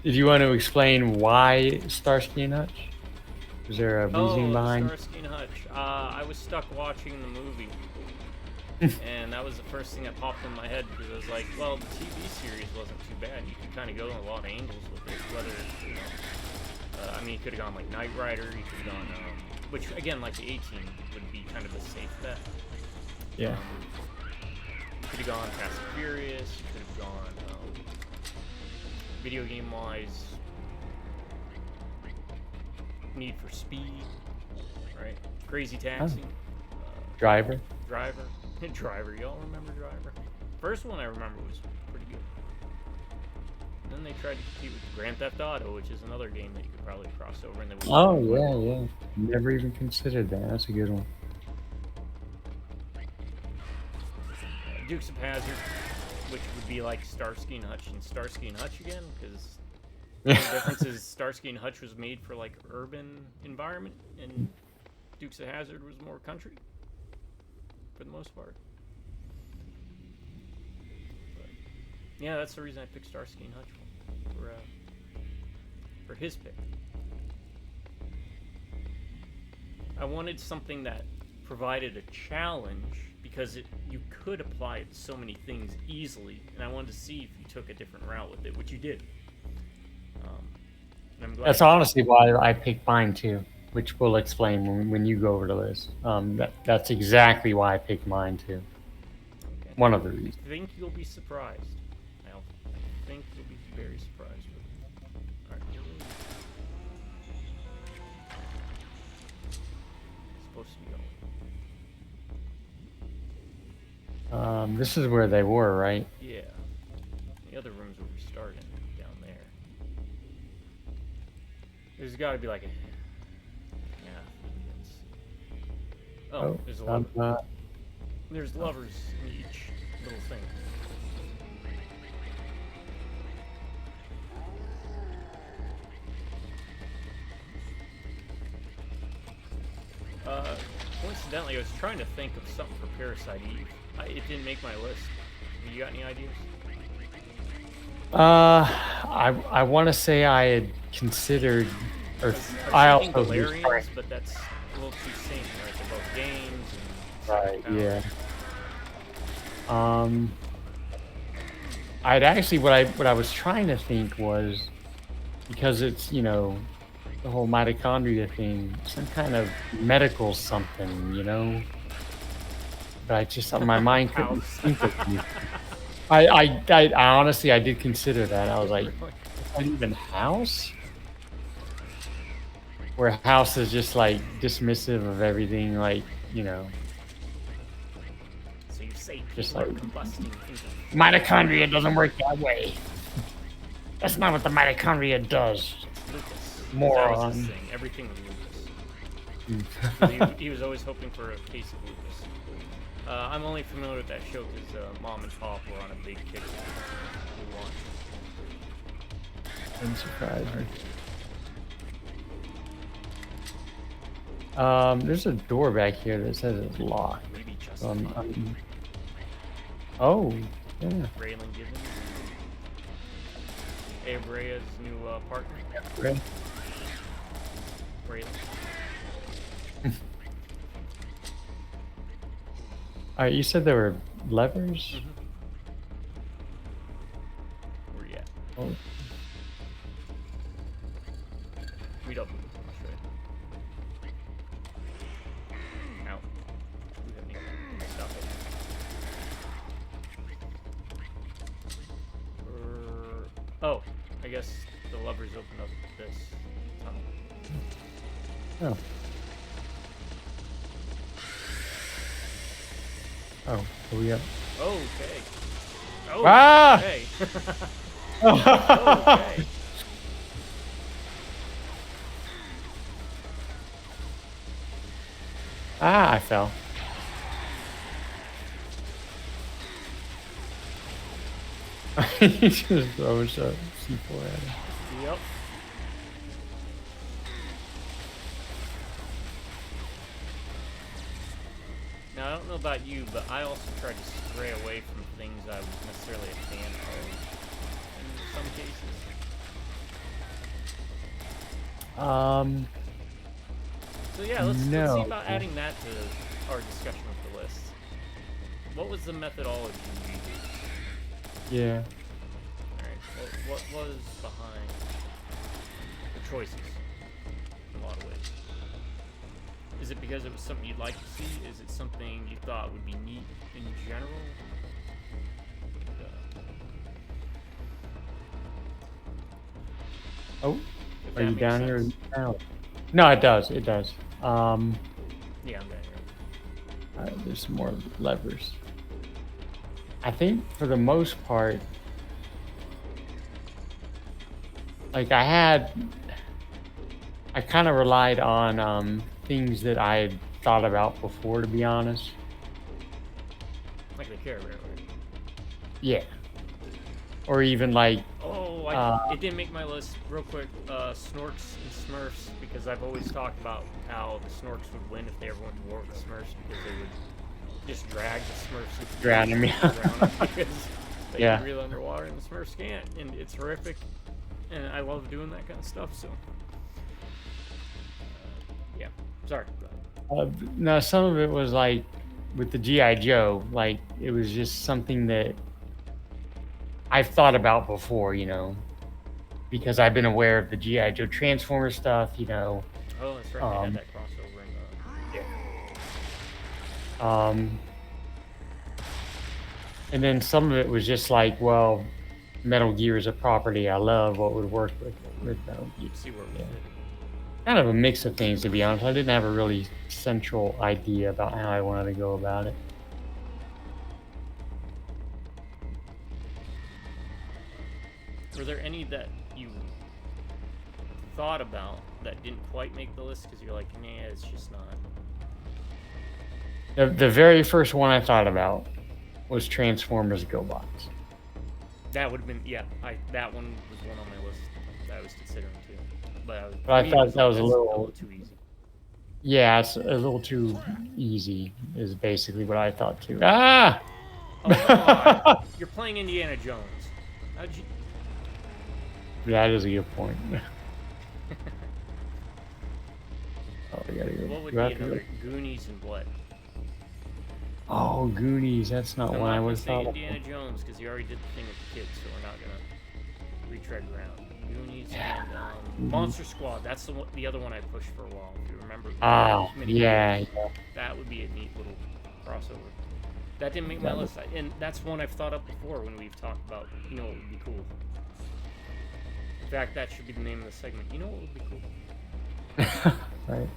Did you want to explain why Starsky and Hutch? Is there a reason behind? Starsky and Hutch. I was stuck watching the movie, and that was the first thing that popped in my head because I was like, well, the TV series wasn't too bad. You could kind of go in a lot of angles with it. Whether you could have gone like Knight Rider. You could have gone, which again, like the A-Team would be kind of a safe bet. Yeah. You could have gone Fast and Furious. You could have gone video game wise. Need for Speed, right? Crazy Taxi. Driver. Driver. Y'all remember Driver? First one I remember was pretty good. And then they tried to compete with Grand Theft Auto, which is another game that you could probably cross over. And Yeah. Never even considered that. That's a good one. Dukes of Hazzard, which would be like Starsky and Hutch again, because the difference is Starsky and Hutch was made for like urban environment, and Dukes of Hazzard was more country, for the most part. But, yeah, that's the reason I picked Starsky and Hutch for his pick. I wanted something that provided a challenge because you could apply it to so many things easily, and I wanted to see if you took a different route with it, which you did. I'm glad. That's honestly why I picked mine too, which we'll explain when you go over the list. That's exactly why I picked mine too. Okay. One of the reasons. I think you'll be surprised. I think you'll be very surprised with it. Alright, here we go. It's supposed to be going. This is where they were, right? Yeah. The other rooms will be starting down there. There's got to be like a. Yeah. Oh, there's a lever. There's levers in each little thing. Coincidentally, I was trying to think of something for Parasite Eve. It didn't make my list. Have you got any ideas? I want to say I had considered, or I was thinking also Valerians, but that's a little too samey, right? They're both games. And right, power. yeah. I'd actually what I was trying to think was, because it's, you know, the whole mitochondria thing, some kind of medical something, you know. But I just my mind couldn't think of anything. I honestly I did consider that. I was like, is that even house? Where house is just like dismissive of everything, like, you know. So you say Just people are like- combusting into Mitochondria doesn't work that way. That's not what the mitochondria does. lupus. Moron. That was his thing. Everything was lupus. he was always hoping for a case of lupus. I'm only familiar with that show because Mom and Pop were on a big kick. We watched. I'm surprised. There's a door back here that says it's locked. Maybe just Oh, yeah. Raylan Gibbons. Abe Reyes' new partner. Right. Raylan. Alright, you said there were levers? Where you at? Oh, Read up. I'll show you. Out. We have any stuff oh, I guess the levers open up this tunnel. oh. Oh, are we up? Okay. Oh, Ah! okay. Okay. Ah, I fell. He just throws a C4 at him. Yep. Now, I don't know about you, but I also tried to stray away from things I was necessarily a fan of in some cases. So yeah, let's see No. about adding that to our discussion of the list. What was the methodology you used? Yeah. Alright, what was behind the choices in a lot of ways? Is it because it was something you'd like to see? Is it something you thought would be neat in general? Oh, If are that you makes down here? sense. Now? No, it does. It does. Yeah, I'm down here. Alright, there's some more levers. I think for the most part, like I kind of relied on things that I had thought about before, to be honest. Like the Care Bear, right? Yeah. Or even like, Oh, it didn't make my list. Real quick, Snorks and Smurfs, because I've always talked about how the Snorks would win if they ever went to war with the Smurfs, because they would just drag the Smurfs into Drown 'em, yeah. because they Yeah. can breathe underwater and the Smurfs can't, and it's horrific. And I love doing that kind of stuff. So, yeah. Sorry. no, some of it was like with the G.I. Joe, like it was just something that I've thought about before, you know. because I've been aware of the G.I. Joe Transformer stuff, you know. Oh, that's right. They had that crossover in And then some of it was just like, well, Metal Gear is a property I love. What would work with Metal Gear? see where we Yeah. fit. Kind of a mix of things, to be honest. I didn't have a really central idea about how I wanted to go about it. Were there any that you thought about that didn't quite make the list because you're like, nah, it's just not? The very first one I thought about was Transformers GoBots. That would have been, yeah. That one was one on my list that I was considering too. But I for me, thought it was that was a that's little- too easy. Yeah, it's a little too easy, is basically what I thought too. Ah! Oh, come on. You're playing Indiana Jones. How'd you? That is a good point. Oh, I gotta go. What would do be I have to go? another Goonies and what? Oh, Goonies. That's not I'm one not I gonna was say thought of. Indiana Jones because he already did the thing with the kids, so we're not gonna retread ground. Goonies and Monster Squad. That's the other one I pushed for a while. If you remember. Ah, Mini yeah, games. yeah. That would be a neat little crossover. That didn't make my list, and that's one I've thought up before when we've talked about. You know what would be cool. In fact, that should be the name of the segment. You know what would be cool? Right.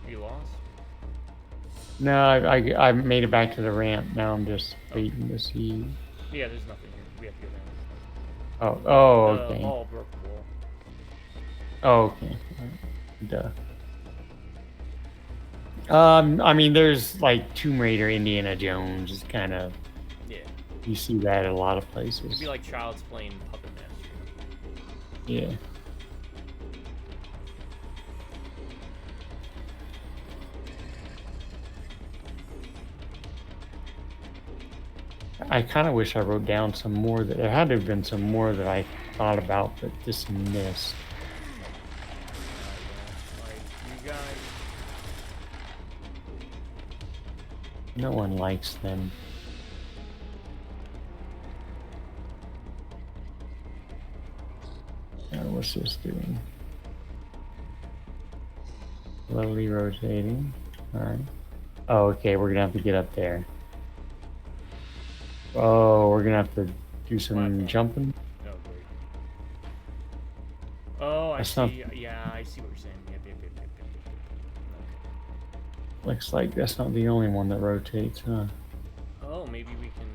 You lost? No, I made it back to the ramp. Now I'm just waiting to see. Yeah, there's nothing here. We have to go down. Oh, The okay. ball broke the wall. Oh, okay. Duh. I mean, there's like Tomb Raider, Indiana Jones. It's kind of, Yeah. you see that at a lot of It'd places. be like Child's Play and Puppet Master. Yeah. I kind of wish I wrote down some more. That there had to have been some more that I thought about, but just missed. Like, you guys. No one likes them. What's this doing? Slowly rotating. Alright. Oh, okay, we're gonna have to get up there. Oh, we're gonna have to do some Platform. jumping. Oh, great. Oh, I That's see. not- Yeah, I see what you're saying. Yep. Looks like that's not the only one that rotates, huh? Okay. Oh, maybe we can.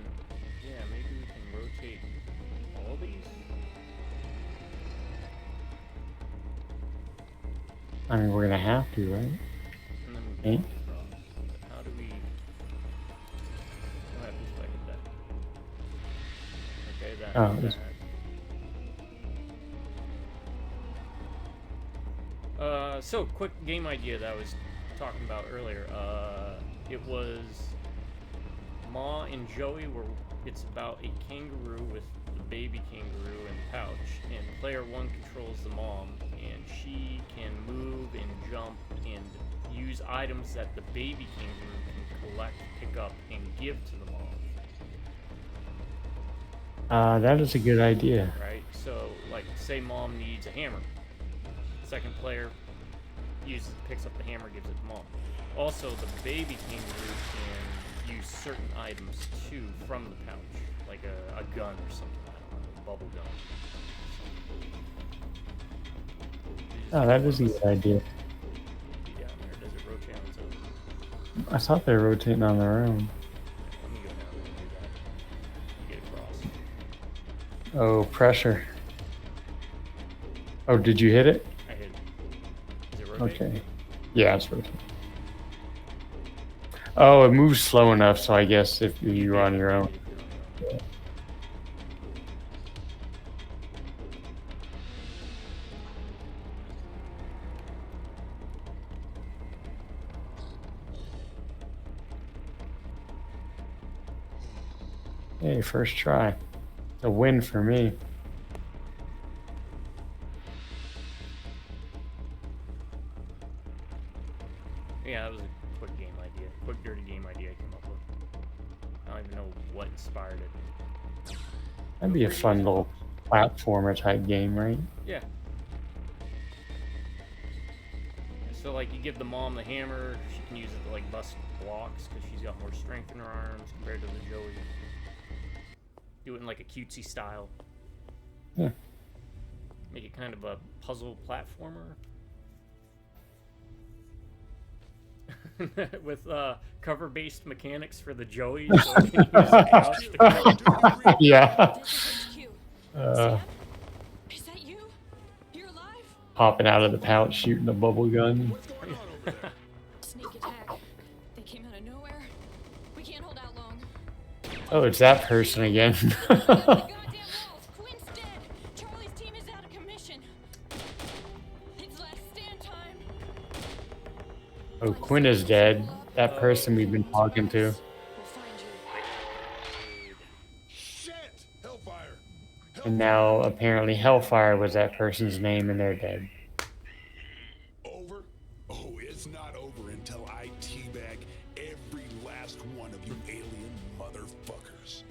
Yeah, maybe we can rotate all these. I mean, we're gonna have to, right? And then we Hey. can across. How do we? What happens if I hit that? Okay, that. Oh, that. it's- So quick game idea that I was talking about earlier. It was Ma and Joey were. It's about a kangaroo with the baby kangaroo in the pouch, and player one controls the mom, and she can move and jump and use items that the baby kangaroo can collect, pick up, and give to the mom. That is a good idea. Right? So, like, say mom needs a hammer. Second player picks up the hammer, gives it to mom. Also, the baby kangaroo can use certain items too from the pouch, like a gun or something. I don't know, a bubble gun. Oh, that is a good idea. Be down there. Does it rotate on its own? I thought they were rotating on their own. Let me go down there and do that. Get across. Oh, pressure. Oh, did you hit it? I hit it. Is it rotating? Okay. Yeah, it's rotating. Oh, it moves slow enough, so I guess if you're on your own. Hey, first try. A win for me. Yeah, that was a quick game idea. Quick, dirty game idea I came up with. I don't even know what inspired it. That'd be a fun little platformer type game, right? Yeah. So like you give the mom the hammer, she can use it to like bust blocks because she's got more strength in her arms compared to the Joey. Do it in like a cutesy style. Yeah. Make it kind of a puzzle platformer. With cover-based mechanics for the Joey, so it can use the couch to cover. Yeah. This is cute. Uh, Sam? Is that you? You're alive? Popping out of the pouch, shooting a bubble gun. What's going on over there? Sneak attack. They came out of nowhere. We can't hold out long. Oh, it's that person again. The goddamn walls. Quinn's dead. Charlie's team is out of commission. It's last stand time. Oh, Quinn is dead. That person we've been talking to. We'll find you. Shit! Hellfire! And now apparently Hellfire was that person's name and they're dead. Over? Oh, it's not over until I teabag every last one of you alien motherfuckers.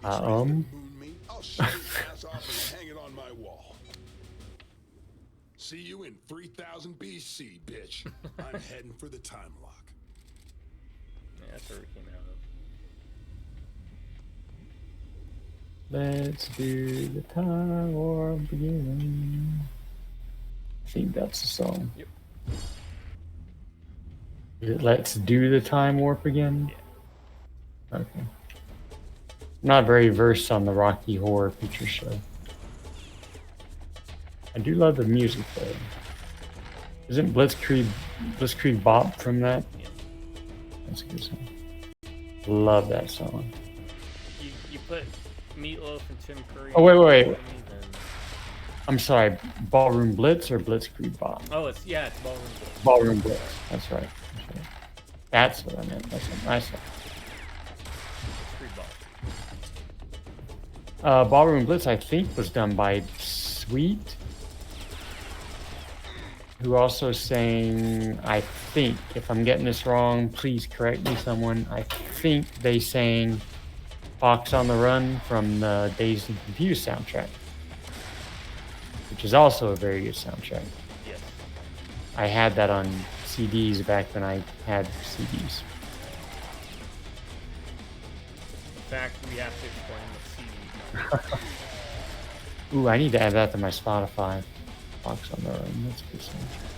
Huh? Moon me? I'll shut his ass off and hang it on my wall. See you in 3000 BC, bitch. I'm heading for the time lock. Yeah, that's where it came out of. Let's do the time war begin. I think that's the song. Yep. Is it Let's Do the Time Warp again? Okay. I'm not very versed on the Rocky Horror Picture Show. I do love the music though. Isn't Blitzkrieg Bop from that? Yeah. That's a good song. Love that song. You put Meatloaf and Tim Curry. Oh, wait, on wait. the enemy, then- I'm sorry, Ballroom Blitz or Blitzkrieg Bop? Oh, it's Ballroom Blitz. Ballroom Blitz. That's right. That's what I meant. That's what I said. Blitzkrieg Bop. Ballroom Blitz, I think, was done by Sweet, who also sang, I think, if I'm getting this wrong, please correct me, someone. I think they sang Fox on the Run from the Dazed and Confused soundtrack, which is also a very good soundtrack. Yes. I had that on CDs back when I had CDs. In fact, we have to explain the CD. Ooh, I need to add that to my Spotify. Fox on the Run, that's a good soundtrack.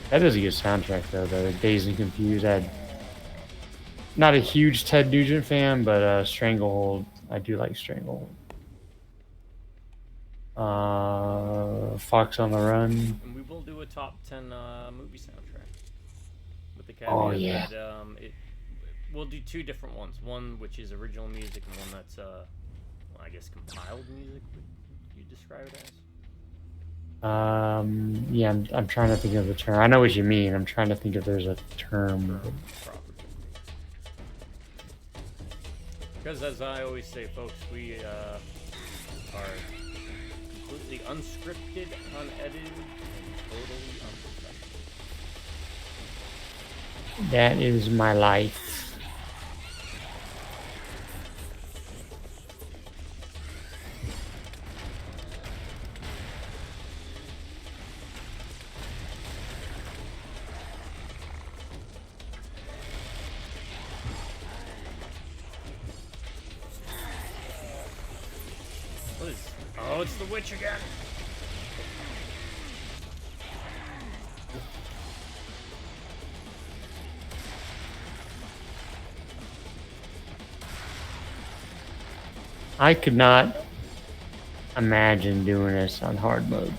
That is a good soundtrack though, the Dazed and Confused. Not a huge Ted Nugent fan, but Stranglehold, I do like Stranglehold. Fox on the Run. And we will do a top 10 movie soundtrack. With the caveat Oh, yeah. that we'll do two different ones. One which is original music and one that's, well, I guess compiled music, would you describe it as? Yeah, I'm trying to think of the term. I know what you mean. I'm trying to think if there's a term. Proper. Because as I always say, folks, we are completely unscripted, unedited, and totally unprofessional. That is my life. What is? Oh, it's the witch again. I could not imagine doing this on hard mode. Right?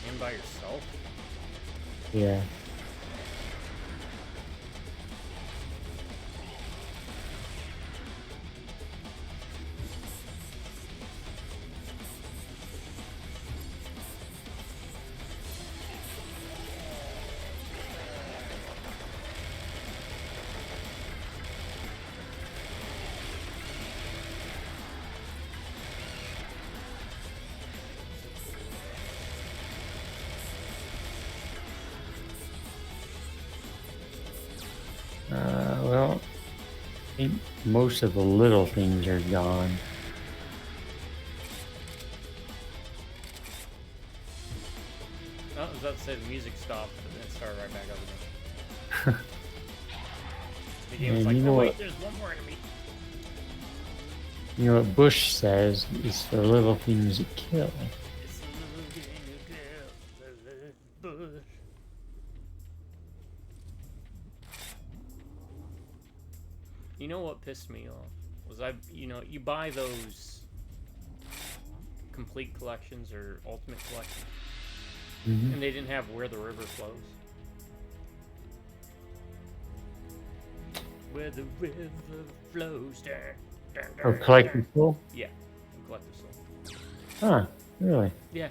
And by yourself? Yeah. think most of the little things are gone. Oh, I was about to say the music stopped, but then it started right back up again. The game was Man, like, you know oh wait, what? there's one more enemy. You know what Bush says? It's the little things that kill. It's a little girl, the little bush. You know what pissed me off was you buy those complete collections or ultimate collections, and they didn't have Where the River Flows. Where the river flows. Oh, Collective Soul? Yeah, Collective Soul. Huh, really? Yeah.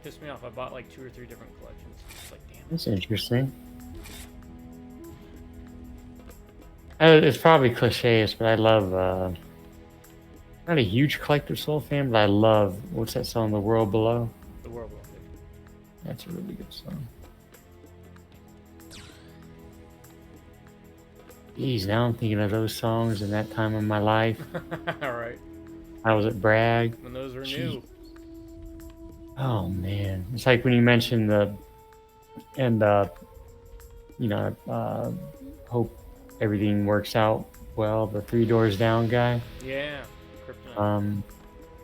Pissed me off. I bought like 2 or 3 different collections. It's like, damn it. That's interesting. It's probably cliché, but I love, not a huge Collective Soul fan, but I love, what's that song, The World Below? The World War. That's a really good song. Geez, now I'm thinking of those songs in that time of my life. All right. I was at Bragg. When those were Gee. new. Oh man, it's like when you mentioned hope everything works out well. The Three Doors Down guy. Yeah. Kryptonite.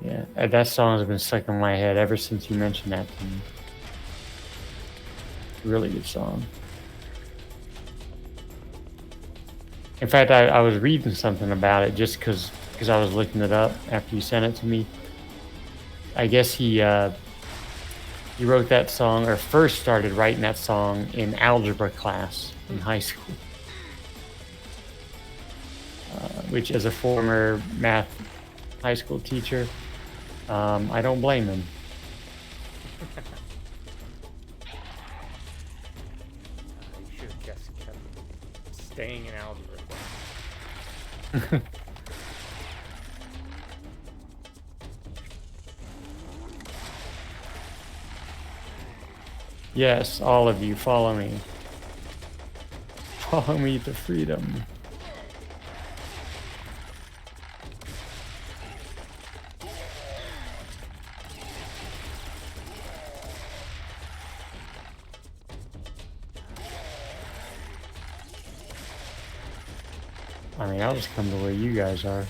Yeah, that song has been stuck in my head ever since you mentioned that to me. Really good song. In fact, I was reading something about it just because I was looking it up after you sent it to me. I guess he wrote that song, or first started writing that song in algebra class in high school. Which, as a former math high school teacher, I don't blame him. You should have just kept staying in algebra. Yes, all of you, follow me. Follow me to freedom. I mean, I'll just come to where you guys are.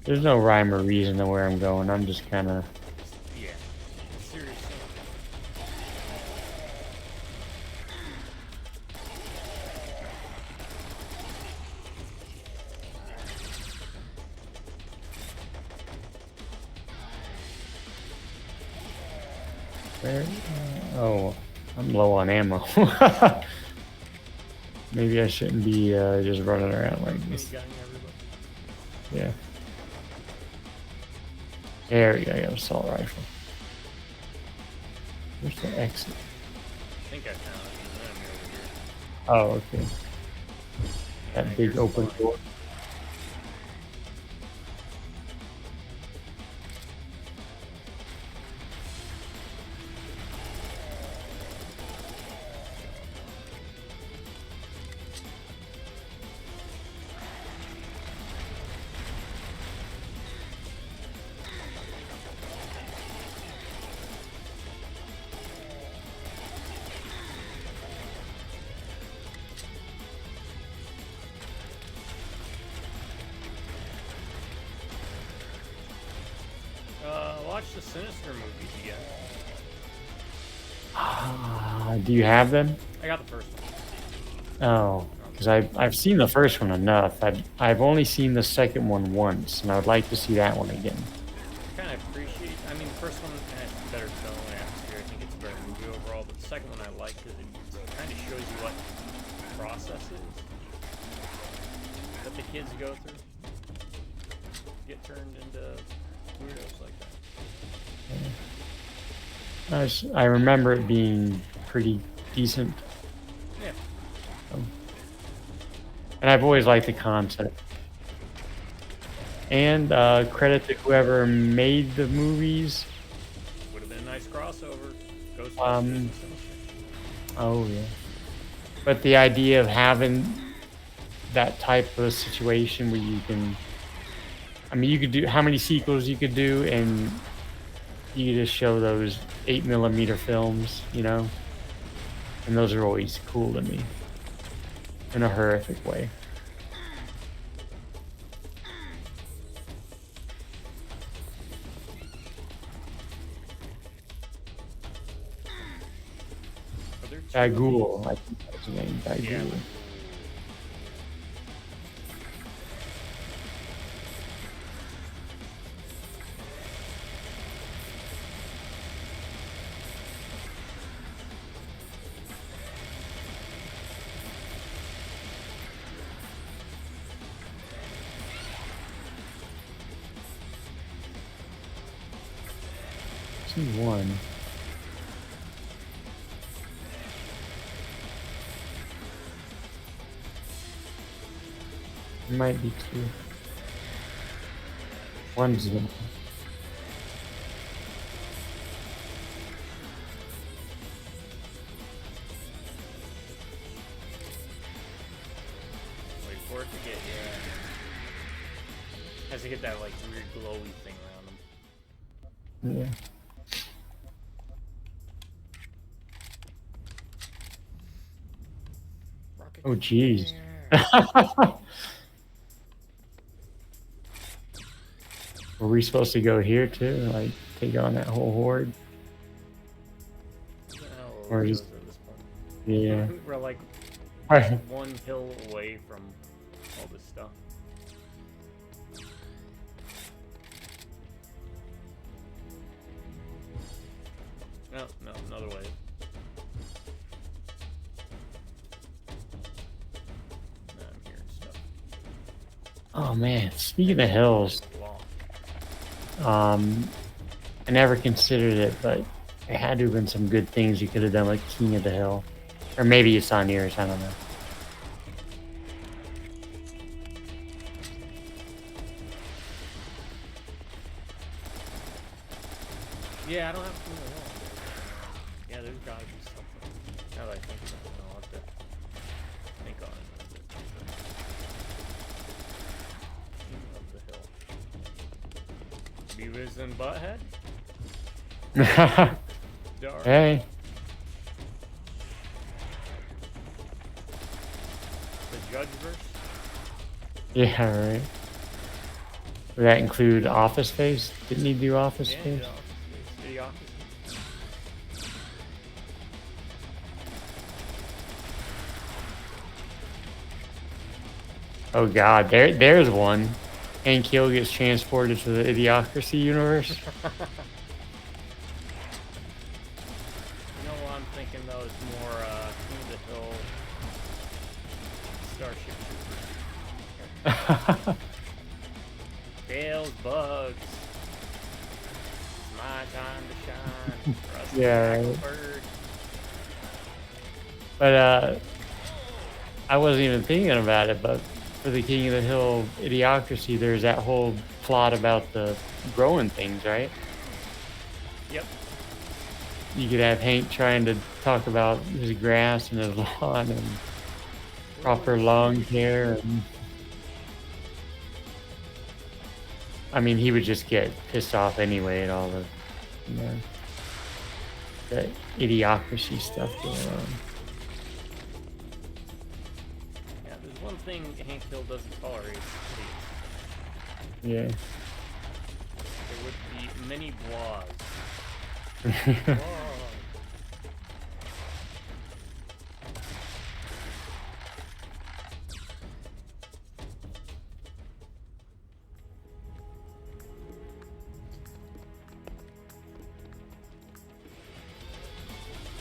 There's no rhyme or reason to where I'm going. I'm just kind of... Yeah. Seriously. Where? Oh, I'm low on ammo. Maybe I shouldn't be just running around like this. Gunning everybody. Yeah. There we go, I got an assault rifle. Where's the exit? I think I found it. Oh, okay. Yeah, That big here's open mine. door. Watch the Sinister movies again. Do you have them? I got the first one. Oh, because I've seen the first one enough. I've only seen the second one once, and I would like to see that one again. I kind of appreciate. I mean, the first one has better tone and atmosphere. I think it's a better movie overall. But the second one I like because it kind of shows you what the process is that the kids go through. get turned into weirdos like that. I remember it being pretty decent. Yeah. And I've always liked the concept. And credit to whoever made the movies. Would have been a nice crossover. Ghostbusters Um, and Sinister. Oh, yeah. But the idea of having that type of situation where you can... I mean, you could do... How many sequels you could do, and you could just show those 8mm films, you know? And those are always cool to me. In a horrific way. Bagul, I think that's the name. Bagul. Yeah. See one. It might be two. One's the... Wait for it to get, yeah. Has to get that like weird glowy thing around them. Yeah. Rocket Oh, jeez. Were we supposed to go here too? Like, take on that whole horde? Or Or is- at this point. Yeah. We're like Right. one hill away from all this stuff. No, another way. No, I'm hearing stuff. Oh man, speaking of hills, Long. I never considered it, but there had to have been some good things you could have done, like King of the Hill. Or maybe it's on yours, I don't know. Yeah, I don't have to. Yeah, there's gotta be something. Now that I think about it, I'll have to think on it a little bit. King of the hill. Beavis and Butthead? Dark. Hey. The Judgeverse? Yeah, right. Would that include Office Space? Didn't he do Office Yeah, Space? Idiocracy. Oh god, there's one. Hank Hill gets transported to the Idiocracy universe. You know what I'm thinking though is more King of the Hill Starship Troopers. Tails, bugs. It's my time to shine. Rusty Yeah, right. Blackbird. But I wasn't even thinking about it, but for the King of the Hill Idiocracy, there's that whole plot about the growing things, right? Yep. You could have Hank trying to talk about his grass and his lawn and proper lawn care. And I mean, he would just get pissed off anyway at all the, you know, the Idiocracy stuff going on. Yeah, there's one thing Hank Hill doesn't tolerate. Idiots. Yeah. There would be many blahs.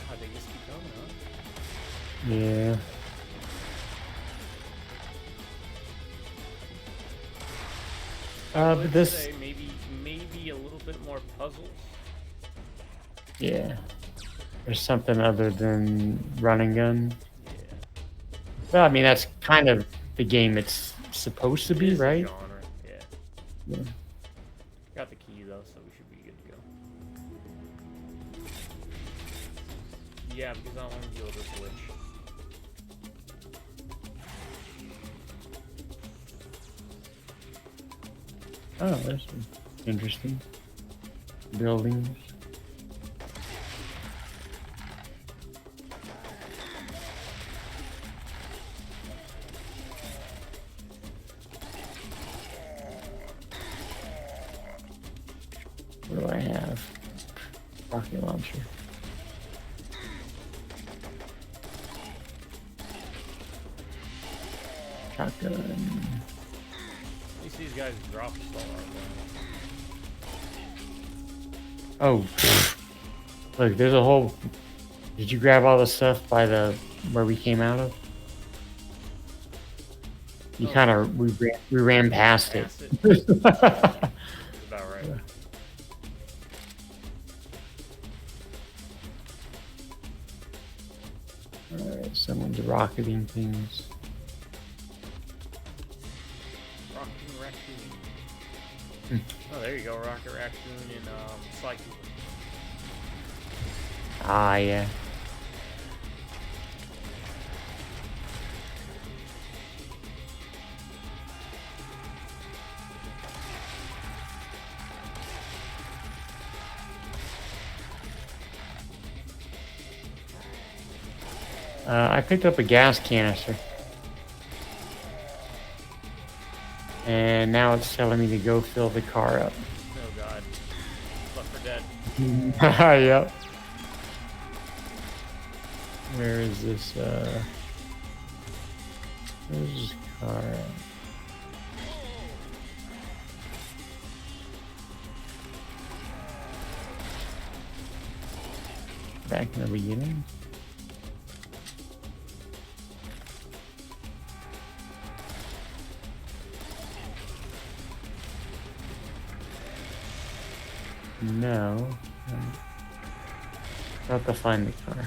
God, they just keep going, huh? Yeah. but would this, say maybe a little bit more puzzles. yeah, there's something other than run and gun. Yeah. Well, I mean, that's kind of the game it's supposed to It be, is a right? genre. Yeah. Yeah. Got the key though, so we should be good to go. Yeah, because I don't want to deal with this glitch. Oh, that's interesting. Buildings. What do I have? Rocket launcher. Shotgun. At least these guys drop stuff. Oh, look, there's a whole. Did you grab all the stuff by the where we came out of? You Oh. kind of we ran past it. Past it. That's about right. All right, someone's rocketing things. Rocket Raccoon. Hmm. Oh, there you go, Rocket Raccoon and Psyche. Ah, yeah. I picked up a gas canister. And now it's telling me to go fill the car up. Oh god. Left for dead. Yep. Where is this, where's this car at? Back in the beginning? No. Not to find the car.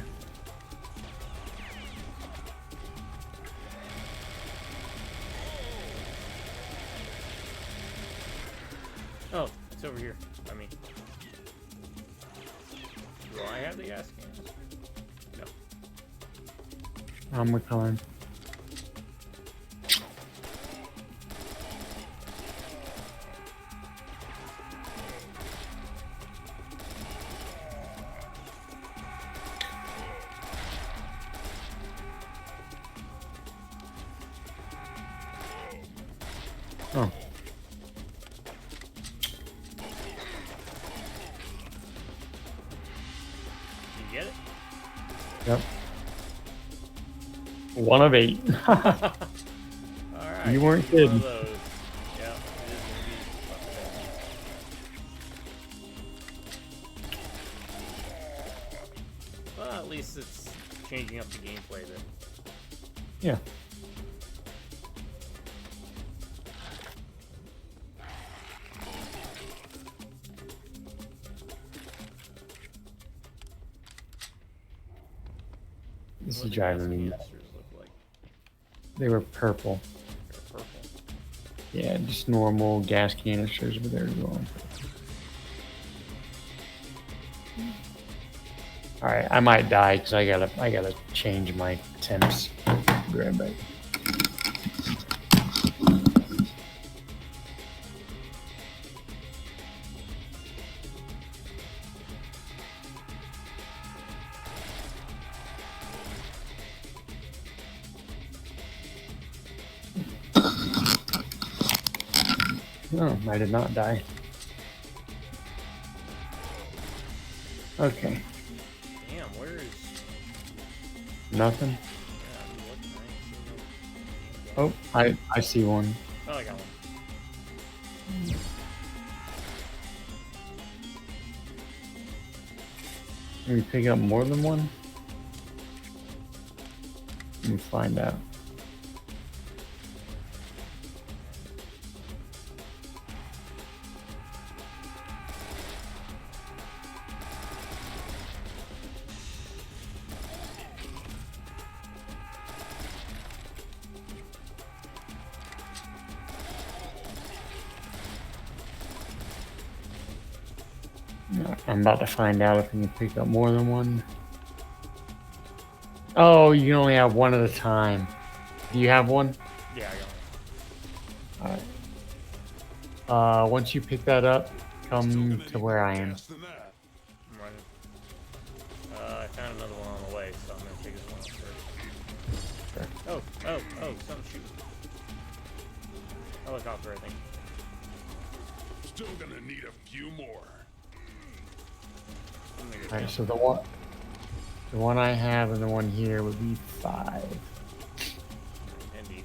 Oh, it's over here. I mean. Do I have the gas cans? No. I'm recalling. Oh. You get it? Yep. 1 of 8. Alright. You weren't one of kidding. those. Yeah, it is gonna be fucking. Well, at least it's changing up the gameplay there. Yeah. This is What the driving me gas nuts. canisters look like. They were purple. They're purple. Yeah, just normal gas canisters, but they're going. All right, I might die because I gotta change my temps. Grab back. No, I did not die. Okay, Damn, where is. nothing. Yeah, I'm looking. I ain't seen no. Oh, I see one. Oh, I got one. Can we pick up more than one? Let me find out. I'm about to find out if I can pick up more than one. Oh, you can only have one at a time. Do you have one? Yeah, I got it. Alright. Once you pick that up, Still come gonna to need where more I am. gas than that. I'm running. I found another one on the way, so I'm gonna take this one out first. Sure. Oh, something shooting. Helicopter, I think. Still gonna need a few more. I'm gonna get Alright, down. so the one I have and the one here would be 5. Indeed.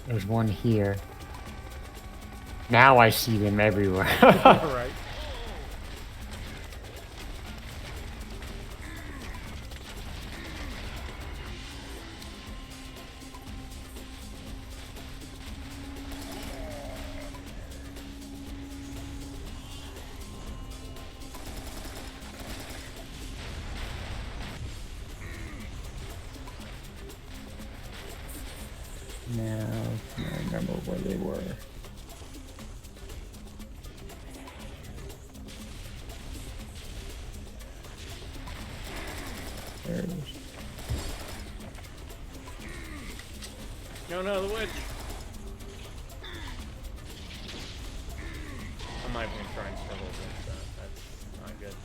There's one here. Now I see them everywhere. Right. Now, I can't remember where they were. There it is. No, the witch. I'm not even gonna try and struggle against that. That's not good.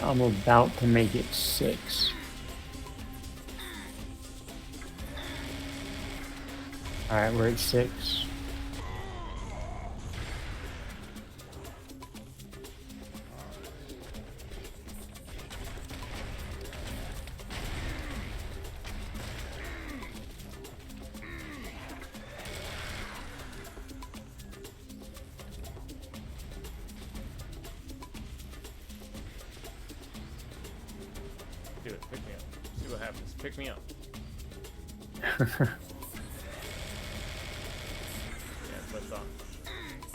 I'm about to make it 6. Alright, we're at 6. Do it. Pick me up. See what happens. Pick me up. Yeah, that's what I thought.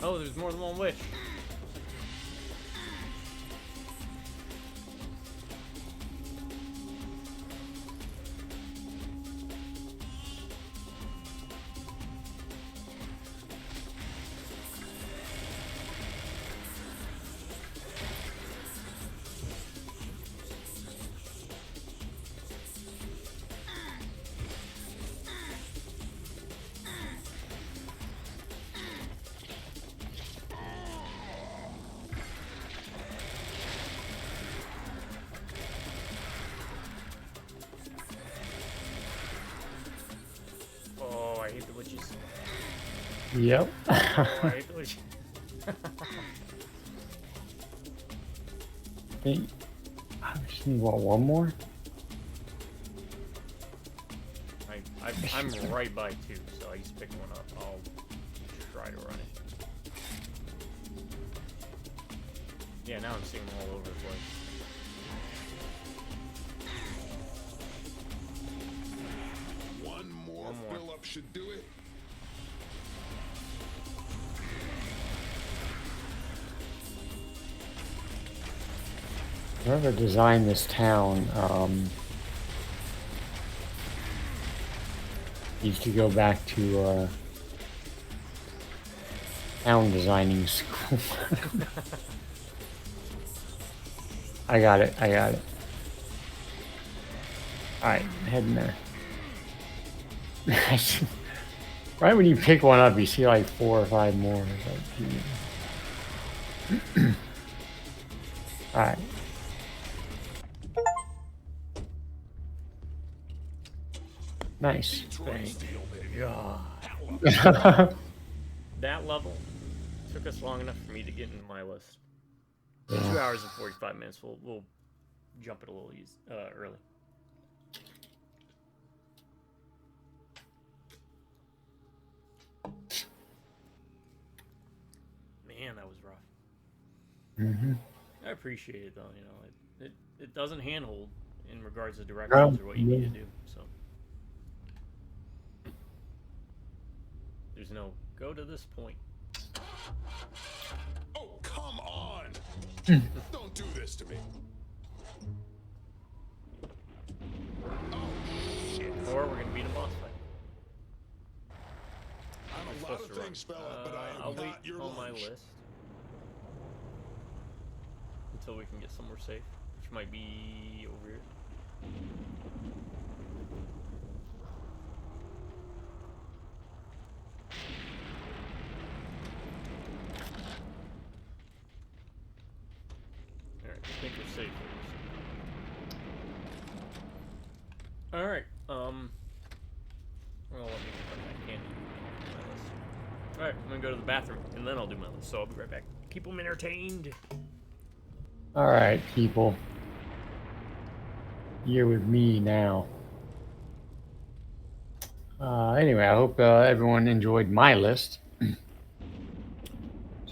Oh, there's more than one witch. Oh, I hate the witches. Yep. Oh, I hate the witches. Think I just need one more. I'm right by 2, so I just picked one up. I'll try to run it. Yeah, now I'm seeing them all over the place. One more fill up should do it. Whoever designed this town needs to go back to town designing school. I got it. Alright, heading there. Right when you pick one up, you see like 4 or 5 more. It's like, alright. Nice. That level took us long enough for me to get into my list. Yeah. 2 hours and 45 minutes. We'll jump it a little early. Man, that was rough. Mm-hmm. I appreciate it though. You know, it doesn't handhold in regards to directions or what you need to do. So there's no go to this point. Oh, come on! Don't do this to me. Oh, shit. Or we're gonna beat a boss fight. A lot of things, fella, but I am I'll wait not your on my lunch. list until we can get somewhere safe, which might be over here. Alright, I think we're safe. Alright, well, let me put my candy on my list. Alright, I'm gonna go to the bathroom, and then I'll do my list, so I'll be right back. Keep them entertained. All right, people. You're with me now. Anyway, I hope everyone enjoyed my list.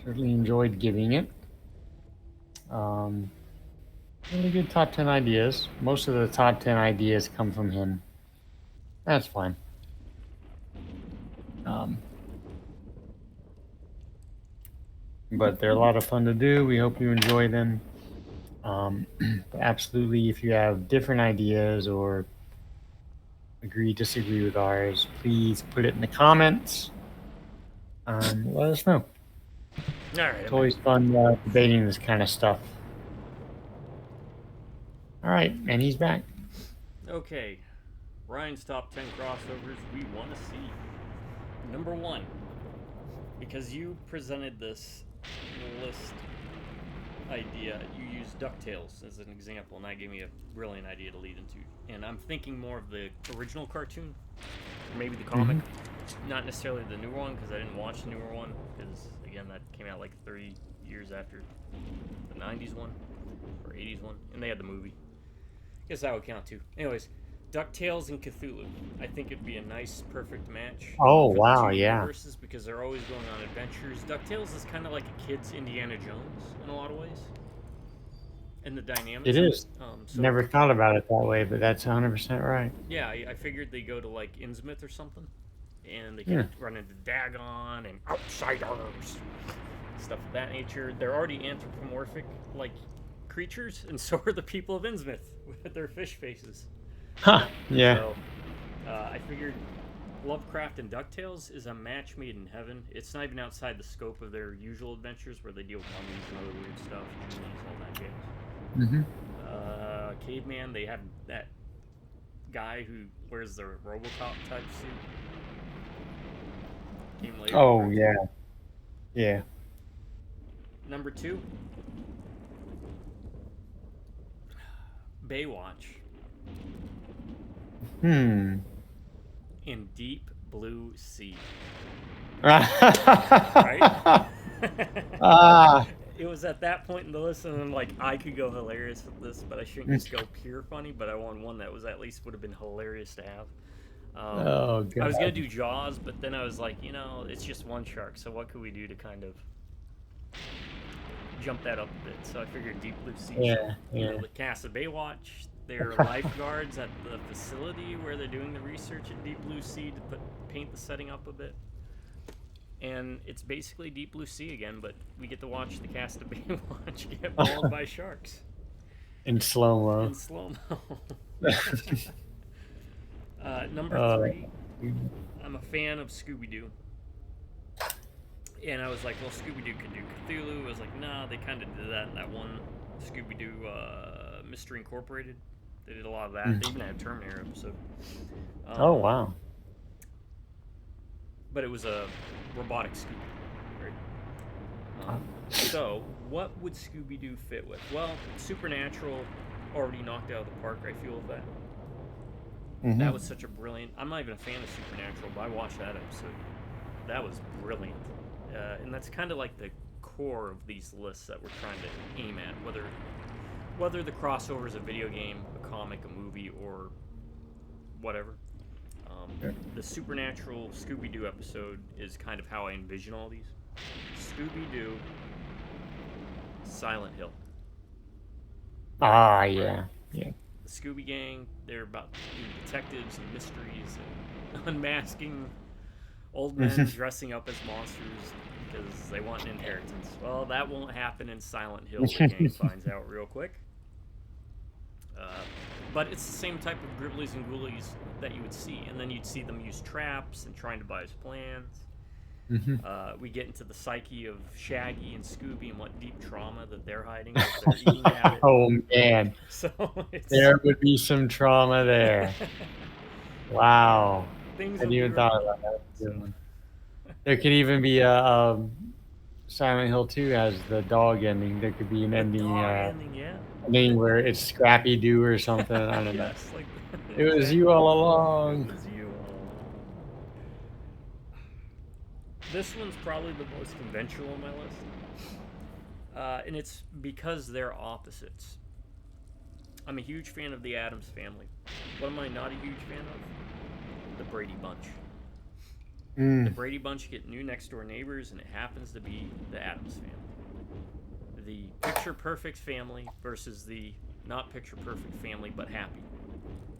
Certainly enjoyed giving it. Really good top 10 ideas. Most of the top 10 ideas come from him. That's fine. But they're a lot of fun to do. We hope you enjoy them. Absolutely, if you have different ideas or agree, disagree with ours, please put it in the comments. Let us know. Alright, It's always fun debating this kind of stuff. All right, and he's back. okay. Ryan's top 10 crossovers we want to see. Number 1. Because you presented this list idea, you used DuckTales as an example, and that gave me a brilliant idea to lead into. And I'm thinking more of the original cartoon, or maybe the comic, not necessarily the newer one, because I didn't watch the newer one, because again, that came out like 30 years after the 90s one, or 80s one, and they had the movie. Guess that would count too. Anyways, DuckTales and Cthulhu. I think it'd be a nice, perfect match. Oh, for the wow, two yeah. universes, because they're always going on adventures. DuckTales is kind of like a kid's Indiana Jones in a lot of ways. And the dynamics. It is. So Never thought about it that way, but that's 100% right. yeah, I figured they go to like Innsmouth or something, and they can run into Dagon and Outsiders, stuff of that nature. They're already anthropomorphic like creatures, and so are the people of Innsmouth with their fish faces. Huh, yeah. So, I figured Lovecraft and DuckTales is a match made in heaven. It's not even outside the scope of their usual adventures where they deal with mummies and other weird stuff, genies, all that jazz. Caveman, they have that guy who wears the Robocop type suit. Came later. Oh, yeah. Yeah. Number 2, Baywatch in Deep Blue Sea. Right? It was at that point in the list, and I'm like, I could go hilarious with this, but I shouldn't just go pure funny. But I wanted one that was at least would have been hilarious to have. Oh, God. I was gonna do Jaws, but then I was like, you know, it's just one shark, so what could we do to kind of jump that up a bit? So I figured Deep Blue Sea. Yeah, You know, yeah. the cast of Baywatch, they're lifeguards at the facility where they're doing the research at Deep Blue Sea to paint the setting up a bit. And it's basically Deep Blue Sea again, but we get to watch the cast of Baywatch get mauled by sharks. In slow-mo. In slow-mo. Number 3, I'm a fan of Scooby-Doo. And I was like, well, Scooby-Doo could do Cthulhu. I was like, nah, they kind of did that in that one Scooby-Doo Mystery Incorporated. They did a lot of that. They even had a Terminator episode. Oh, wow. But it was a robotic Scooby, right? So, what would Scooby-Doo fit with? Well, Supernatural already knocked out of the park, I feel, with that. That was such a brilliant... I'm not even a fan of Supernatural, but I watched that episode. That was brilliant. And that's kind of like the core of these lists that we're trying to aim at, whether whether the crossover is a video game, a comic, a movie, or whatever. The Supernatural Scooby-Doo episode is kind of how I envision all these. Scooby-Doo, Silent Hill. Ah, yeah. Yeah. The Scooby Gang, they're about being detectives and mysteries and unmasking old men dressing up as monsters because they want an inheritance. Well, that won't happen in Silent Hill, the gang finds out real quick. But it's the same type of gribblies and ghoulies that you would see. And then you'd see them use traps and trying to buy his plans. We get into the psyche of Shaggy and Scooby and what deep trauma that they're hiding if they're eating at it. Oh, man. So it's, There would be some trauma there. Wow. things I would hadn't be even rough. thought about that. Good one. There could even be a Silent Hill 2 has the dog ending. There could be an The ending, dog ending, yeah. ending where it's Scrappy Doo or something. I don't know. Yes, like It was you all along. It was you all along. This one's probably the most conventional on my list. And it's because they're opposites. I'm a huge fan of the Addams Family. What am I not a huge fan of? The Brady Bunch. The Brady Bunch get new next door neighbors, and it happens to be the Addams Family. The picture perfect family versus the not picture perfect family but happy.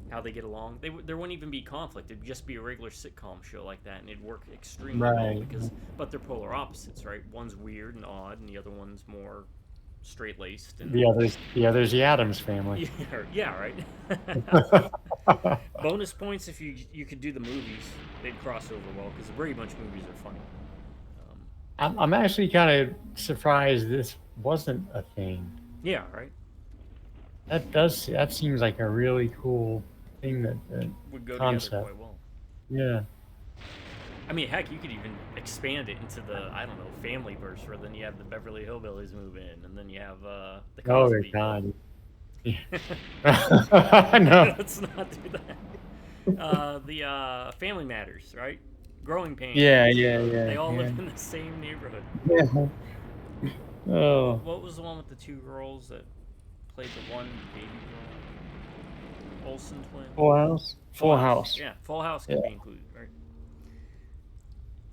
How they get along. There wouldn't even be conflict. It'd just be a regular sitcom show like that, and it'd work extremely well but they're polar opposites, right? One's weird and odd, and the other one's more straight laced. And The other's the Addams Family. yeah, right. Bonus points if you could do the movies. They'd cross over well because the Brady Bunch movies are funny. I'm actually kind of surprised this wasn't a thing. Yeah, right. That seems like a really cool thing that Would go concept. together quite well. Yeah. I mean, heck, you could even expand it into the, I don't know, family verse, where then you have the Beverly Hillbillies move in, and then you have the Oh Cosby. God. Yeah. No. Let's not do that. The Family Matters, right? Growing Pains. Yeah. They all yeah. live in the same neighborhood. Yeah. Oh. What was the one with the two girls that played the one baby girl? Olsen twins? Full House. Full House. Yeah, Full House can be included, right?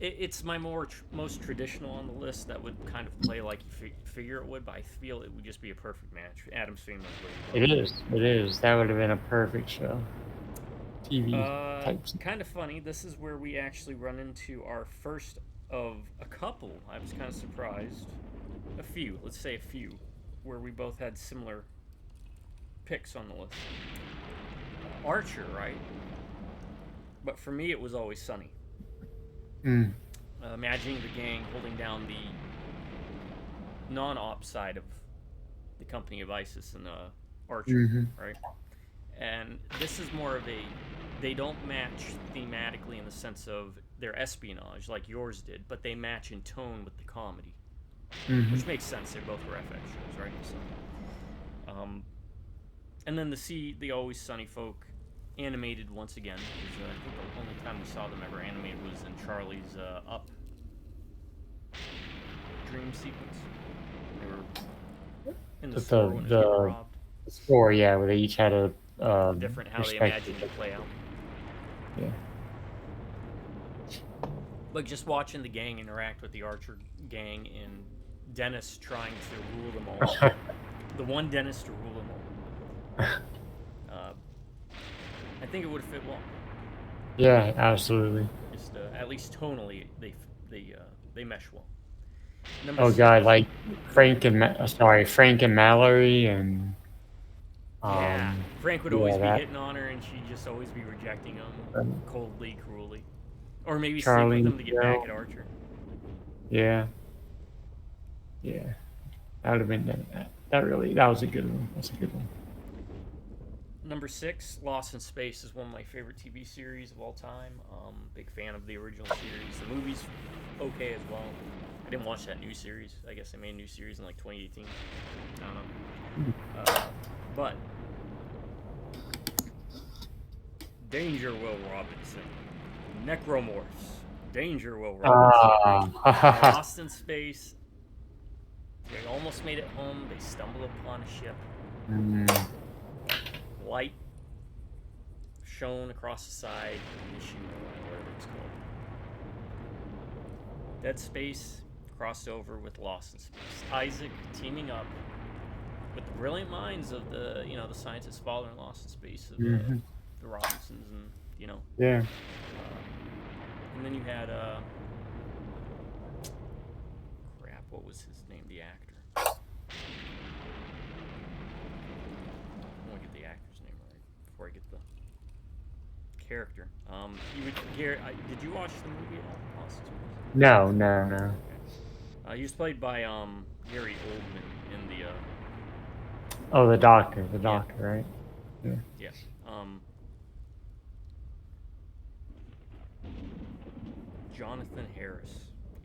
It's my most traditional on the list that would kind of play like you figure it would, but I feel it would just be a perfect match. Addams Family. It is. That would have been a perfect show. TV types. Kind of funny. This is where we actually run into our first of a couple. I was kind of surprised. A few, let's say a few, where we both had similar picks on the list. Archer, right? But for me, it was Always Sunny. Imagining the gang holding down the non-op side of the company of ISIS and Archer, right? And this is more of they don't match thematically in the sense of their espionage like yours did, but they match in tone with the comedy, which makes sense. They both were FX shows, right? So, and then the Always Sunny folk animated once again, because I think the only time we saw them ever animated was in Charlie's Up dream sequence. They were in the store when it was getting robbed. The store, yeah, where they each had a Different how they imagined it to play out. Yeah. Like just watching the gang interact with the Archer gang and Dennis trying to rule them all. The one Dennis to rule them all. I think it would have fit well. Yeah, absolutely. Just at least tonally, they mesh well. Oh God, like Frank and Mallory and. Yeah, Frank would always be that. hitting on her, and she'd just always be rejecting him coldly, cruelly, or maybe Charlie, sleep with him to get back at Archer. Yeah. That would have been that was a good one. That's a good one. Number 6, Lost in Space is one of my favorite TV series of all time. Big fan of the original series. The movie's okay as well. I didn't watch that new series. I guess they made a new series in like 2018. I don't know. But Danger Will Robinson, Necromorphs, Danger Will Robinson, Lost in Space. They almost made it home. They stumble upon a ship. Mm. Light shown across the side, issue, whatever it's called. Dead Space crossed over with Lost in Space. Isaac teaming up with the brilliant minds of the scientists following Lost in Space of Mm-hmm. the Robinsons and Yeah. and then you had crap, what was his name, the actor? I want to get the actor's name right before I get the character. Did you watch the movie at all? Lost in Space? No. Okay. He was played by Gary Oldman in the Oh, the doctor, right? yeah. Jonathan Harris.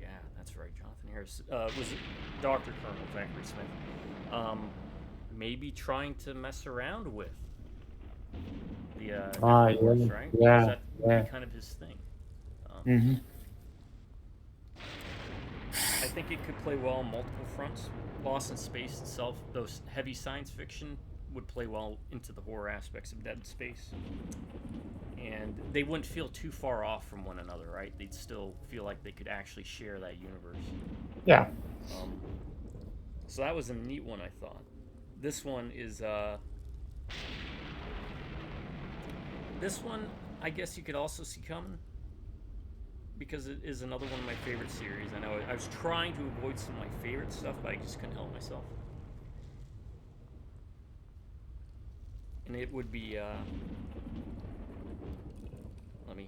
Yeah, that's right. Jonathan Harris was Dr. Colonel Zachary Smith. Maybe trying to mess around with the Necromorphs, right? Yeah, That would be kind of his thing. Mm-hmm. I think it could play well on multiple fronts. Lost in Space itself, those heavy science fiction would play well into the horror aspects of Dead Space. And they wouldn't feel too far off from one another, right? They'd still feel like they could actually share that universe. Yeah. So that was a neat one, I thought. This one is, this one, I guess you could also see coming, because it is another one of my favorite series. I know I was trying to avoid some of my favorite stuff, but I just couldn't help myself. And it would be,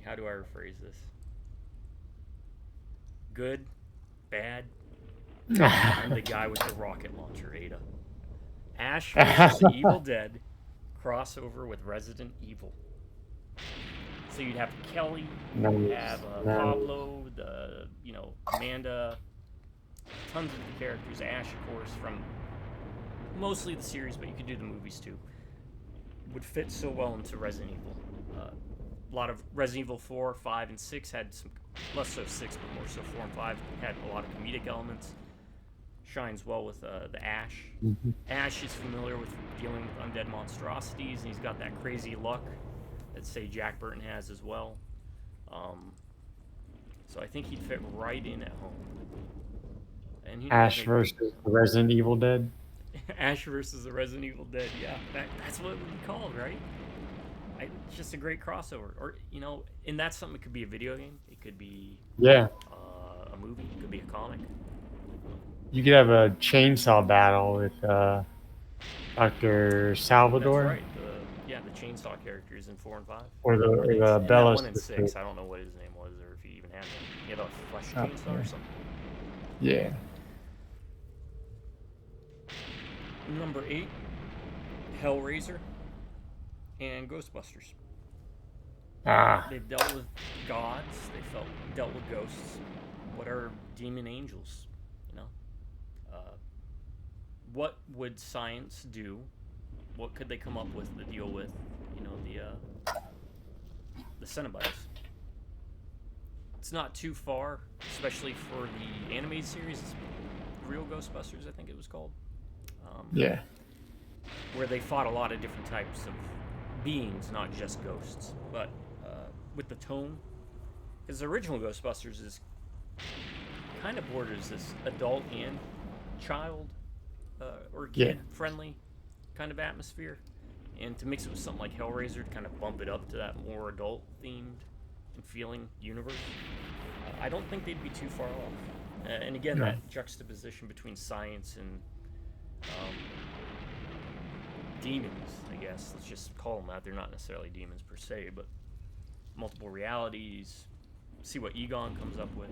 how do I rephrase this? Good, bad. I'm the guy with the rocket launcher, Ada. Ash versus the Evil Dead crossover with Resident Evil. So you'd have Kelly, you'd have Pablo, Amanda, tons of the characters. Ash, of course, from mostly the series, but you could do the movies too. Would fit so well into Resident Evil. A lot of Resident Evil 4, 5, and 6 had some, less so 6, but more so 4 and 5, had a lot of comedic elements. Shines well with the Ash. Mm-hmm. Ash is familiar with dealing with undead monstrosities, and he's got that crazy luck that, say, Jack Burton has as well. So I think he'd fit right in at home. And Ash versus the Resident Evil Dead. Ash versus the Resident Evil Dead, yeah. That's what it would be called, right? It's just a great crossover. Or, and that's something that could be a video game. It could be a movie. It could be a comic. You could have a chainsaw battle with Dr. Salvador. That's right. The chainsaw characters in 4 and 5. Or the and Bella. That one in 6, I don't know what his name was, or if he even had one. He had a flesh chainsaw or something. Yeah. Number 8, Hellraiser and Ghostbusters. They've dealt with gods. They dealt with ghosts. What are demon angels? What would science do? What could they come up with to deal with, the Cenobites? It's not too far, especially for the animated series, Real Ghostbusters, I think it was called. Yeah. Where they fought a lot of different types of beings, not just ghosts, but with the tone. Because the original Ghostbusters is kind of borders this adult and child or kid-friendly kind of atmosphere. And to mix it with something like Hellraiser to kind of bump it up to that more adult-themed and feeling universe, I don't think they'd be too far off. And again, that juxtaposition between science and demons, I guess. Let's just call them that. They're not necessarily demons per se, but multiple realities. See what Egon comes up with.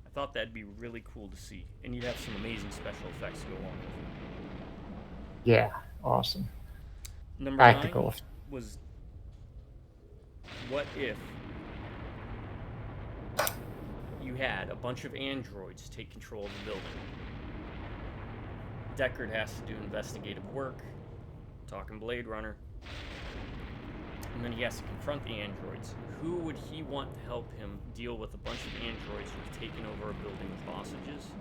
I thought that'd be really cool to see. And you'd have some amazing special effects to go along with it. Yeah, awesome. Number Practical 9 was, what if you had a bunch of androids take control of the building? Deckard has to do investigative work, talking Blade Runner, and then he has to confront the androids. Who would he want to help him deal with a bunch of androids who've taken over a building with hostages?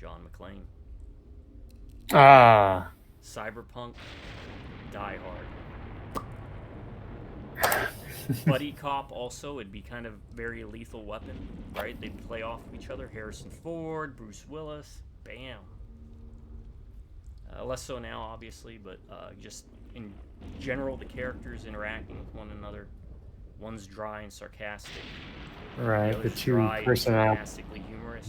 John McClane. Ah. Cyberpunk, Die Hard. Buddy Cop also would be kind of very lethal weapon, right? They'd play off of each other. Harrison Ford, Bruce Willis, bam. Less so now, obviously, but just in general, the characters interacting with one another. One's dry and sarcastic. Right, the other's two dry and personalities. sarcastically humorous.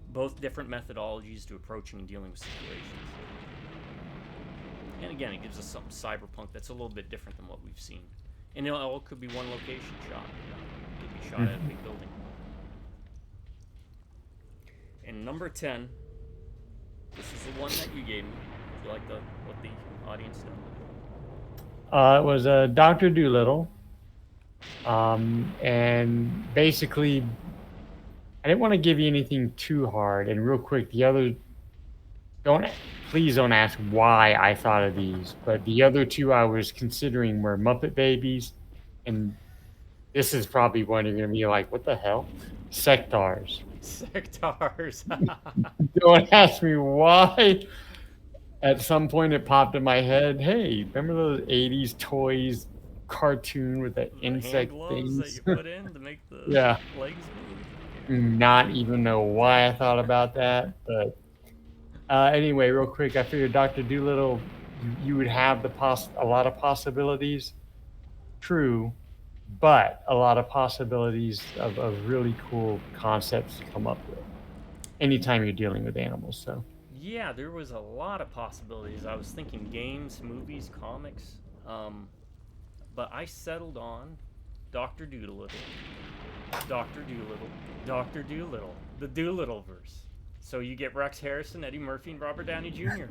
Both different methodologies to approaching and dealing with situations. And again, it gives us something cyberpunk that's a little bit different than what we've seen. And it all could be one location shot. It could be shot at a big building. And number 10, this is the one that you gave me. Do you like what the audience knows? It was Dr. Doolittle. And basically, I didn't want to give you anything too hard. And real quick, please don't ask why I thought of these. But the other two I was considering were Muppet Babies, and this is probably one you're going to be like, what the hell? Sectars. Sectars. Don't ask me why. At some point, it popped in my head. Hey, remember those '80s toys cartoon with the insect hand gloves things? that you put in to make the Yeah. legs move. Not even know why I thought about that, but anyway, real quick, I figured Dr. Doolittle, you would have a lot of possibilities. True, but a lot of possibilities of really cool concepts to come up with anytime you're dealing with animals. So Yeah, there was a lot of possibilities. I was thinking games, movies, comics, but I settled on Dr. Doolittle, Dr. Doolittle, Dr. Doolittle, the Doolittleverse. So you get Rex Harrison, Eddie Murphy, and Robert Downey Jr.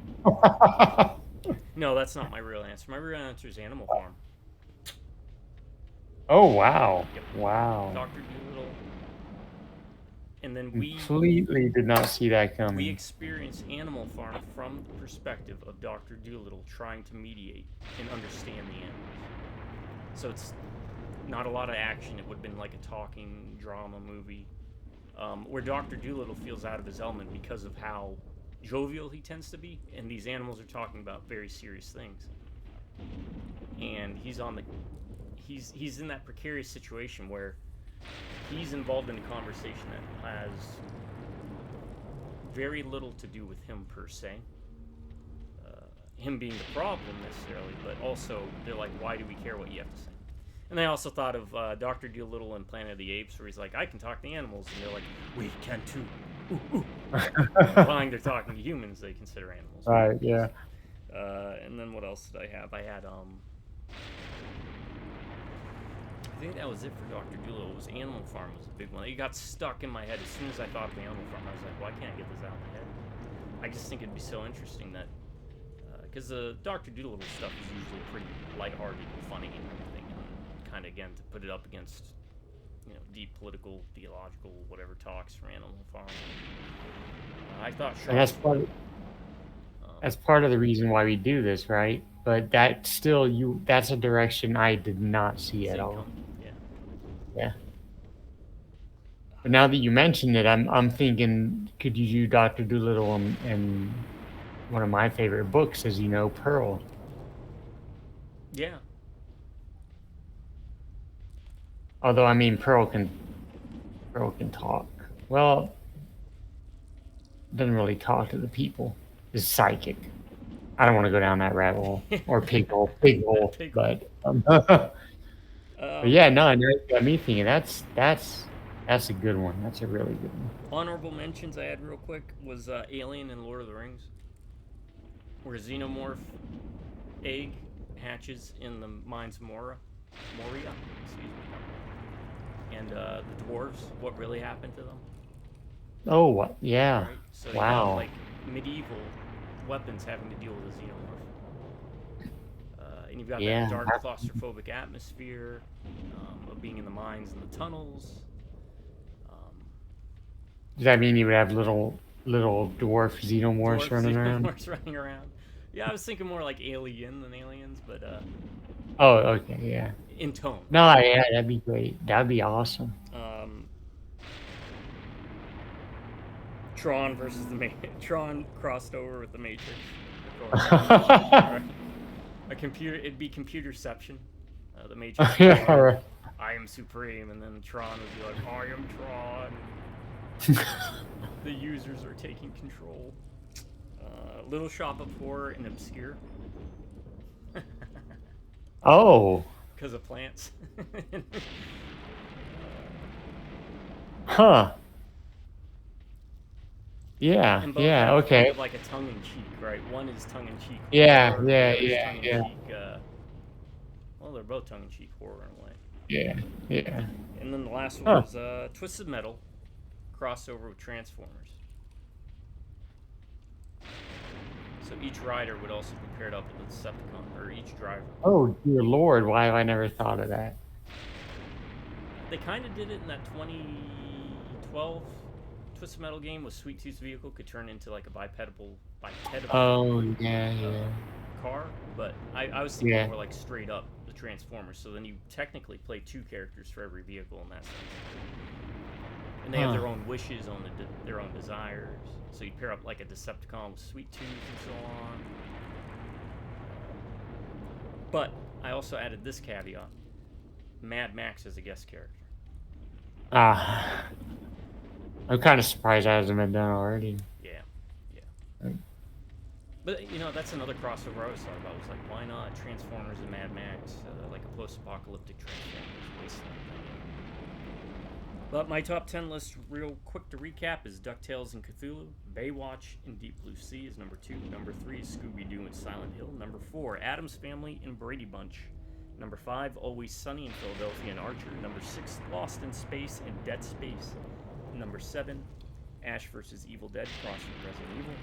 No, that's not my real answer. My real answer is Animal Farm. Oh wow. Yep. Wow. Dr. Doolittle. And then we Completely did not see that coming. we experience Animal Farm from the perspective of Dr. Doolittle trying to mediate and understand the animals. So it's not a lot of action. It would have been like a talking drama movie, where Dr. Doolittle feels out of his element because of how jovial he tends to be, and these animals are talking about very serious things. And he's in that precarious situation where he's involved in a conversation that has very little to do with him per se. Him being the problem necessarily, but also they're like, why do we care what you have to say? And I also thought of Dr. Doolittle in Planet of the Apes, where he's like, I can talk to animals, and they're like, we can too. Ooh, ooh. Implying they're talking to humans they consider animals. Right, yeah. And then what else did I have? I had I think that was it for Dr. Doolittle. It was Animal Farm was a big one. It got stuck in my head as soon as I thought of Animal Farm. I was like, why can't I get this out of my head? I just think it'd be so interesting that because the Dr. Doolittle stuff is usually pretty lighthearted and funny and everything, and kind of again to put it up against deep political, theological, whatever talks from Animal Farm. I thought And that's part of the reason why we do this, right? But that's a direction I did not see at all. Yeah. But now that you mentioned it, I'm thinking, could you do Dr. Doolittle and one of my favorite books, as you know, Pearl? Yeah. Although I mean, Pearl can talk. Well, doesn't really talk to the people. Is psychic. I don't want to go down that rabbit hole or pig hole, but but yeah, no, it got me thinking. That's a good one. That's a really good one. Honorable mentions I had real quick was Alien and Lord of the Rings, where Xenomorph egg hatches in the mines of Moria, excuse me, and the dwarves. What really happened to them? Oh, what? Yeah. Right? So Wow. you have, like medieval weapons having to deal with a xenomorph. And you've got that dark, claustrophobic atmosphere of being in the mines and the tunnels. Does that mean you would have little dwarf xenomorphs running around? Xenomorphs running around. Yeah, I was thinking more like Alien than Aliens, but oh, okay, yeah. in tone. No, yeah, that'd be great. That'd be awesome. Tron versus the Tron crossed over with the Matrix. Right. A computer, it'd be computerception. The Matrix. Would be Yeah, like, right. I am supreme, and then Tron would be like, I am Tron. The users are taking control. Little Shop of Horror and Obscure. Oh, Because of plants. huh. Yeah, And both yeah, have okay. kind of like a tongue-in-cheek, right? One is tongue-in-cheek Yeah, horror, yeah, the other is yeah, yeah. tongue-in-cheek, well, they're both tongue-in-cheek horror in a way. Yeah, yeah. And then the last Huh. one was Twisted Metal, crossover with Transformers. So each rider would also be paired up with a Decepticon, or each driver. Oh, dear Lord, why have I never thought of that? They kind of did it in that 2012 Twisted Metal game with Sweet Tooth's vehicle could turn into like a bipedal Oh, yeah, yeah. car, but I was thinking Yeah. more like straight up the Transformers. So then you technically play two characters for every vehicle in that sense, and they have their own wishes on their own desires. So you pair up like a Decepticon with Sweet Tooth and so on. But I also added this caveat: Mad Max as a guest character. Ah. I'm kind of surprised that hasn't been done already. Yeah, yeah. Right. But you know, that's another crossover I always thought about. Was like, why not Transformers and Mad Max, like a post-apocalyptic Transformers wasteland thing. But my top 10 list, real quick to recap, is DuckTales and Cthulhu. Baywatch and Deep Blue Sea is number 2. Number 3 is Scooby-Doo and Silent Hill. Number 4, Addams Family and Brady Bunch. Number 5, Always Sunny in Philadelphia and Archer. Number 6, Lost in Space and Dead Space. Number 7, Ash vs. Evil Dead, cross with Resident Evil.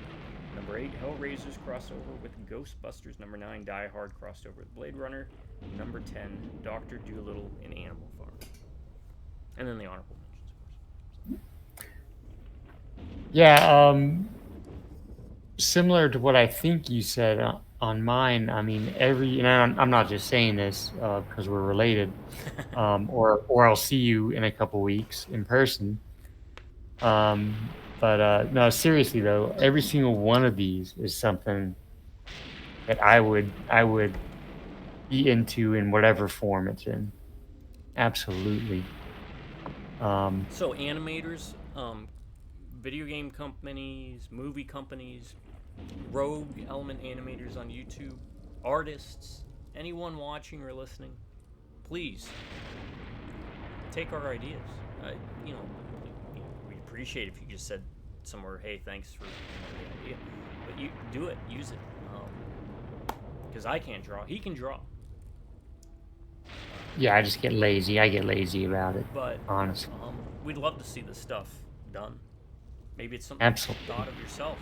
Number 8, Hellraisers crossover with Ghostbusters. Number 9, Die Hard crossover with Blade Runner. Number 10, Dr. Dolittle and Animal Farm. And then the honorable mentions, of course. Yeah, similar to what I think you said on mine. I mean, and I'm not just saying this because we're related, or I'll see you in a couple weeks in person. But no, seriously though, every single one of these is something that I would be into in whatever form it's in. Absolutely. So animators, video game companies, movie companies, rogue element animators on YouTube, artists, anyone watching or listening, please take our ideas. You know, we'd appreciate if you just said somewhere, hey, thanks for the idea. But you do it, use it. Because I can't draw. He can draw. Yeah, I just get lazy. I get lazy about it. But honestly, we'd love to see this stuff done. Maybe it's something absolutely. you thought of yourself.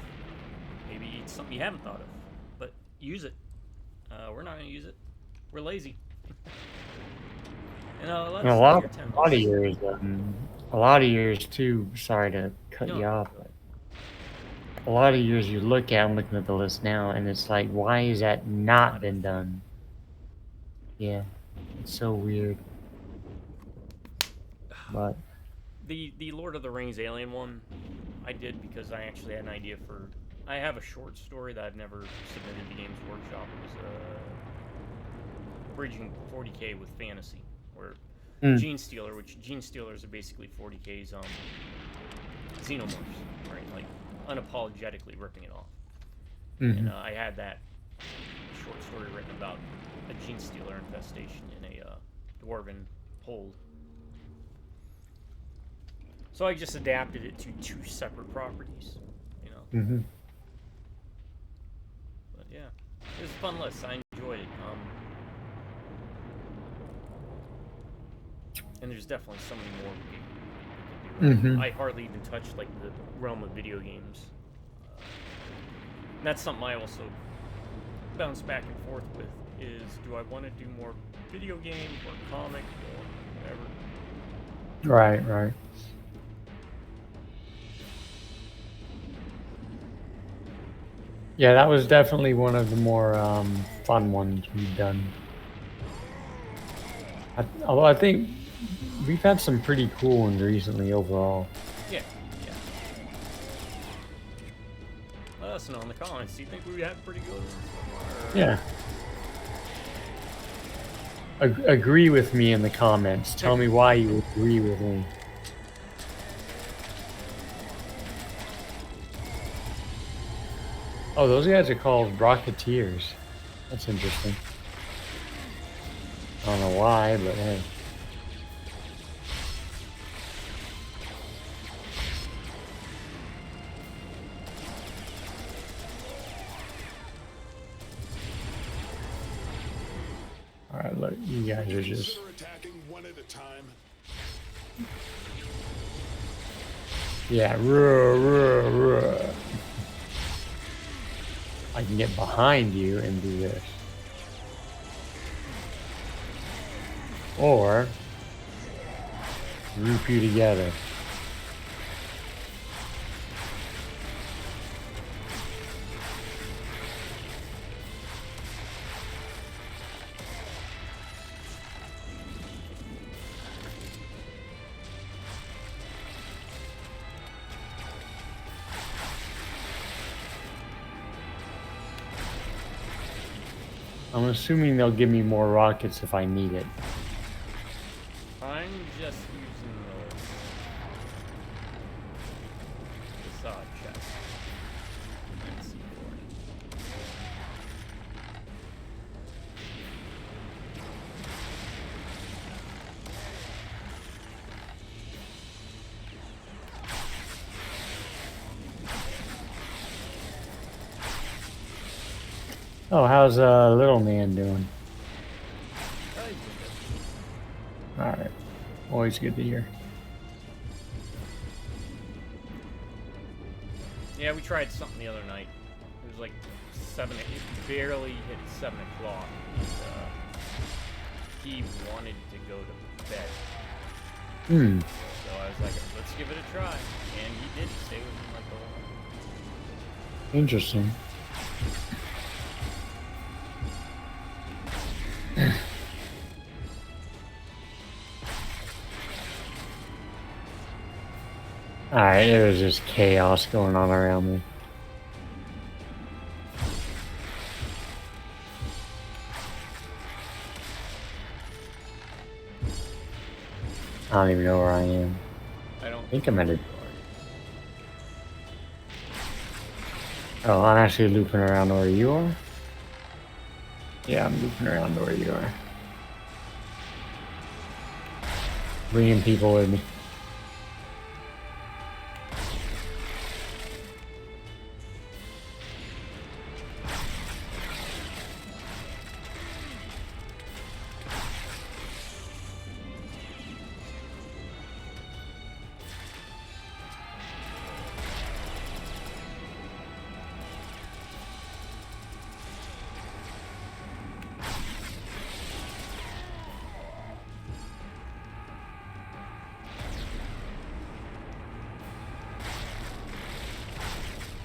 Maybe it's something you haven't thought of. But use it. We're not going to use it. We're lazy. And a lot of years too. Sorry to cut you off. But a lot of years you look at. I'm looking at the list now, and it's like, why has that not been done? Yeah. It's so weird. But the Lord of the Rings Alien one, I did because I actually had an idea for. I have a short story that I've never submitted to Games Workshop. It was bridging 40K with fantasy, where Gene Stealer, which Gene Stealers are basically 40K's xenomorphs, right? Like unapologetically ripping it off. And I had that short story written about a Gene Stealer infestation in a dwarven hold. So I just adapted it to 2 separate properties, you know. But yeah, it was a fun list. I enjoyed it. And there's definitely so many more we can do. I hardly even touched like the realm of video games. That's something I also bounce back and forth with. Is do I want to do more video game or comic or whatever? right. Yeah, that was definitely one of the more fun ones we've done. Although I think we've had some pretty cool ones recently overall. Yeah. us know in the comments. Do you think we had pretty good ones so far? Yeah. Agree with me in the comments. Tell me why you agree with me. Oh, those guys are called Rocketeers. That's interesting. I don't know why, but hey. Alright, look, you guys are just... Consider attacking one at a time. Yeah, ruh. I can get behind you and do this. Or group you together. I'm assuming they'll give me more rockets if I need it. I'm just using the facade chest. Let's see for it. Oh, how's little man doing? Oh, he's good. Alright. Always good to hear. Yeah, we tried something the other night. It was like 7. It barely hit 7 o'clock. And, he wanted to go to bed. Hmm. So I was like, let's give it a try. And he did stay with me like the whole night. Interesting. Alright, there was just chaos going on around me. I don't even know where I am. I don't I think I'm at a... Oh, I'm actually looping around where you are? Yeah, I'm looping around where you are. Bringing people with me.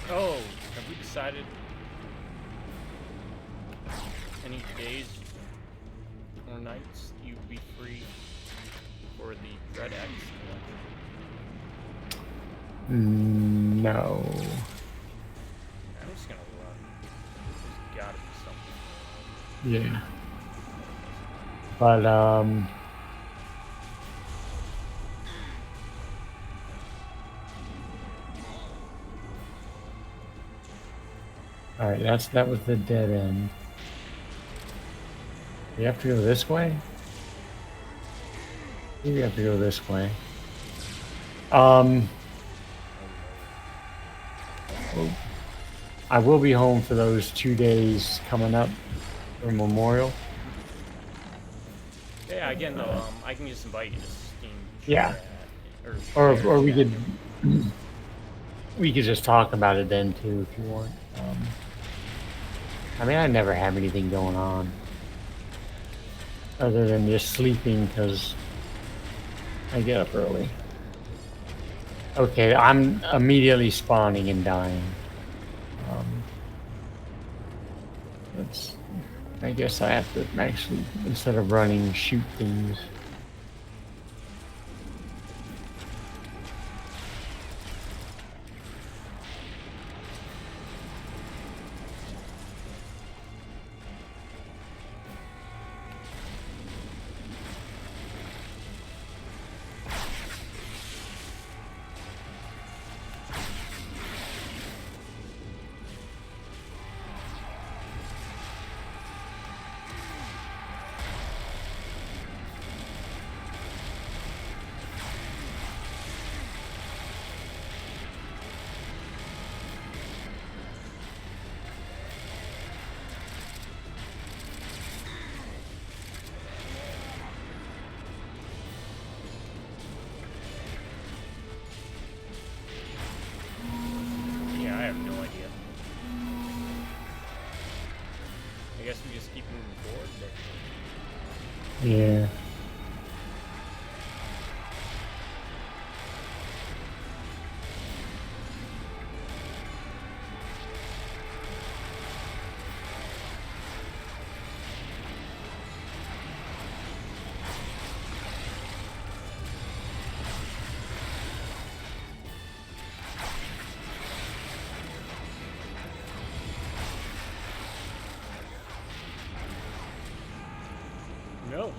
Oh, have we decided any days or nights you'd be free for the Dread X collection? No. I'm just gonna run. There's gotta be something. Yeah. But, alright, that was the dead end. We have to go this way? Maybe we have to go this way. I will be home for those 2 days coming up for Memorial. Yeah, again though, I can just invite you to Steam. Yeah. Chat, Or we chat. could just talk about it then too if you want. I mean, I never have anything going on other than just sleeping because I get up early. Okay, I'm immediately spawning and dying. I guess I have to actually, instead of running, shoot things. just keep moving forward. But Yeah. no.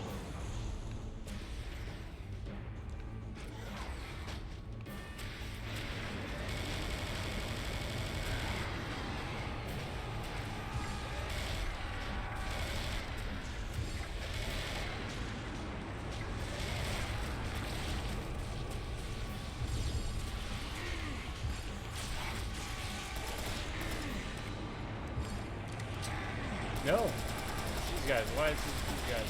No. These guys. Why is these guys?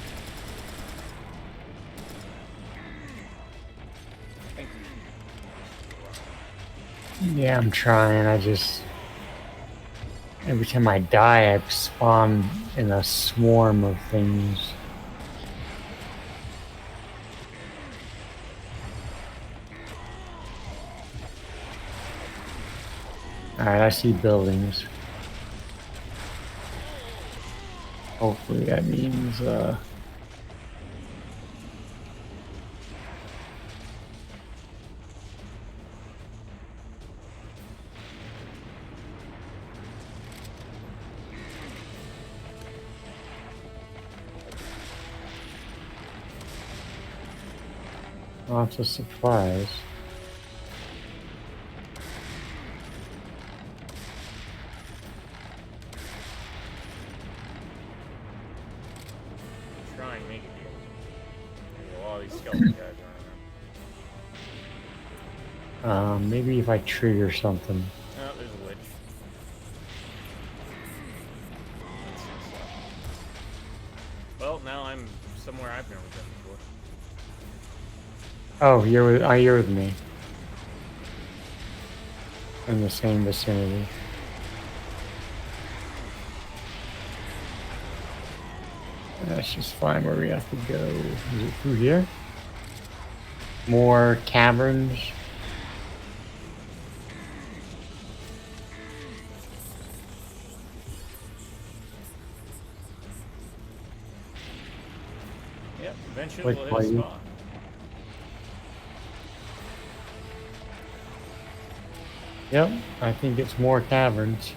Thank you. Yeah, I'm trying. I just every time I die, I spawn in a swarm of things. Alright, I see buildings. Hopefully that means, lots of supplies. Try and make a deal. There's a lot of these skeleton guys running around. Maybe if I trigger something. Oh, there's a witch. Well, now I'm somewhere I've never been before. Oh, you're with me. In the same vicinity. Let's just find where we have to go. Is it through here? More caverns. Yep, eventually Like we'll hit a light. spot. Yep, I think it's more caverns.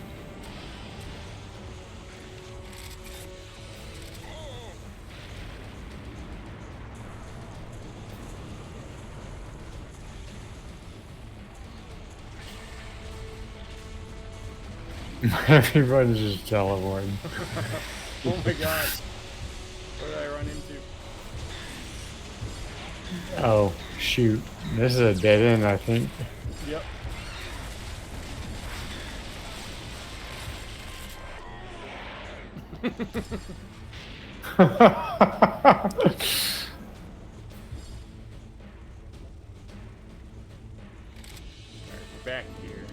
Everyone's just teleporting. Oh my god. What did I run into? Oh, shoot. This is a dead end, I think. Yep. Alright, we're back here.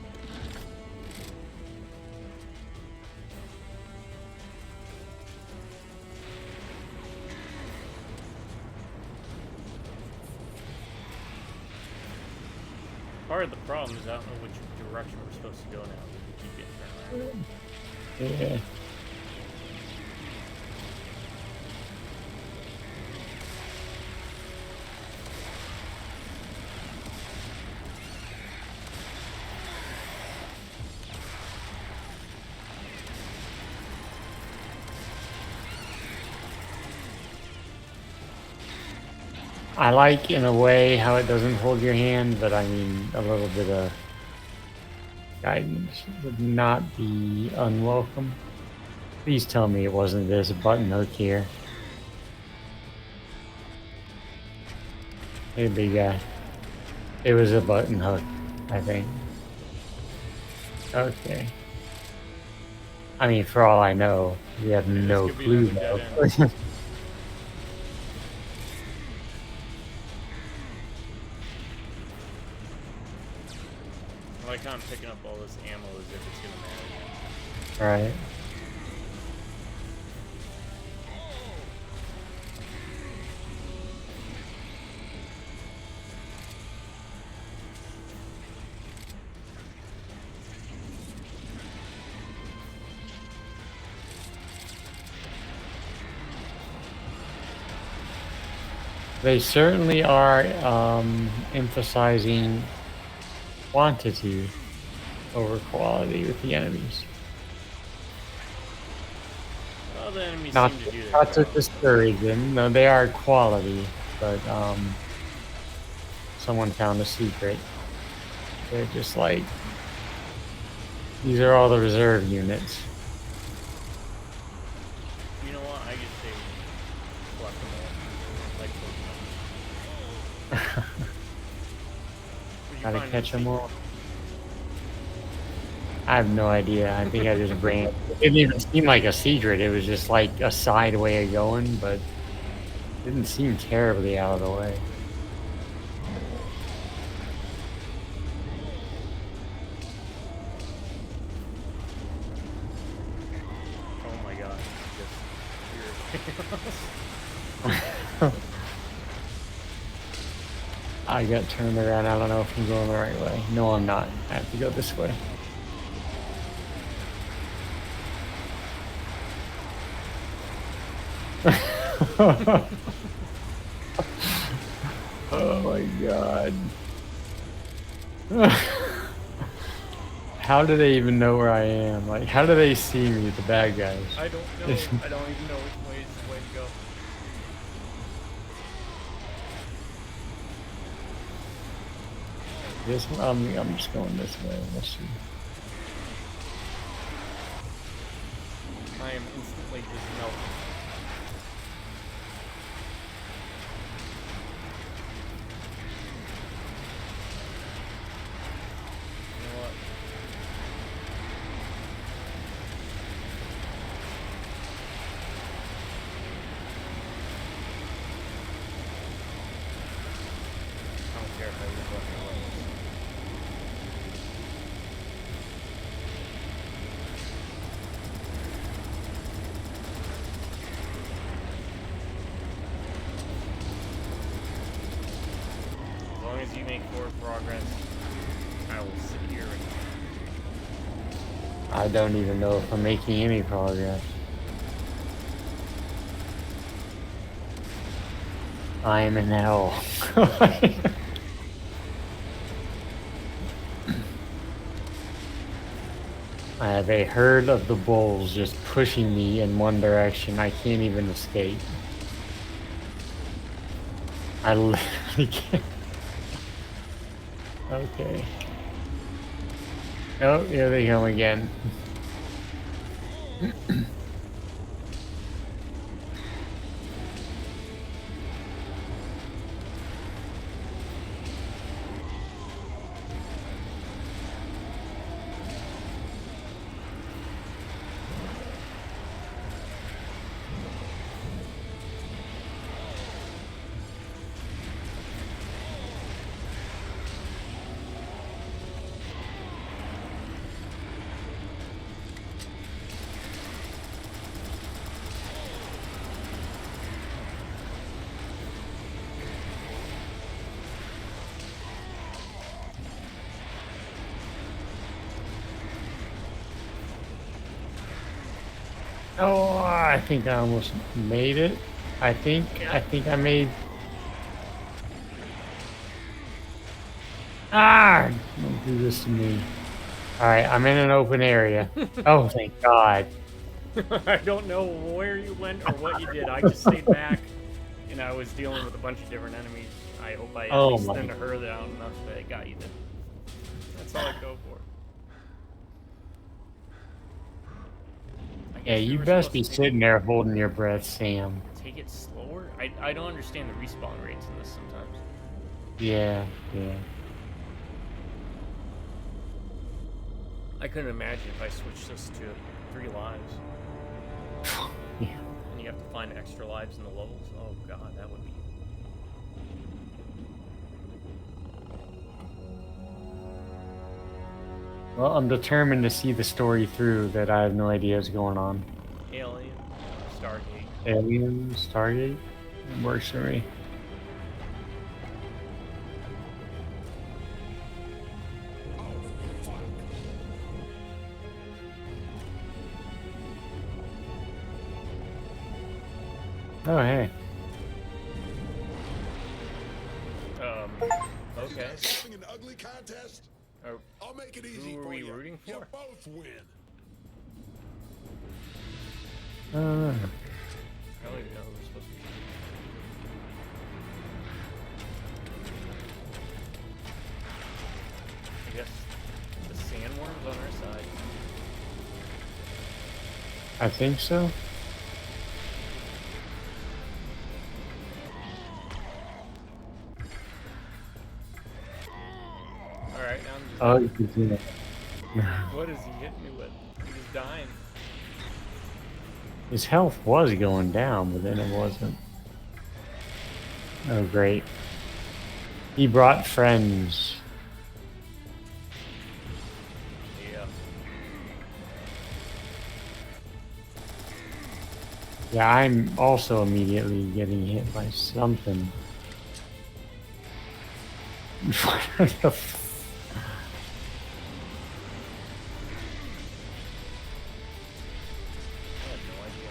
Part of the problem is I don't know which direction we're supposed to go now. We keep getting turned around. Yeah. I like, in a way, how it doesn't hold your hand, but I mean, a little bit of guidance would not be unwelcome. Please tell me it wasn't this button hook here. Hey, big guy. It was a button hook, I think. Okay. I mean, for all I know, we have no could be clue another though. dead I like how I'm picking up all this ammo as if it's gonna matter. Right. They certainly are emphasizing quantity over quality with the enemies. Well, the enemies Not, seem to do their not to job. discourage them. No, they are quality, but someone found a secret. They're just like, these are all the reserve units. You know what? I just say collect them all. Like Pokemon. Would you Gotta find catch them them all. I have no idea. I think I just ran. It didn't even seem like a secret. It was just like a side way of going, but it didn't seem terribly out of the way. Oh my god. I got turned around. I don't know if I'm going the right way. No, I'm not. I have to go this way. Oh my god. How do they even know where I am? Like, how do they see me, the bad guys? I don't know. I don't even know which way is the way to go. This one, I'm just going this way. Let's see. I am instantly just melting. You know what? I don't care if I lose what I want. As long as you make forward progress, I will sit here and I don't even know if I'm making any progress. I am in hell. I have a herd of the bulls just pushing me in one direction. I can't even escape. I literally can't. Okay. Oh, here they come again. Oh, I think I almost made it. I think I made. Ah! Don't do this to me. Alright, I'm in an open area. Oh, thank God. I don't know where you went or what you did. I just stayed back, and I was dealing with a bunch of different enemies. I hope I at least thinned her down enough that it got you then. That's all I go for. I Yeah, guess we you were best supposed be to sitting there holding your breath, Sam. take it slower. I don't understand the respawn rates in this sometimes. Yeah, yeah. I couldn't imagine if I switched this to 3 lives. Yeah. And you have to find extra lives in the levels. Oh god, that would be. Well, I'm determined to see the story through that I have no idea what's going on. Alien, Stargate. Alien, Stargate? It works for me. Oh, hey. You Okay. guys having an ugly contest? Or I'll make it easy who are for we you. rooting You for? both win. Uh, I don't even know who we're supposed to be. I guess the sandworms on our side. I think so. Alright, now I'm just. Oh, you can see it. What is he hitting me with? He's dying. His health was going down, but then it wasn't. Oh, great. He brought friends. Yeah. Yeah, I'm also immediately getting hit by something. What the f- I have no idea.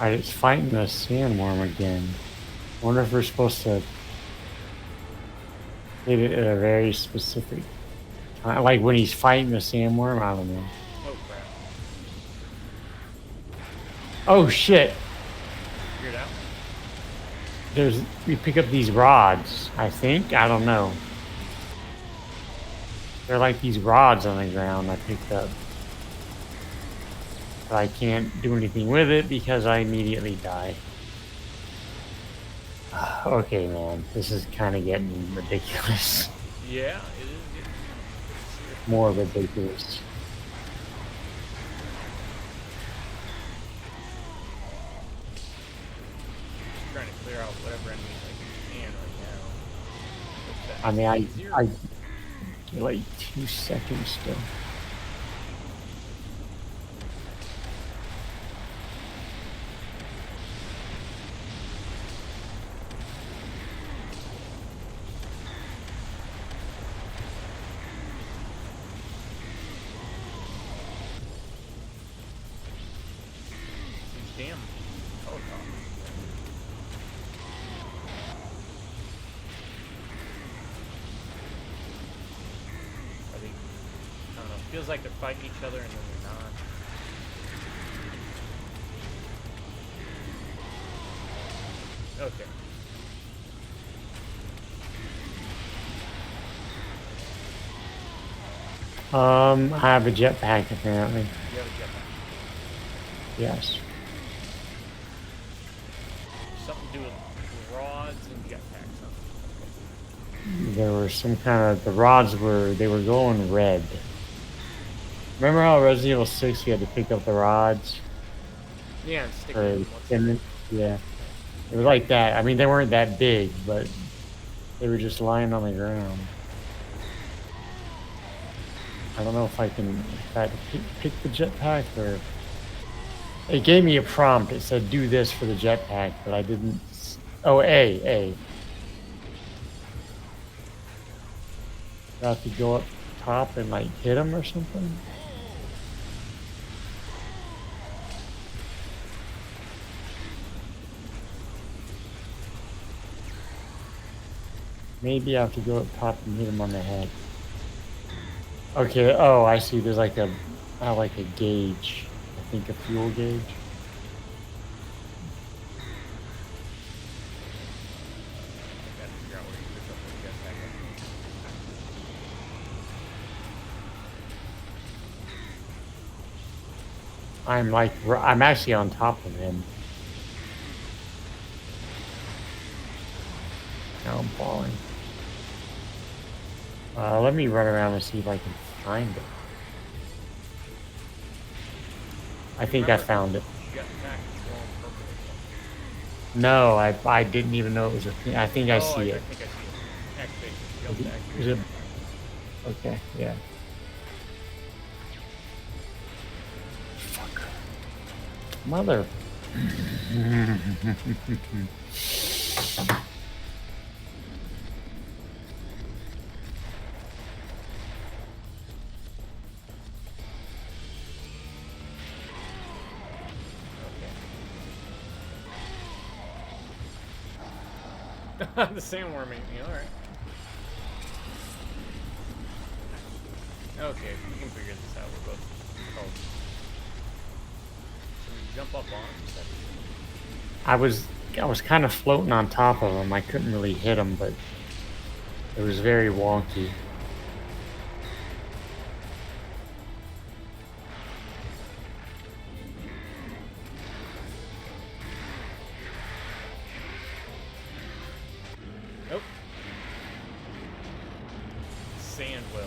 Alright, it's fighting the sandworm again. I wonder if we're supposed to hit it at a very specific time. Like when he's fighting the sandworm, I don't know. Oh crap. Oh shit! Figured out. We pick up these rods, I think. I don't know. They're like these rods on the ground I picked up. But I can't do anything with it because I immediately die. Okay, man. This is kind of getting ridiculous. Yeah, it is getting serious. More ridiculous. Just trying to clear out whatever enemies I can right now. What's that? I mean, Easier? I get like 2 seconds still. These damn helicopters. Are they? I don't know. Feels like they're fighting each other and then they're not. Okay. I have a jetpack apparently. You have a jetpack. Yes. Something to do with rods and jetpacks. Huh? There were some kind of, the rods they were going red. Remember how Resident Evil 6 you had to pick up the rods? Yeah, and stick Or them. spin? Yeah. It was like that. I mean, they weren't that big, but they were just lying on the ground. I don't know if I had to pick the jetpack or... It gave me a prompt. It said, do this for the jetpack, but I didn't... Oh, A. Do I have to go up top and, like, hit him or something? Maybe I have to go up top and hit him on the head. Okay, oh, I see. There's like a gauge. I think a fuel gauge. Gotta figure out where you pick up the jetpack. I'm actually on top of him. Now I'm falling. Let me run around and see if I can find it. I think I found it. Jetpack is glowing purple or something. No, I didn't even know it was a thing. I think I see I it. think I see it. Activate. You have to activate Is it? jetpack. Okay, yeah. Fuck. Mother. The sandworm ate me, alright. Okay, we can figure this out. We're both called. So we jump up on him, you said? I was kind of floating on top of him. I couldn't really hit him, but it was very wonky. Nope. Sand whale.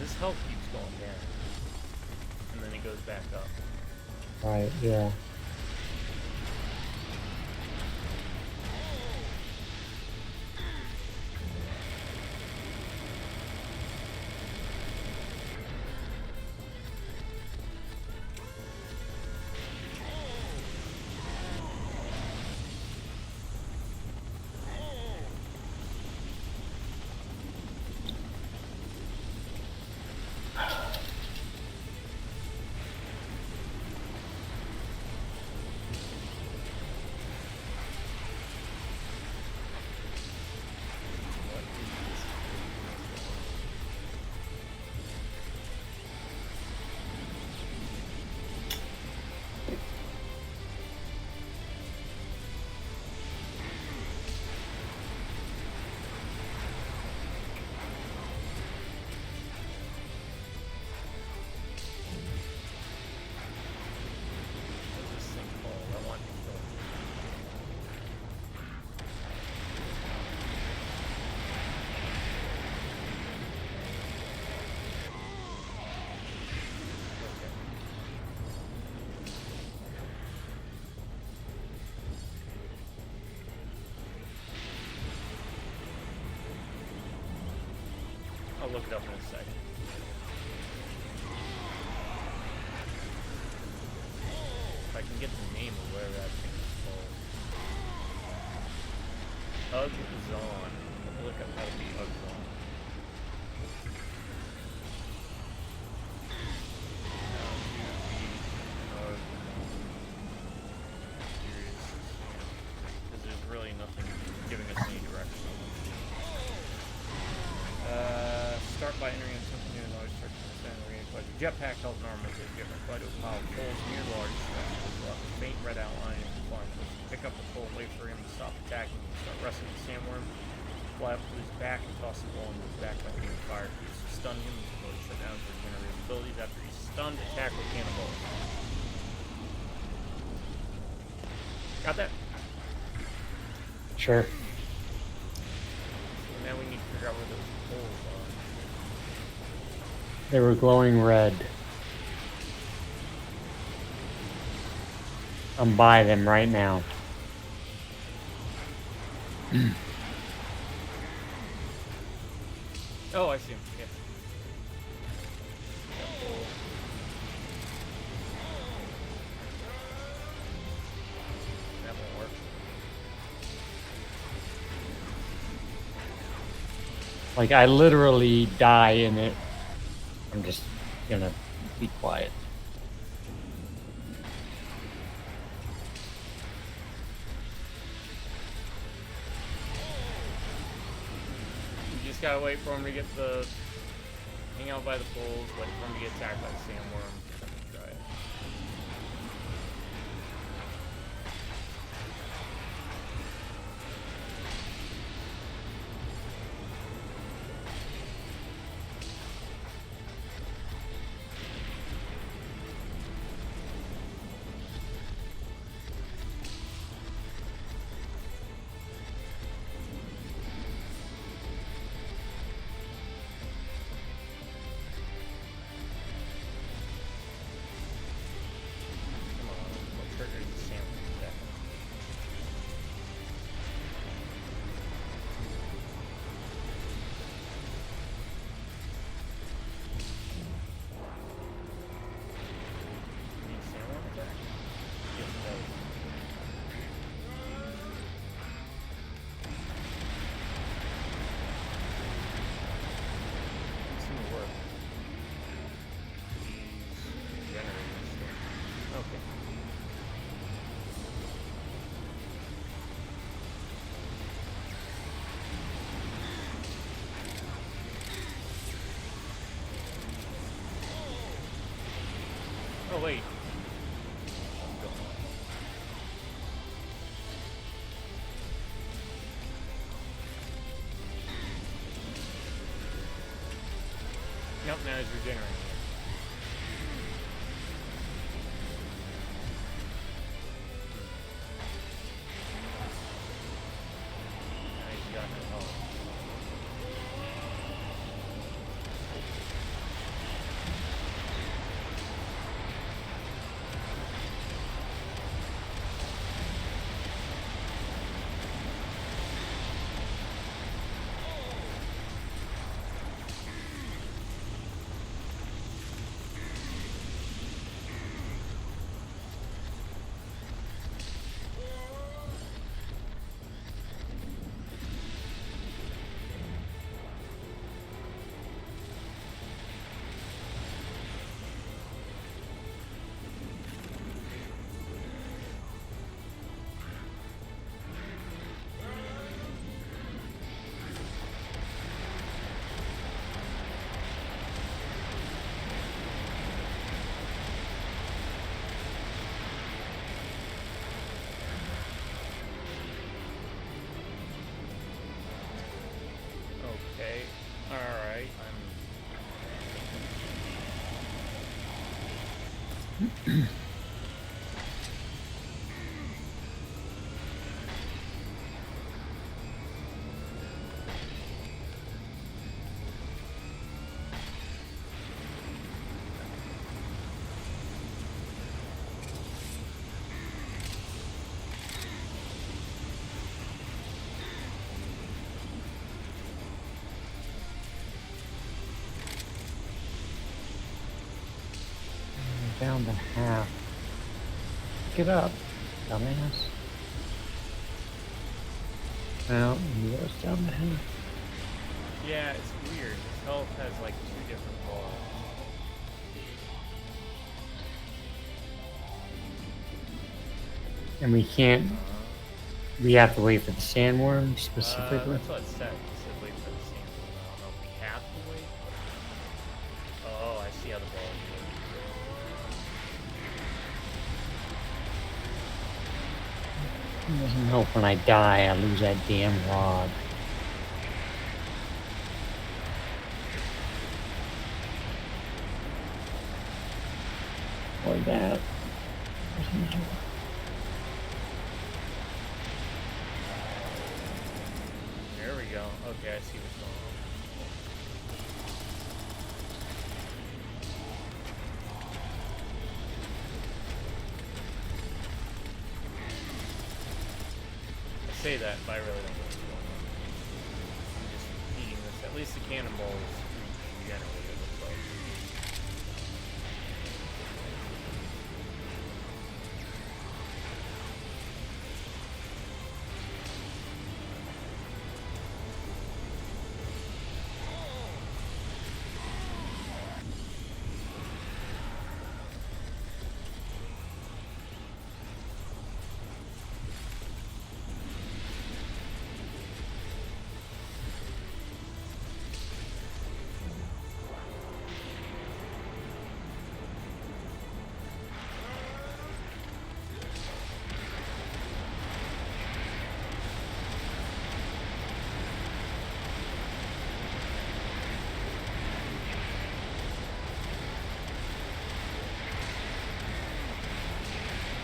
This health keeps going down. And then it goes back up. Right, yeah. What is this? What's this thing called? I want to kill it. Okay. I'll look it up in a second. If I can get the name of whatever that thing is called. Ugzon. Let me look up how to be Ugzon. Because there's really nothing giving us any direction. Start by entering into something new and always start to understand the reading question. Jetpack health and armor is different. Fly to a pile of poles near large structures. Left a faint red outline in the farm. Pick up the pole, wait for him to stop attacking. Start wrestling the sandworm. Fly up to his back and toss the ball into his back by being fired. Stun him until he shut down his regenerative abilities. After he's stunned, attack with cannonballs. Got that? Sure. So now we need to figure out where those poles are. They were glowing red. I'm by them right now. Oh, I see him. Yeah. That won't work. Like, I literally die in it. I'm just gonna be quiet. You just gotta wait for him to get the... hang out by the poles, wait for him to get attacked by the sandworm. Try it. Oh wait. Yep, now he's regenerating. Now he's got no health. Okay. Alright. Down to half. Pick it up, dumbass. Well, he goes down to half. Yeah, it's weird. His health has like 2 different balls. And we can't. We have to wait for the sandworm specifically. That's what it said. It said wait for the sample. I don't know if we have to wait. Oh, I see how the balls work. It doesn't help when I die, I lose that damn rod. Or that. Doesn't help. There we go. Okay, I see what's going on. I say that, but I really don't know what's going on. I'm just feeding this. At least the cannonball is regenerated, it looks like.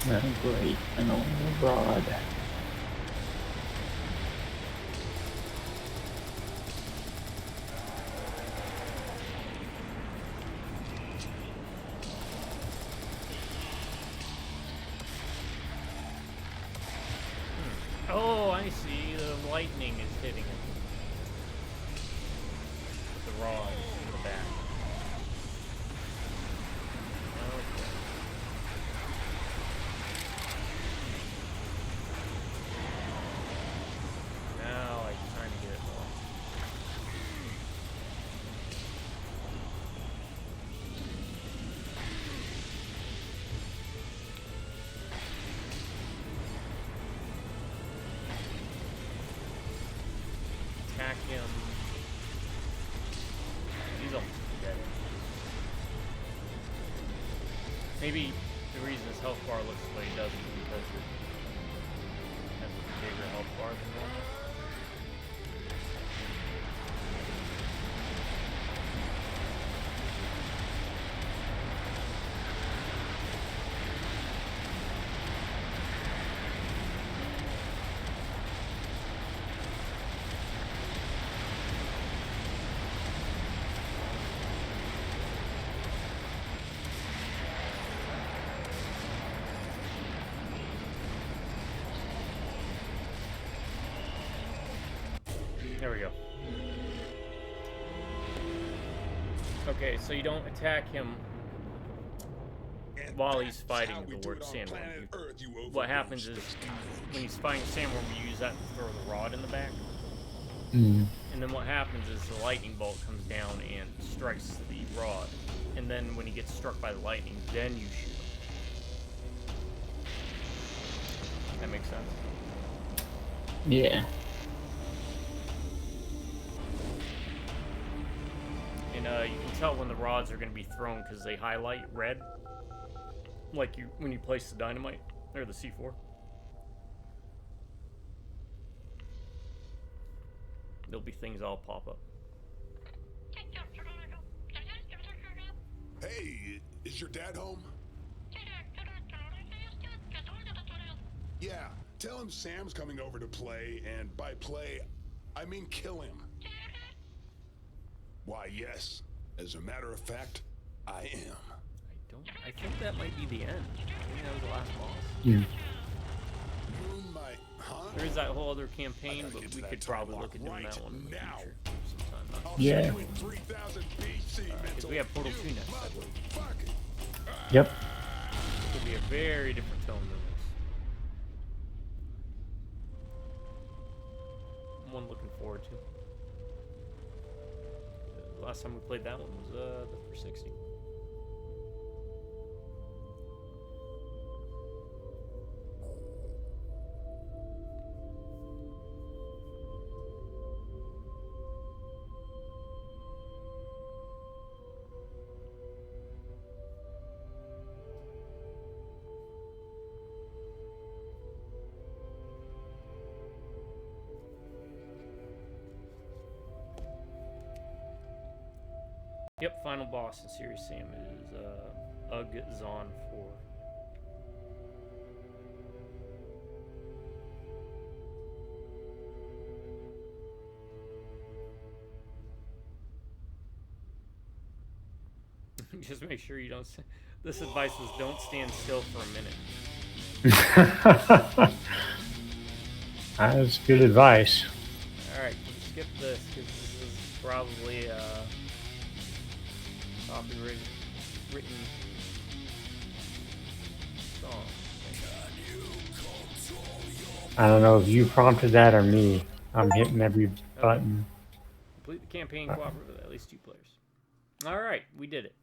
Oh, great. An old rod. Oh, I see. The lightning is hitting him. With the rod in the back. Okay. Now I'm trying to get it more. Attack him. Maybe the reason his health bar looks the way it does is because it has a bigger health bar than normal. There we go. Okay, so you don't attack him And while he's that's fighting how we the do word it on sandworm. planet Earth, you What overgrown happens is space cockroach. when he's fighting a sandworm, you use that to throw the rod in the back. Mm. And then what happens is the lightning bolt comes down and strikes the rod. And then when he gets struck by the lightning, then you shoot him. That makes sense? Yeah. And you can tell when the rods are going to be thrown because they highlight red. Like you when you place the dynamite, or the C4. There'll be things all pop up. Hey, is your dad home? Yeah, tell him Sam's coming over to play, and by play, I mean kill him. Why, yes. As a matter of fact, I am. I think that might be the end. I think that was the last boss. Yeah. Moon might, huh? There is that whole other campaign, I gotta but get to we that could time probably lock look at doing right that one in the now. future sometime. Not I'll Yeah. see you in 3000 BC, because we have Portal 2 next, I believe. motherfucker. Yep. It could be a very different tone than this. One looking forward to. The last time we played that one was the 360. Yep, final boss in Serious Sam is Ugg Zon 4. Just make sure you don't. This advice was don't stand still for a minute. That's good advice. Alright, skip this because this is probably copyrighted written song. I don't know if you prompted that or me. I'm hitting every button. Complete the campaign cooperative with at least 2 players. Alright, we did it.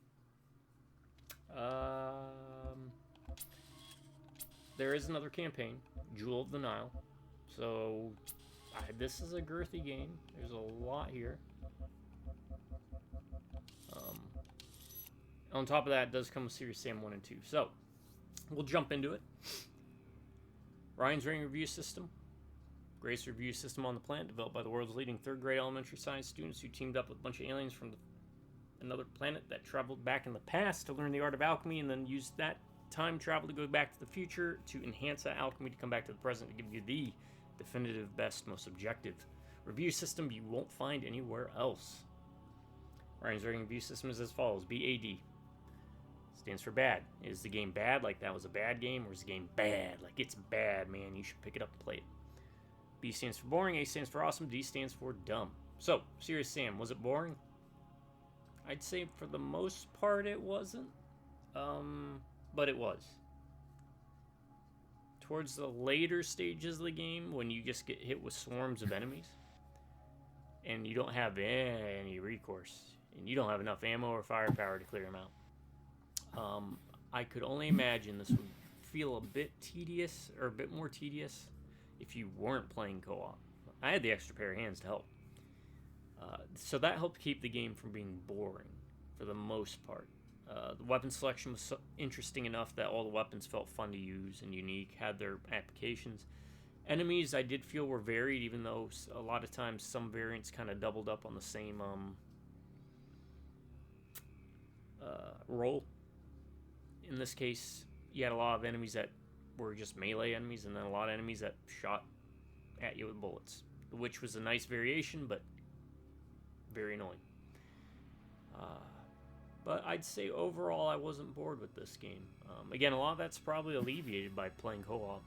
There is another campaign, Jewel of the Nile. So, this is a girthy game. There's a lot here. On top of that, it does come with Serious Sam 1 and 2. So, we'll jump into it. Ryan's Ring Review System. Greatest review system on the planet, developed by the world's leading 3rd grade elementary science students who teamed up with a bunch of aliens from another planet that traveled back in the past to learn the art of alchemy and then used that time travel to go back to the future to enhance that alchemy to come back to the present to give you the definitive, best, most objective review system you won't find anywhere else. Ryan's Ring Review System is as follows. B.A.D. stands for bad. Is the game bad, like that was a bad game, or is the game bad, like it's bad, man, you should pick it up and play it? B stands for boring, A stands for awesome, D stands for dumb. So, Serious Sam, was it boring? I'd say for the most part it wasn't, but it was. Towards the later stages of the game, when you just get hit with swarms of enemies, and you don't have any recourse, and you don't have enough ammo or firepower to clear them out, I could only imagine this would feel a bit tedious, or a bit more tedious, if you weren't playing co-op. I had the extra pair of hands to help. So that helped keep the game from being boring, for the most part. The weapon selection was interesting enough that all the weapons felt fun to use and unique, had their applications. Enemies I did feel were varied, even though a lot of times some variants kind of doubled up on the same role. In this case, you had a lot of enemies that were just melee enemies, and then a lot of enemies that shot at you with bullets, which was a nice variation, but very annoying. But I'd say overall I wasn't bored with this game. Again, a lot of that's probably alleviated by playing co-op,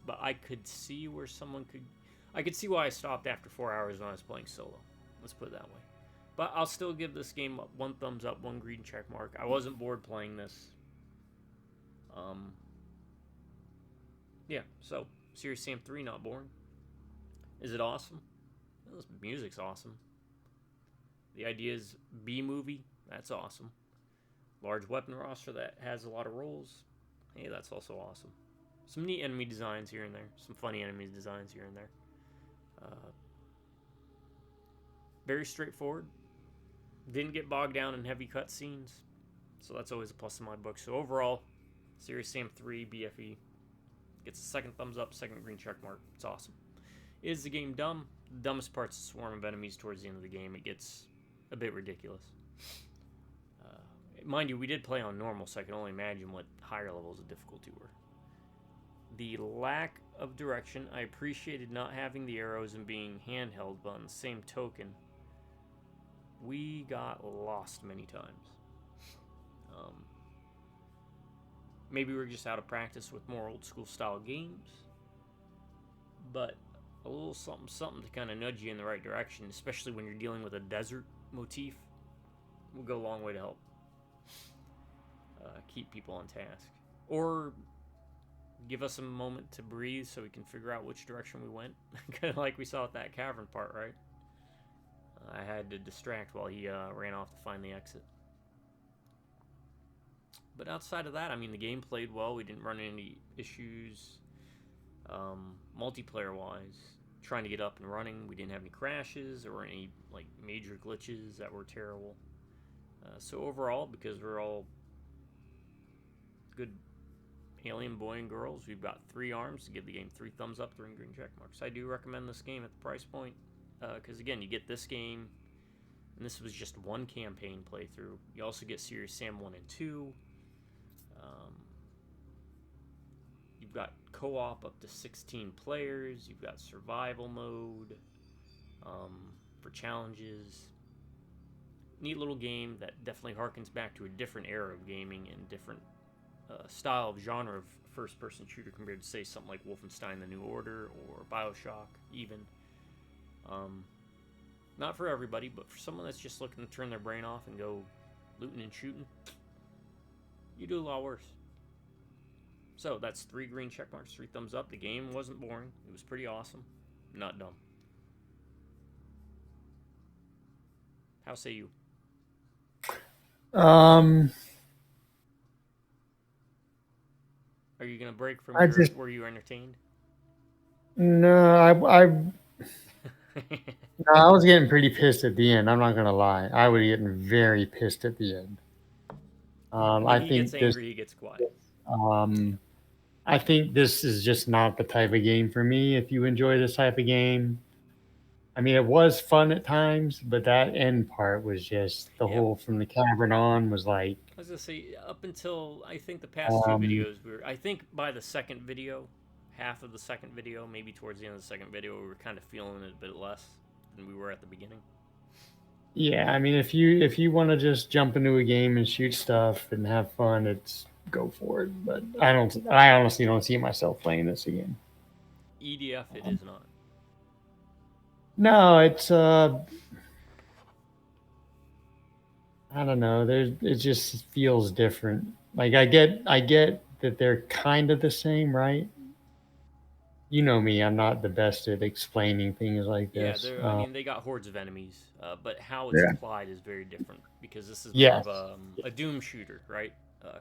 but I could see where I could see why I stopped after 4 hours when I was playing solo. Let's put it that way. But I'll still give this game 1 thumbs up, 1 green check mark. I wasn't bored playing this. Yeah, so Serious Sam 3, not boring. Is it awesome? Well, this music's awesome. The idea is B-movie. That's awesome. Large weapon roster that has a lot of roles. Hey, that's also awesome. Some neat enemy designs here and there. Some funny enemy designs here and there. Very straightforward. Didn't get bogged down in heavy cutscenes. So that's always a plus in my book. So overall, Serious Sam 3 BFE gets a 2nd thumbs up, 2nd green check mark. It's awesome. Is the game dumb? The dumbest part's the swarm of enemies towards the end of the game. It gets a bit ridiculous. Mind you, we did play on normal, so I can only imagine what higher levels of difficulty were. The lack of direction, I appreciated not having the arrows and being handheld, but on the same token, we got lost many times. Maybe we're just out of practice with more old school style games, but a little something to kind of nudge you in the right direction, especially when you're dealing with a desert motif, will go a long way to help keep people on task. Or give us a moment to breathe so we can figure out which direction we went. Kind of like we saw at that cavern part, right? I had to distract while he ran off to find the exit. But outside of that, I mean, the game played well. We didn't run into any issues multiplayer-wise. Trying to get up and running, we didn't have any crashes or any like major glitches that were terrible. So overall, because we're all good alien boy and girls, we've got 3 arms to give the game 3 thumbs up, 3 green check marks. I do recommend this game at the price point, because again, you get this game, and this was just 1 campaign playthrough. You also get Serious Sam 1 and 2. You've got co-op up to 16 players. You've got survival mode for challenges. Neat little game that definitely harkens back to a different era of gaming and different style of genre of first-person shooter compared to, say, something like Wolfenstein The New Order or Bioshock, even. Not for everybody, but for someone that's just looking to turn their brain off and go looting and shooting, you do a lot worse. So that's 3 green check marks, 3 thumbs up. The game wasn't boring. It was pretty awesome. Not dumb. How say you? Are you gonna break from were you entertained? No, no, I was getting pretty pissed at the end. I'm not gonna lie. I was getting very pissed at the end. When I he think gets angry, he gets quiet. I think this is just not the type of game for me. If you enjoy this type of game, I mean, it was fun at times, but that end part was just the whole from the cavern on was like. I was gonna say, up until I think the past 2 videos, I think by the second video, half of the second video, maybe towards the end of the second video, we were kind of feeling it a bit less than we were at the beginning. Yeah, I mean, if you want to just jump into a game and shoot stuff and have fun, it's go for it. But I honestly don't see myself playing this again. EDF, it is not. No, it's I don't know. It just feels different. Like I get that they're kind of the same, right? You know me, I'm not the best at explaining things like this. Yeah, I mean, they got hordes of enemies, but how it's applied is very different because this is more of a Doom shooter, right?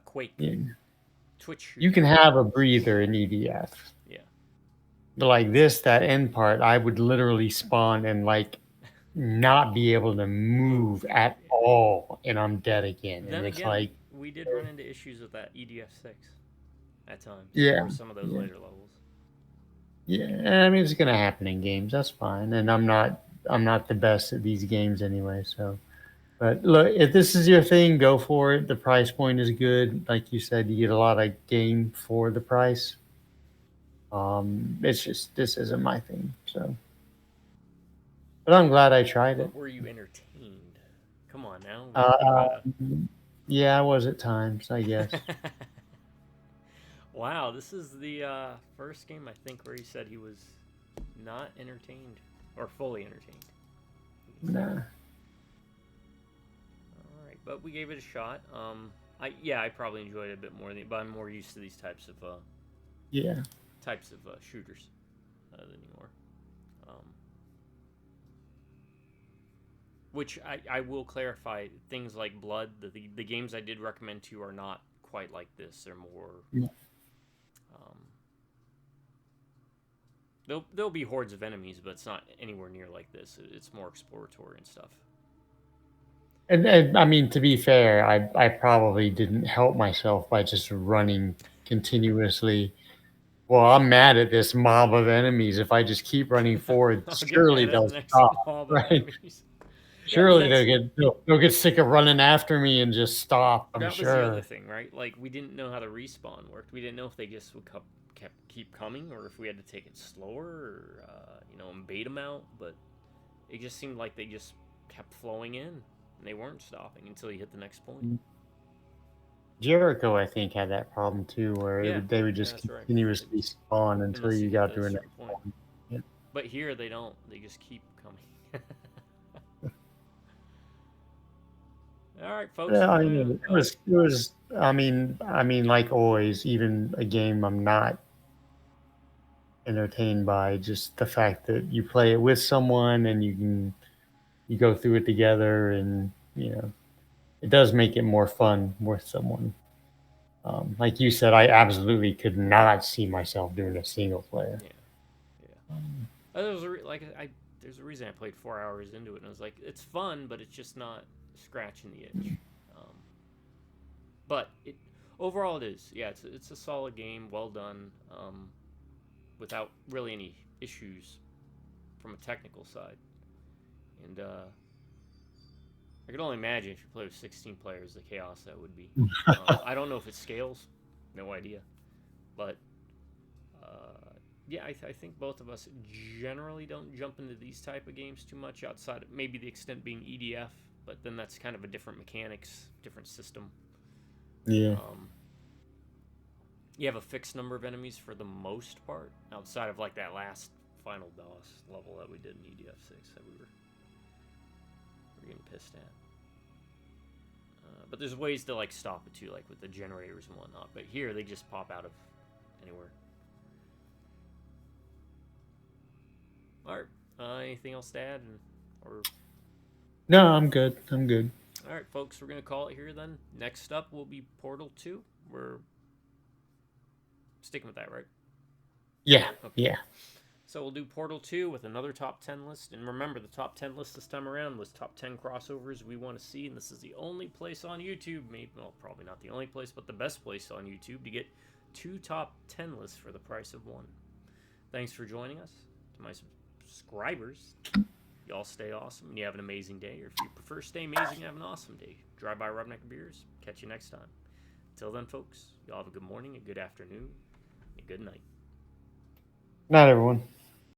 Quake, Twitch shooter. You can have a breather in EDF. Yeah. But like this, that end part, I would literally spawn and like not be able to move at all, and I'm dead again. Then And it's again, like, we did run into issues with that EDF6 at times. yeah, For some of those yeah. later levels. Yeah, I mean, it's gonna happen in games. That's fine, and I'm not the best at these games anyway. So, but look, if this is your thing, go for it. The price point is good, like you said. You get a lot of game for the price. It's just this isn't my thing. So, but I'm glad I tried it. But were you entertained? Come on now. Uh, yeah, I was at times, I guess. Wow, this is the first game I think where he said he was not entertained or fully entertained. Nah. All right, but we gave it a shot. I probably enjoyed it a bit more, but I'm more used to these types of Yeah. shooters than you are. Which I will clarify, things like Blood, the games I did recommend to you are not quite like this. They're more. Yeah. There'll be hordes of enemies, but it's not anywhere near like this. It's more exploratory and stuff. And I mean, to be fair, I probably didn't help myself by just running continuously. Well, I'm mad at this mob of enemies. If I just keep running forward, I'll get surely mad at they'll the next stop, mob of right? enemies. Yeah, Surely they'll get sick of running after me and just stop. I'm that was the other sure. thing, right? Like, we didn't know how the respawn worked. We didn't know if they just would keep coming, or if we had to take it slower, or and bait them out. But it just seemed like they just kept flowing in, and they weren't stopping until you hit the next point. Jericho, I think, had that problem too, where Yeah, they would just that's right. continuously spawn until Unless you hit got the to a certain next point. one. Yeah. But here they don't. They just keep coming. All right, folks. Yeah, I mean, it was. I mean, like always, even a game I'm not entertained by, just the fact that you play it with someone and you go through it together, and it does make it more fun with someone. Like you said, I absolutely could not see myself doing a single player. Yeah. There's a reason I played 4 hours into it, and I was like, it's fun, but it's just not scratching the itch. But overall, it is. Yeah, it's a solid game, well done, without really any issues from a technical side. And I can only imagine if you play with 16 players, the chaos that would be. I don't know if it scales, no idea, but. Yeah, I think both of us generally don't jump into these type of games too much, outside of maybe the extent being EDF, but then that's kind of a different mechanics, different system. Yeah. You have a fixed number of enemies for the most part, outside of like that last final boss level that we did in EDF6 that we were getting pissed at. But there's ways to like stop it too, like with the generators and whatnot. But here they just pop out of anywhere. All right. Anything else to add? Or No, I'm good. I'm good. all right, folks, we're gonna call it here then. Next up will be Portal 2. We're sticking with that, right? Yeah. Okay. Yeah. So we'll do Portal 2 with another top 10 list. And remember, the top 10 list this time around was top 10 crossovers we want to see. And this is the only place on YouTube, probably not the only place, but the best place on YouTube to get 2 top 10 lists for the price of 1. Thanks for joining us. To my subscribers, y'all stay awesome and you have an amazing day. Or if you prefer stay amazing and have an awesome day, drive by Roughneck Beers. Catch you next time. Until then, folks, y'all have a good morning, a good afternoon, and a good night. Night, everyone.